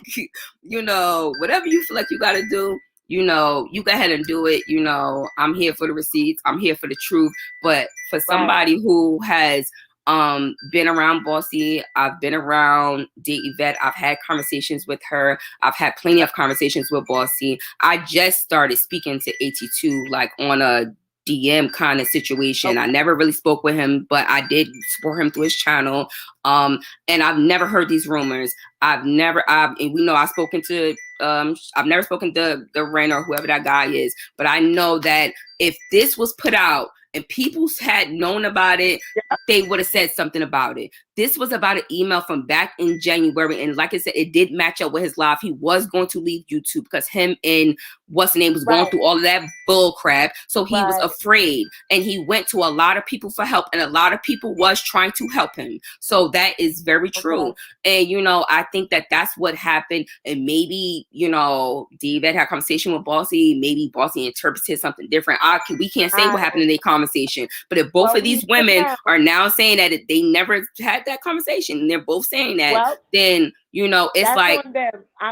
you know, whatever you feel like you got to do, you know, you go ahead and do it. You know, I'm here for the receipts. I'm here for the truth. But for somebody who has been around Bossy, I've been around Yvette, I've had conversations with her, I've had plenty of conversations with Bossy. I just started speaking to AT2 like on a DM kind of situation. I never really spoke with him, but I did support him through his channel. And I've never heard these rumors. And we know I've never spoken to the Ren or whoever that guy is, but I know that if this was put out and people had known about it, they would have said something about it. This was about an email from back in January. And like I said, it did match up with his life. He was going to leave YouTube because him and what's the name was going through all of that bull crap. So he was afraid, and he went to a lot of people for help, and a lot of people was trying to help him. So that is very true. And, you know, I think that that's what happened. And maybe, you know, Yvette had a conversation with Bossy. Maybe Bossy interpreted something different. We can't say what happened in their conversation. But if both of these women are now saying that they never had that conversation, and they're both saying that, then, you know, it's like,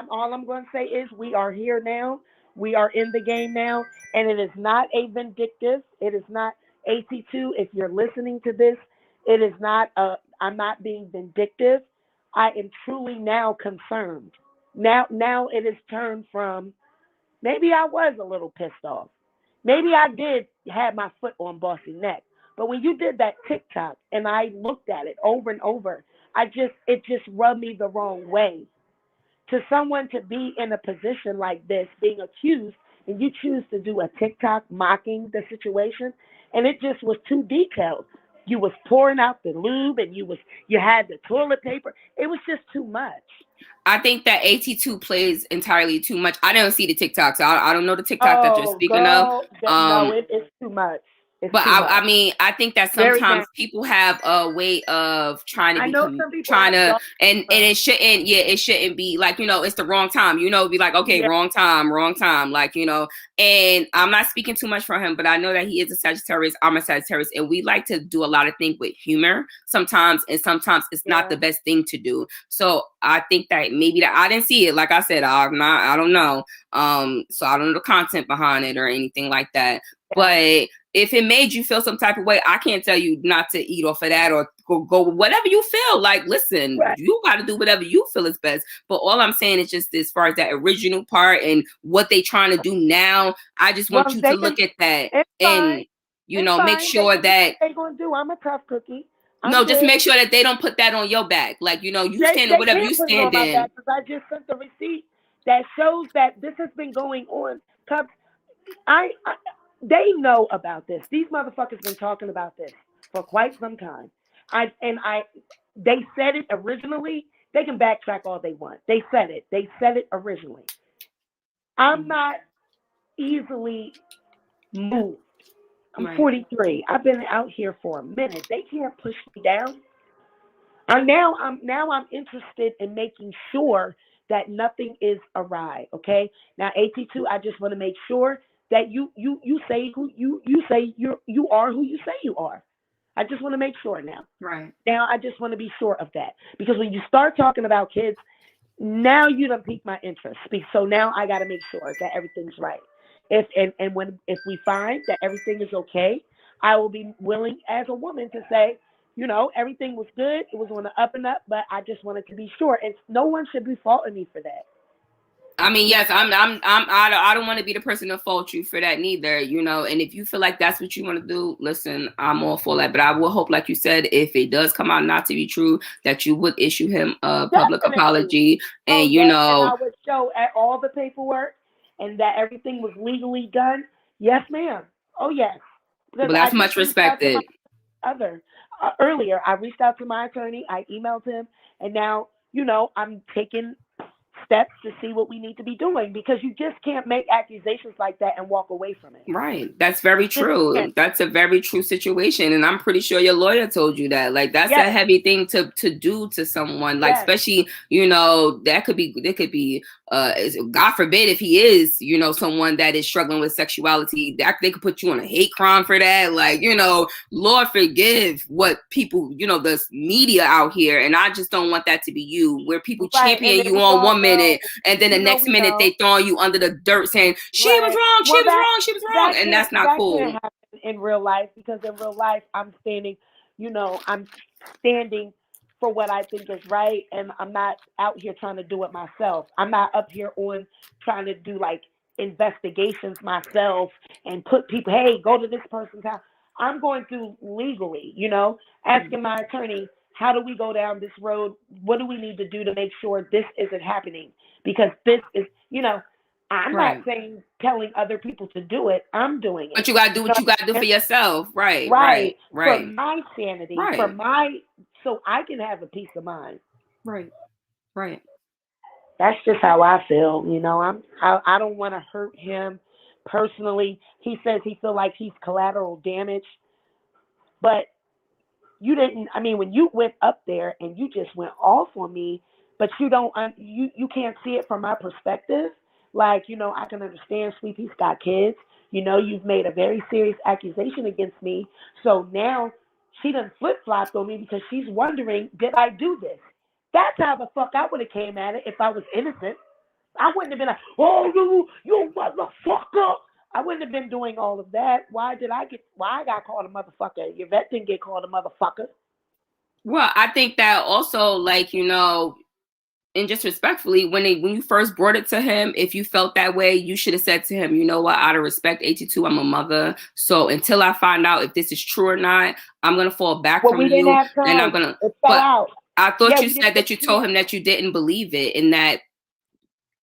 all I'm going to say is we are here now. We are in the game now, and it is not a vindictive. It is not AT2. If you're listening to this, it is not a. I'm not being vindictive. I am truly now concerned. Now it has turned from maybe I was a little pissed off. Maybe I did have my foot on Bossy neck. But when you did that TikTok and I looked at it over and over, it just rubbed me the wrong way. To someone to be in a position like this, being accused, and you choose to do a TikTok mocking the situation, and it just was too detailed. You was pouring out the lube, and you had the toilet paper. It was just too much. I think that AT2 plays entirely too much. I don't see the TikTok, so I don't know the TikTok that you're speaking girl, of. No, it's too much. It's but too much. I mean, I think that sometimes people have a way of trying to and it shouldn't be like, it's the wrong time, be like, okay, wrong time, like, and I'm not speaking too much for him, but I know that he is a Sagittarius, I'm a Sagittarius, and we like to do a lot of things with humor sometimes, and sometimes it's not the best thing to do. So I think that maybe that I didn't see it, like I said, I don't know, so I don't know the content behind it or anything like that. But if it made you feel some type of way, I can't tell you not to eat off of that or go whatever you feel like. Listen, you got to do whatever you feel is best. But all I'm saying is just as far as that original part and what they trying to do now, I just want you to look at that and, make sure that they're going to do. I'm a tough cookie. Just make sure that they don't put that on your back. Like, you stand in whatever you stand in. Because I just sent the receipt that shows that this has been going on. They know about this. These motherfuckers been talking about this for quite some time. They said it originally. They can backtrack all they want. They said it. They said it originally. I'm not easily moved. I'm 43. I've been out here for a minute. They can't push me down. Now I'm interested in making sure that nothing is awry. Okay. Now AT2, I just want to make sure that you say who you say you are who you say you are. I just want to make sure now. Right. Now I just want to be sure of that. Because when you start talking about kids, now you done piqued my interest. So now I gotta make sure that everything's right. If we find that everything is okay, I will be willing as a woman to say, everything was good. It was on the up and up, but I just wanted to be sure. And no one should be faulting me for that. I mean, yes, I don't want to be the person to fault you for that neither, and if you feel like that's what you want to do, listen, I'm all for that. But I will hope, like you said, if it does come out not to be true, that you would issue him a public apology and, and I would show at all the paperwork and that everything was legally done. Yes, ma'am. Oh, yes. Well, that's much respected. Earlier, I reached out to my attorney. I emailed him, and now, I'm taking steps to see what we need to be doing, because you just can't make accusations like that and walk away from it. Right. That's very true. That's a very true situation. And I'm pretty sure your lawyer told you that. Like, that's a heavy thing to do to someone. Like, especially, there could be, God forbid, if he is, someone that is struggling with sexuality, that they could put you on a hate crime for that. Like, Lord forgive what people, the media out here. And I just don't want that to be you, where people champion you on 1 minute and then the next minute they throwing you under the dirt saying she was wrong, she was wrong, and that's not cool. That can't happen in real life, because in real life I'm standing for what I think is right, and I'm not out here trying to do it myself. I'm not up here on trying to do like investigations myself and put people, hey, go to this person's house. I'm going through legally, asking my attorney, how do we go down this road? What do we need to do to make sure this isn't happening? Because this is, I'm not saying telling other people to do it. I'm doing it. But you got to do what you got to do for yourself. Right. For my sanity, so I can have a peace of mind. Right. That's just how I feel. I don't want to hurt him personally. He says he feels like he's collateral damage, but you didn't. I mean, when you went up there and you just went off on me, but you don't, you can't see it from my perspective. Like, I can understand Sweet Pea's got kids. You've made a very serious accusation against me. So now she done flip-flopped on me because she's wondering, did I do this? That's how the fuck I would have came at it if I was innocent. I wouldn't have been like, oh, you motherfucker. I wouldn't have been doing all of that. Why I got called a motherfucker? Yvette didn't get called a motherfucker. Well, I think that also, like, you know, and just respectfully, when you first brought it to him, if you felt that way, you should have said to him, you know what, out of respect, 82, I'm a mother. So until I find out if this is true or not, I'm going to fall back from we didn't you. have time. And I'm going to, it fell but out. I thought Yeah, you said that you told him that you didn't believe it, and that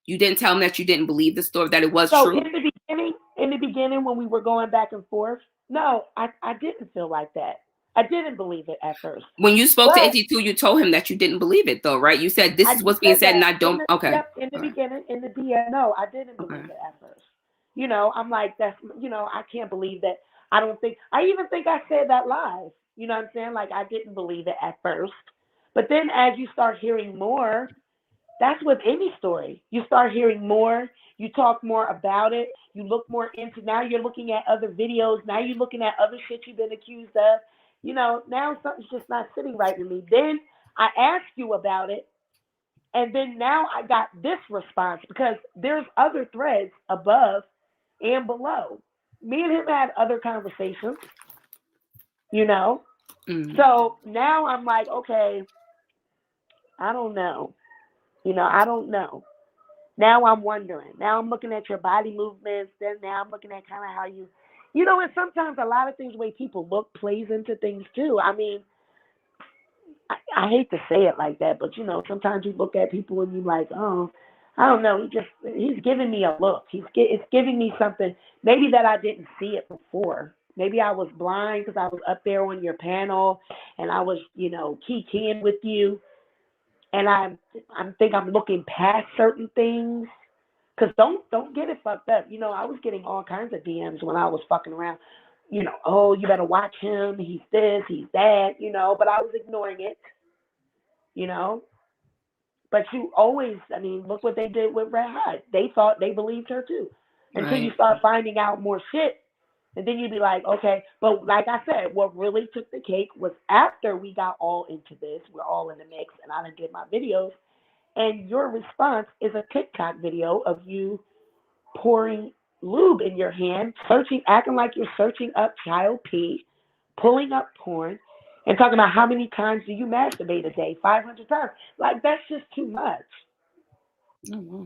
you didn't tell him that you didn't believe the story, that it was So true. in the beginning when we were going back and forth, no, I didn't feel like that. I didn't believe it at first. When you spoke to But 82, you told him that you didn't believe it, though, right? You said this is what's being said, and I don't. Okay. Yep, in the beginning, in the DM, no, I didn't believe it at first. You know, I'm like, that's, you know, I can't believe that. I even think I said that live. You know what I'm saying? Like, I didn't believe it at first. But then as you start hearing more, that's with any story. You start hearing more, you talk more about it, you look more into, now you're looking at other videos, now you're looking at other shit you've been accused of. You know, now something's just not sitting right with me. Then I asked you about it, and then now I got this response because there's other threads above and below. Me and him had other conversations, you know? So now I'm like, okay, I don't know. You know, I don't know. Now I'm wondering. Now I'm looking at your body movements. Then now I'm looking at kind of how you know, and sometimes a lot of things, the way people look plays into things too. I mean, I hate to say it like that, but you know, sometimes you look at people and you're like, oh, I don't know. He's giving me a look. It's giving me something maybe that I didn't see it before. Maybe I was blind because I was up there on your panel and I was, you know, keying with you. And I think I'm looking past certain things. Cause don't get it fucked up. You know, I was getting all kinds of DMs when I was fucking around. You know, oh, you better watch him. He's this, he's that. You know, but I was ignoring it. You know, but you always, I mean, look what they did with Red Hot. They thought they believed her too, until you start finding out more shit, and then you'd be like, okay. But like I said, what really took the cake was after we got all into this. We're all in the mix, and I done did my videos. And your response is a TikTok video of you pouring lube in your hand, acting like you're searching up child pee, pulling up porn, and talking about how many times do you masturbate a day? 500 times. Like, that's just too much.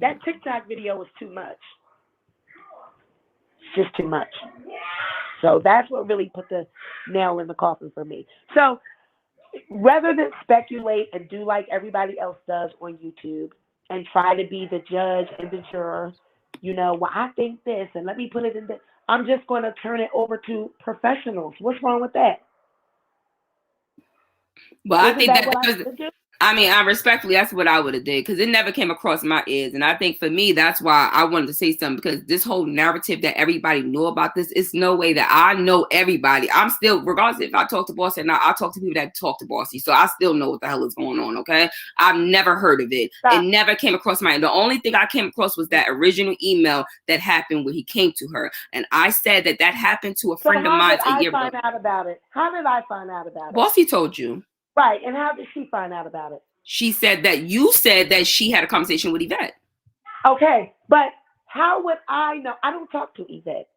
That TikTok video is too much. It's just too much. So that's what really put the nail in the coffin for me. So rather than speculate and do like everybody else does on YouTube and try to be the judge and the juror, you know, well, I think this, and let me put it in this. I'm just going to turn it over to professionals. What's wrong with that? Well, I think that I mean, I respectfully, that's what I would have did, because it never came across my ears. And I think for me, that's why I wanted to say something, because this whole narrative that everybody knew about this, it's no way that I know everybody. I'm still, regardless if I talk to Bossy or not, I talk to people that talk to Bossy. So I still know what the hell is going on, okay? I've never heard of it. It never came across my, the only thing I came across was that original email that happened when he came to her. And I said that happened to a friend of mine a year ago. How did I find out about it? How did I find out about it? Bossy told you. Right, and how did she find out about it? She said that you said that she had a conversation with Yvette. Okay, but how would I know? I don't talk to Yvette.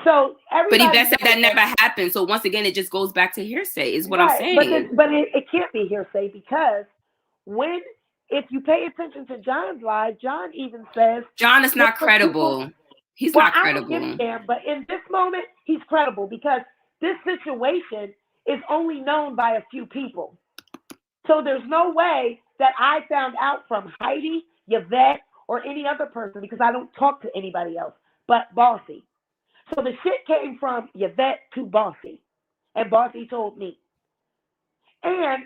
So everybody. But Yvette said that never happened. So once again, it just goes back to hearsay, is what I'm saying. But it can't be hearsay, because if you pay attention to John's live, John even says John is not credible. He's not credible. I don't get there, but in this moment, he's credible, because this situation is only known by a few people. So there's no way that I found out from Heidi, Yvette, or any other person, because I don't talk to anybody else but Bossy. So the shit came from Yvette to Bossy, and Bossy told me. And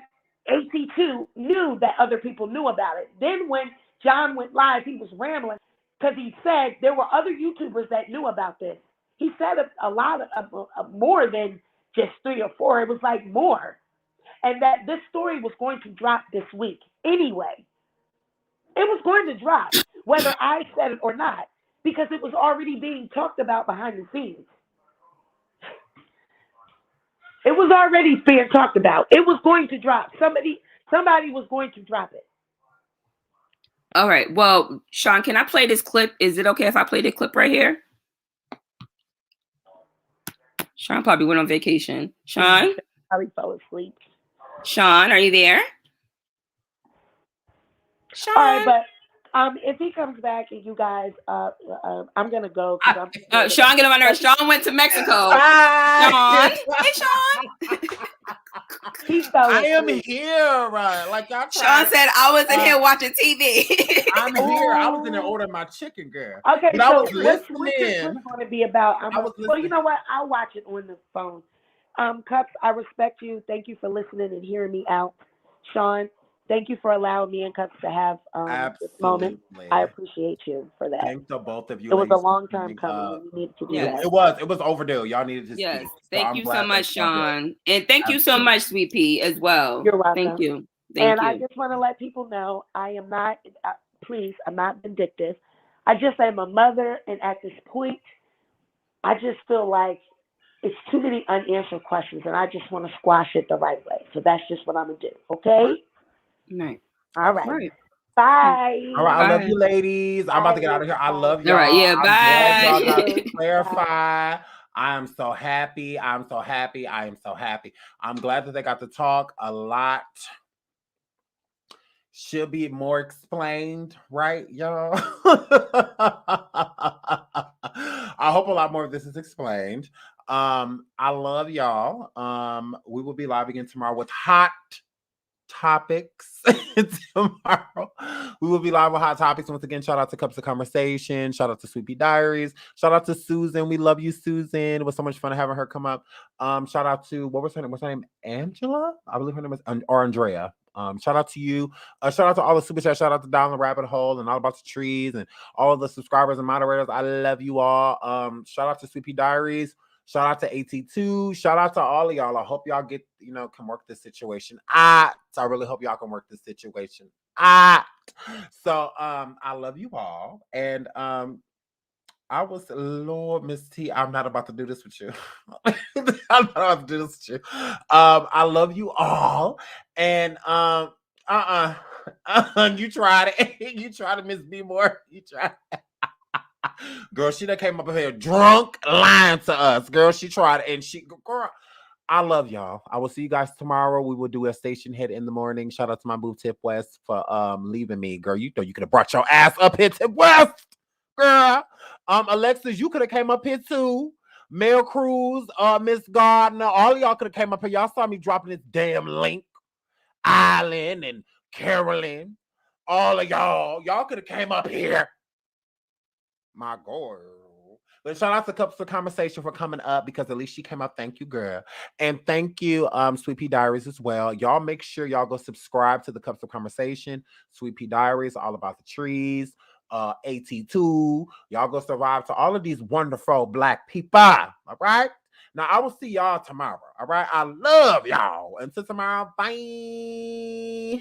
AT2 knew that other people knew about it. Then when John went live, he was rambling, because he said there were other YouTubers that knew about this. He said a lot of more than just 3 or 4. It was like more. And that this story was going to drop this week anyway. It was going to drop, whether I said it or not, because it was already being talked about behind the scenes. It was already being talked about. It was going to drop. Somebody was going to drop it. All right. Well, Sean, can I play this clip? Is it okay if I play the clip right here? Sean probably went on vacation. Sean? Probably fell asleep. Sean, are you there? Sean? All right, but if he comes back and you guys, I'm gonna go because I'm. Sean, get on my nerves. Sean went to Mexico. Sean, hey Sean. I am here, like y'all. Sean said I was in here watching TV. I'm here. I was in there ordering my chicken, girl. Okay, but so I was what's listening. going to be about? Well, you know what? I'll watch it on the phone. Cups, I respect you. Thank you for listening and hearing me out. Sean, thank you for allowing me and Cups to have this moment. I appreciate you for that. Thanks to both of you. It was a long time coming. We needed to do that. It was overdue. Y'all needed to yes. speak. Thank you so much, Sean. And thank you so much, Sweet Pea, as well. You're welcome. Thank you. Thank you. I just want to let people know I am not, please, I'm not vindictive. I just am a mother, and at this point, I just feel like it's too many unanswered questions, and I just want to squash it the right way. So that's just what I'm going to do, okay? Right. All right. Bye. All right, I love you, ladies. I'm about to get out of here. I love y'all. All right, yeah, bye. Y'all got to clarify. I am so happy. I'm so happy. I am so happy. I'm glad that they got to talk a lot. Should be more explained, right, y'all? I hope a lot more of this is explained. I love y'all. We will be live again tomorrow with hot topics. Tomorrow we will be live with hot topics. Once again, shout out to Cups of Conversation, shout out to Sweet Pea Diaries, shout out to Susan. We love you, Susan. It was so much fun having her come up. Shout out to what's her name? Angela, I believe her name is, or Andrea. Shout out to you. Shout out to all the super chats. Shout out to Down the Rabbit Hole and All About the Trees and all of the subscribers and moderators. I love you all. Shout out to Sweet Pea Diaries. Shout out to AT2. Shout out to all of y'all. I hope y'all get, can work this situation. I really hope y'all can work this situation. So I love you all. And I was, Lord, Miss T, I'm not about to do this with you. I'm not about to do this with you. I love you all. And you tried it. You tried to Miss B more. You tried. Girl, she done came up here drunk, lying to us. Girl, she tried it. And girl, I love y'all. I will see you guys tomorrow. We will do a station hit in the morning. Shout out to my boo Tip West for leaving me. Girl, you thought you could have brought your ass up here, Tip West. Girl. Alexis, you could have came up here too. Mel Cruz, Miss Gardner, all of y'all could have came up here. Y'all saw me dropping this damn link. Island and Carolyn. All of y'all could have came up here. My girl. But shout out to Cups for Conversation for coming up, because at least she came up. Thank you, girl. And thank you, Sweet Pea Diaries as well. Y'all make sure y'all go subscribe to the Cups of Conversation, Sweet Pea Diaries, All About the Trees, AT2. Y'all go survive to all of these wonderful Black people. All right? Now, I will see y'all tomorrow. All right? I love y'all. Until tomorrow, bye.